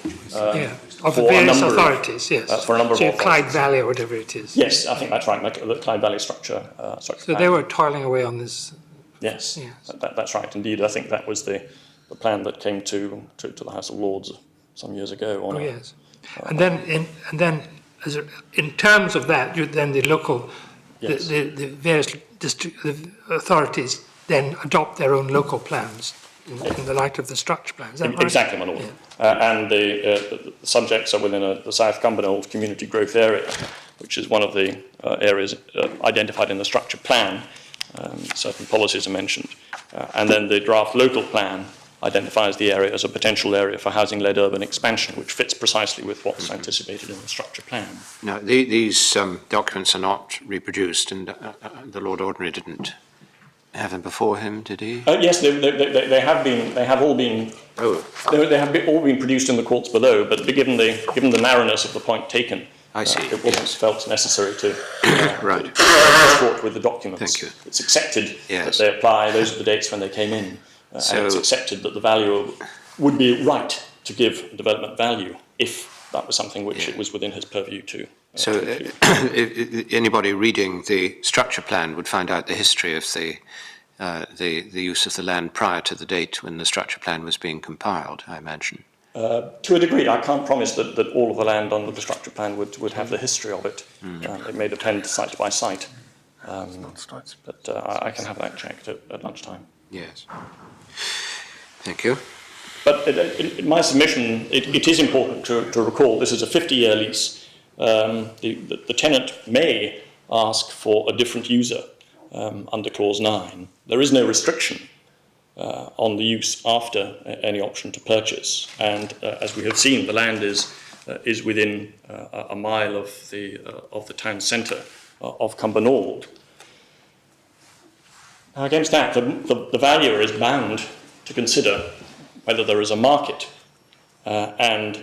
Of the various authorities, yes. For a number of authorities. Clyde Valley or whatever it is. Yes, I think that's right, the Clyde Valley structure So plan. they were toiling away on this. Yes, Yes. that's right, indeed. I think that was the plan that came to the House of Lords some years ago. Oh, yes. And then in terms of that, then the local, Yes. the various district authorities then adopt their own local plans in the light of the structure plan. Is that right? Exactly, my lord. Yeah. And the subjects are within the South Cumbernauld Community Growth Area, which is one of the areas identified in the structure plan. Certain policies are mentioned. And then the draft local plan identifies the area as a potential area for housing-led urban expansion, which fits precisely with what's anticipated in the structure plan. Now, these documents are not reproduced, and the Lord Ordinary didn't have them before him, did he? Yes, they have been. They have all been. Oh. They have all been produced in the courts below. But given the narrowness of the point taken, I see, It wasn't yes. felt necessary to Right. escort with the documents. Thank you. It's accepted Yes. that they apply, those are the dates when they came in, and it's accepted that the valuer would be right to give development value if that was something which it was within his purview to. So anybody reading the structure plan would find out the history of the use of the land prior to the date when the structure plan was being compiled, I imagine. To a degree, I can't promise that all of the land under the structure plan would have the history of it. It may depend site by site. But I can have that checked at lunchtime. Yes. Thank you. But in my submission, it is important to recall this is a 50-year lease. The tenant may ask for a different user under Clause 9. There is no restriction on the use after any option to purchase. And as we have seen, the land is within a mile of the town centre of Cumbernauld. Now, against that, the valuer is bound to consider whether there is a market. And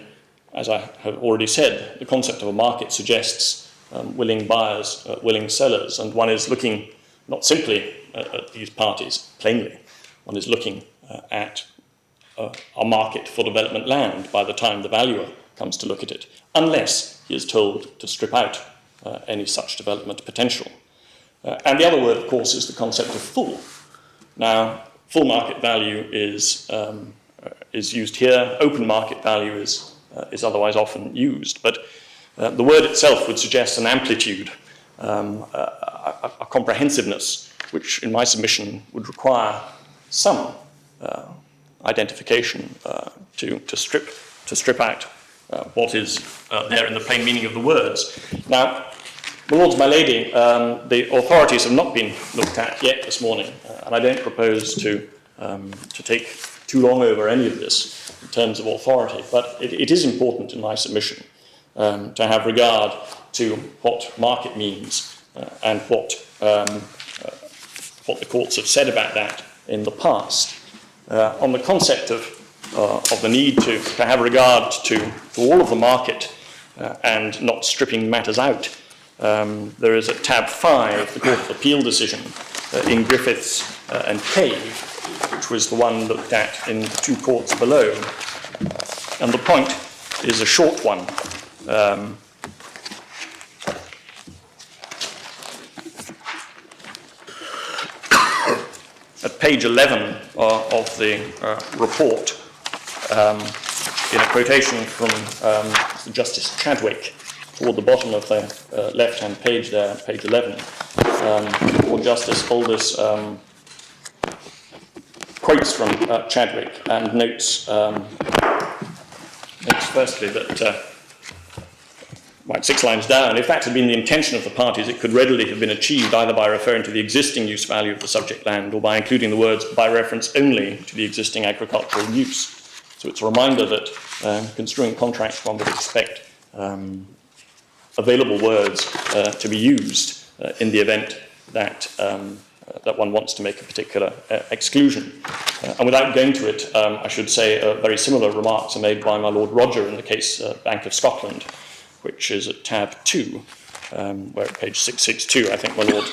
as I have already said, the concept of a market suggests willing buyers, willing sellers, and one is looking not simply at these parties, plainly, one is looking at a market for development land by the time the valuer comes to look at it, unless he is told to strip out any such development potential. And the other word, of course, is the concept of full. Now, full market value is used here. Open market value is otherwise often used. But the word itself would suggest an amplitude, a comprehensiveness, which in my submission would require some identification to strip out what is there in the plain meaning of the words. Now, my lords, my lady, the authorities have not been looked at yet this morning, and I don't propose to take too long over any of this in terms of authority, but it is important in my submission to have regard to what market means and what the courts have said about that in the past. On the concept of the need to have regard to all of the market and not stripping matters out, there is at tab 5 the Court of Appeal decision in Griffiths and Cave, which was the one looked at in the two courts below. And the point is a short one. At page 11 of the report, in a quotation from Justice Chadwick, toward the bottom of the left-hand page there, page 11, or Justice Aldous quotes from Chadwick and notes firstly that, right, 6 lines down, if that had been the intention of the parties, it could readily have been achieved either by referring to the existing use value of the subject land or by including the words by reference only to the existing agricultural use. So it's a reminder that construing contracts, one would expect available words to be used in the event that that one wants to make a particular exclusion. And without going to it, I should say very similar remarks are made by my Lord Roger in the case Bank of Scotland, which is at tab 2, where at page 662, I think my Lord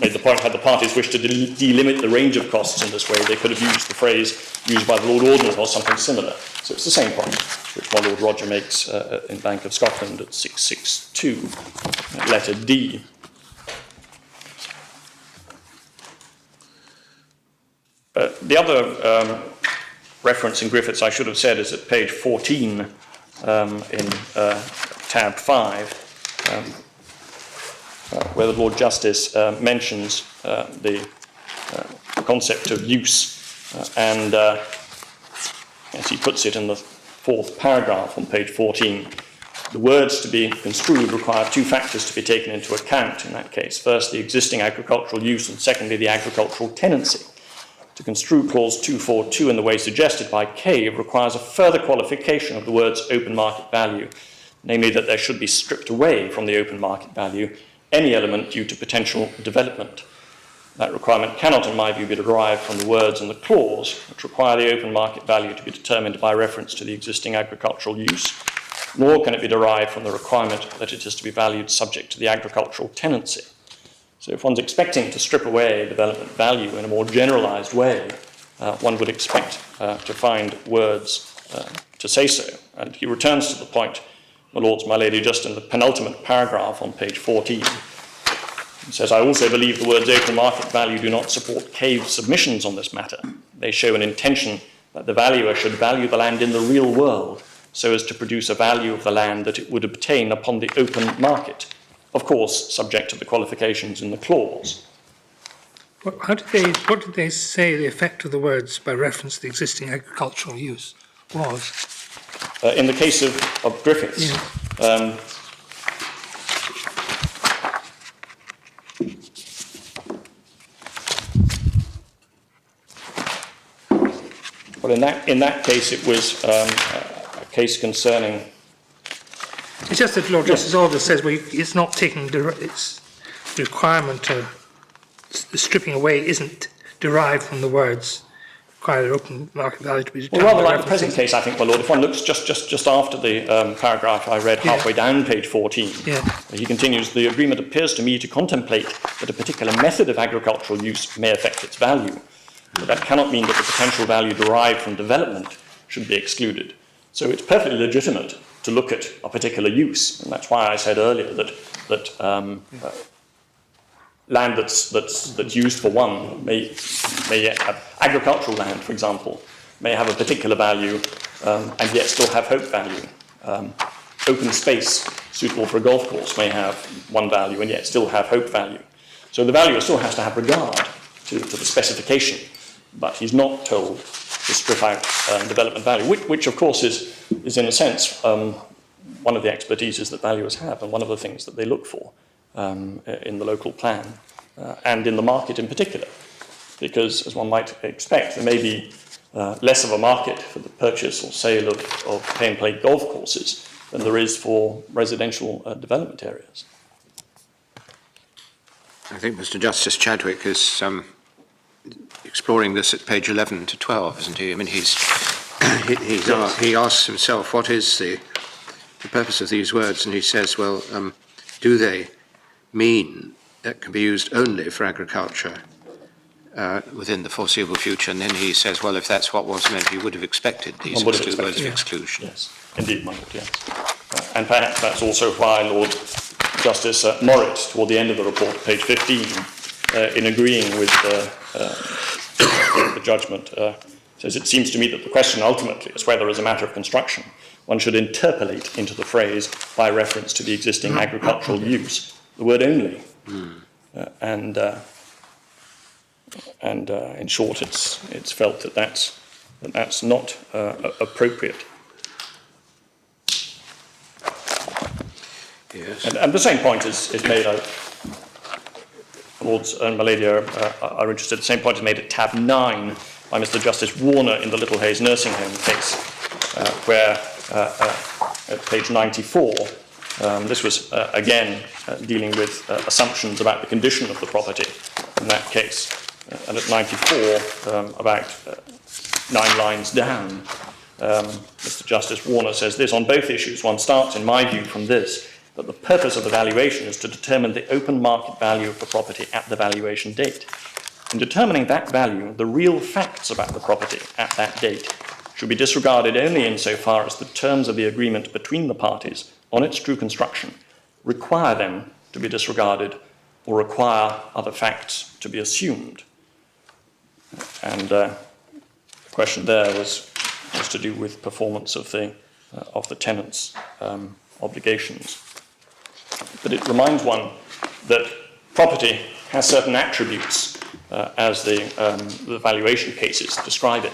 made the point, had the parties wished to delimit the range of costs in this way, they could have used the phrase used by the Lord Ordinary or something similar. So it's the same point which my Lord Roger makes in Bank of Scotland at 662, letter D. The other reference in Griffiths I should have said is at page 14 in tab 5, where the Lord Justice mentions the concept of use and, as he puts it in the 4th paragraph on page 14, the words to be construed require 2 factors to be taken into account in that case. First, the existing agricultural use, and secondly, the agricultural tenancy. To construe clause 242 in the way suggested by Cave requires a further qualification of the words open market value, namely that there should be stripped away from the open market value any element due to potential development. That requirement cannot, in my view, be derived from the words in the clause, which require the open market value to be determined by reference to the existing agricultural use, nor can it be derived from the requirement that it is to be valued subject to the agricultural tenancy. So if one's expecting to strip away development value in a more generalised way, one would expect to find words to say so. And he returns to the point, my lords, my lady, just in the penultimate paragraph on page 14. He says, I also believe the words open market value do not support caved submissions on this matter. They show an intention that the valuer should value the land in the real world so as to produce a value of the land that it would obtain upon the open market, of course, subject to the qualifications in the clause. What did they say the effect of the words by reference to the existing agricultural use was? In the case of Griffiths, well, in that case, it was a case concerning. It's just that Lord Justice Aldous says it's not taking its requirement to the stripping away isn't derived from the words require open market value to be determined. Well, rather like the present case, I think, my lord. If one looks just after the paragraph I read halfway down page 14, he continues, the agreement appears to me to contemplate that a particular method of agricultural use may affect its value. But that cannot mean that the potential value derived from development should be excluded. So it's perfectly legitimate to look at a particular use, and that's why I said earlier that land that's used for one may yet have agricultural land, for example, may have a particular value and yet still have hope value. Open space suitable for a golf course may have one value and yet still have hope value. So the valuer still has to have regard to the specification, but he's not told to strip out development value, which of course is in a sense one of the expertises that valuers have and one of the things that they look for in the local plan and in the market in particular, because as one might expect, there may be less of a market for the purchase or sale of pay and play golf courses than there is for residential development areas. I think Mr. Justice Chadwick is exploring this at page 11 to 12, isn't he? I mean, he asks himself, what is the purpose of these words? And he says, well, do they mean that can be used only for agriculture within the foreseeable future? And then he says, well, if that's what was meant, he would have expected these words of exclusion. Yes, indeed, my lord, yes. And perhaps that's also why Lord Justice Morritt, toward the end of the report, page 15, in agreeing with the judgment, says, it seems to me that the question ultimately is whether, as a matter of construction, one should interpolate into the phrase by reference to the existing agricultural use the word only. And in short, it's felt that that's not appropriate. Yes. And the same point is made. Lords and my lady are interested. The same point is made at tab 9 by Mr. Justice Warner in the Little Hayes nursing home case, where at page 94, this was again dealing with assumptions about the condition of the property in that case. And at 94, about 9 lines down, Mr. Justice Warner says this, on both issues, one starts, in my view, from this, that the purpose of the valuation is to determine the open market value of the property at the valuation date. In determining that value, the real facts about the property at that date should be disregarded only insofar as the terms of the agreement between the parties on its true construction require them to be disregarded or require other facts to be assumed. And the question there was to do with performance of the tenant's obligations. But it reminds one that property has certain attributes as the valuation cases describe it.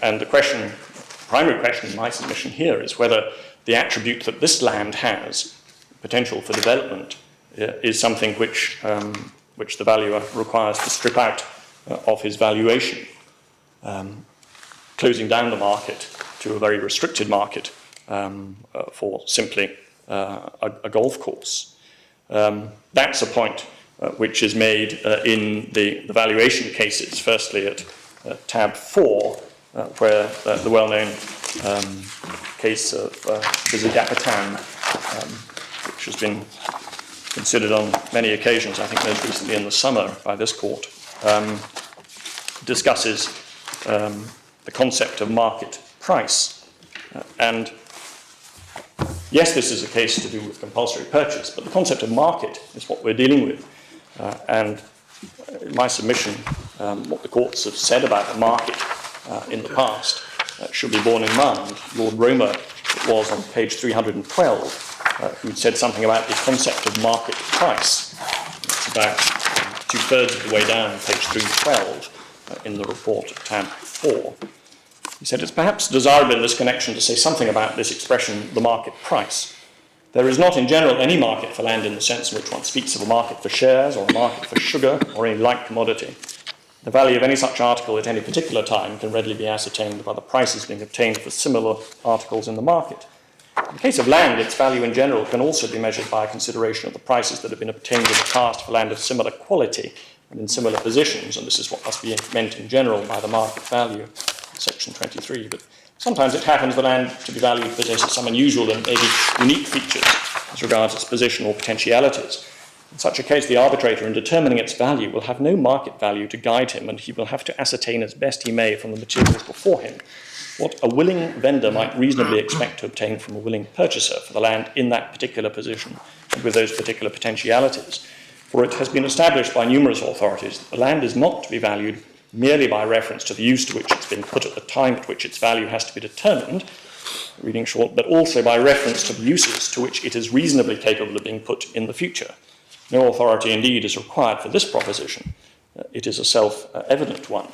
And the primary question in my submission here is whether the attribute that this land has, potential for development, is something which the valuer requires to strip out of his valuation, closing down the market to a very restricted market for simply a golf course. That's a point which is made in the valuation cases, firstly at tab 4, where the well-known case of Bizagapatan, which has been considered on many occasions, I think most recently in the summer by this court, discusses the concept of market price. And yes, this is a case to do with compulsory purchase, but the concept of market is what we're dealing with. And in my submission, what the courts have said about the market in the past should be borne in mind. Lord Romer, it was on page 312, who said something about the concept of market price. It's about two-thirds of the way down, page 312, in the report at tab 4. He said, it's perhaps desirable in this connection to say something about this expression, the market price. There is not in general any market for land in the sense in which one speaks of a market for shares or a market for sugar or any like commodity. The value of any such article at any particular time can readily be ascertained by the prices being obtained for similar articles in the market. In the case of land, its value in general can also be measured by a consideration of the prices that have been obtained in the past for land of similar quality and in similar positions, and this is what must be meant in general by the market value, section 23. But sometimes it happens the land to be valued possesses some unusual and maybe unique features as regards its position or potentialities. In such a case, the arbitrator, in determining its value, will have no market value to guide him, and he will have to ascertain as best he may from the materials before him what a willing vendor might reasonably expect to obtain from a willing purchaser for the land in that particular position and with those particular potentialities. For it has been established by numerous authorities that the land is not to be valued merely by reference to the use to which it's been put at the time at which its value has to be determined, reading short, but also by reference to the uses to which it is reasonably capable of being put in the future. No authority indeed is required for this proposition. It is a self-evident one.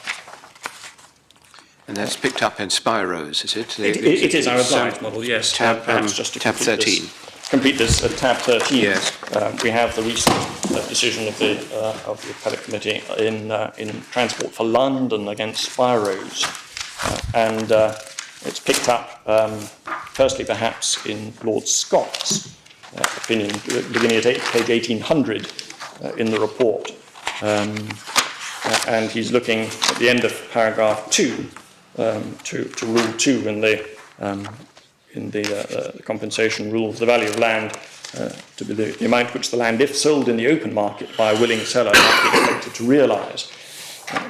And that's picked up in Spiros, is it? It is our obliged model, yes. Perhaps just to tab 13. Complete this at tab 13. Yes. We have the recent decision of the Appellate Committee in Transport for London against Spiros. And it's picked up, firstly perhaps in Lord Scott's opinion, beginning at page 1800 in the report. And he's looking at the end of paragraph 2 to rule 2 in the compensation rules, the value of land to be the amount which the land, if sold in the open market by a willing seller, might be expected to realise.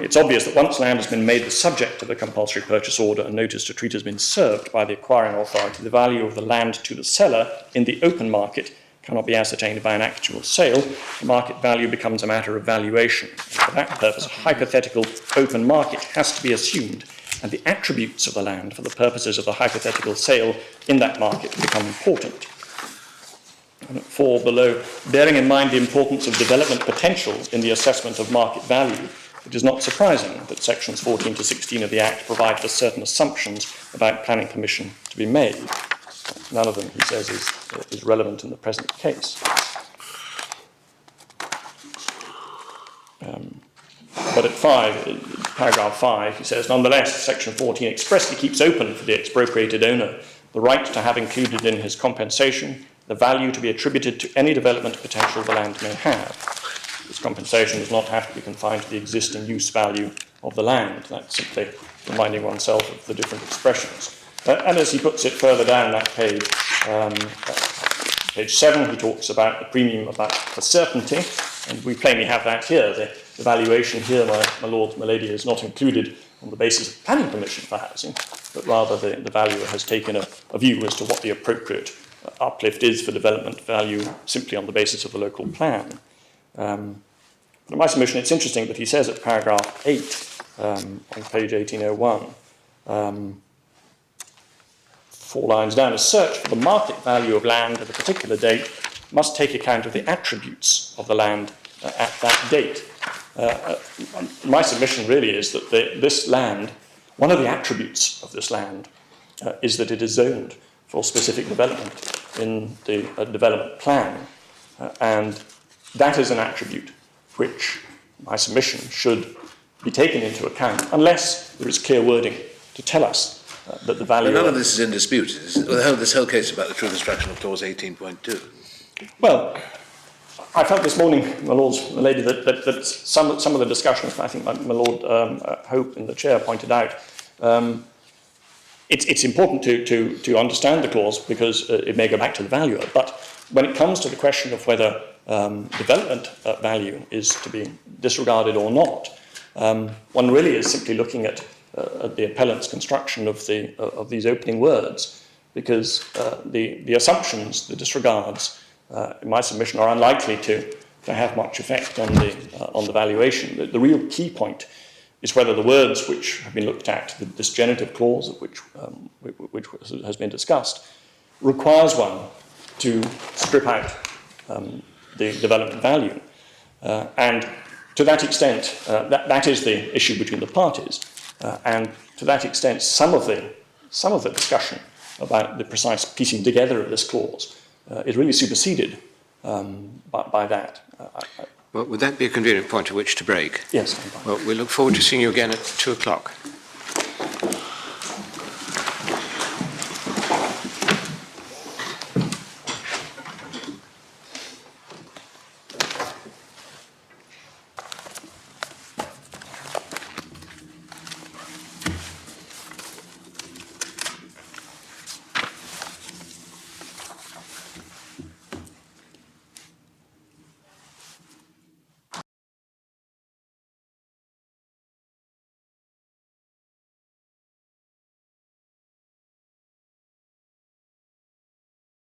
It's obvious that once land has been made the subject of a compulsory purchase order and notice to treat has been served by the acquiring authority, the value of the land to the seller in the open market cannot be ascertained by an actual sale. The market value becomes a matter of valuation. And for that purpose, a hypothetical open market has to be assumed, and the attributes of the land for the purposes of the hypothetical sale in that market become important. And at 4 below, bearing in mind the importance of development potential in the assessment of market value, it is not surprising that sections 14 to 16 of the Act provide for certain assumptions about planning permission to be made. None of them, he says, is relevant in the present case. But at 5, paragraph 5, he says, nonetheless, section 14 expressly keeps open for the expropriated owner the right to have included in his compensation the value to be attributed to any development potential the land may have. This compensation does not have to be confined to the existing use value of the land. That's simply reminding oneself of the different expressions. And as he puts it further down that page, page 7, he talks about the premium for certainty, and we plainly have that here. The valuation here, my lord, my lady, is not included on the basis of planning permission for housing, but rather the valuer has taken a view as to what the appropriate uplift is for development value simply on the basis of the local plan. In my submission, it's interesting that he says at paragraph 8 on page 1801, 4 lines down, a search for the market value of land at a particular date must take account of the attributes of the land at that date. My submission really is that this land, one of the attributes of this land is that it is zoned for specific development in the development plan. And that is an attribute which, my submission, should be taken into account unless there is clear wording to tell us that the value... But none of this is in dispute. This whole case about the true construction of clause 18.2. Well, I felt this morning, my lords, my lady, that some of the discussions, I think my lord Hope in the chair pointed out, it's important to understand the clause because it may go back to the valuer. But when it comes to the question of whether development value is to be disregarded or not, one really is simply looking at the appellant's construction of these opening words, because the assumptions, the disregards, in my submission, are unlikely to have much effect on the valuation. The real key point is whether the words which have been looked at, this genitive clause of which has been discussed, requires one to strip out the development value. And to that extent, that is the issue between the parties. And to that extent, some of the discussion about the precise piecing together of this clause is really superseded by that. Well, would that be a convenient point at which to break? Yes. Well, we look forward to seeing you again at 2 o'clock.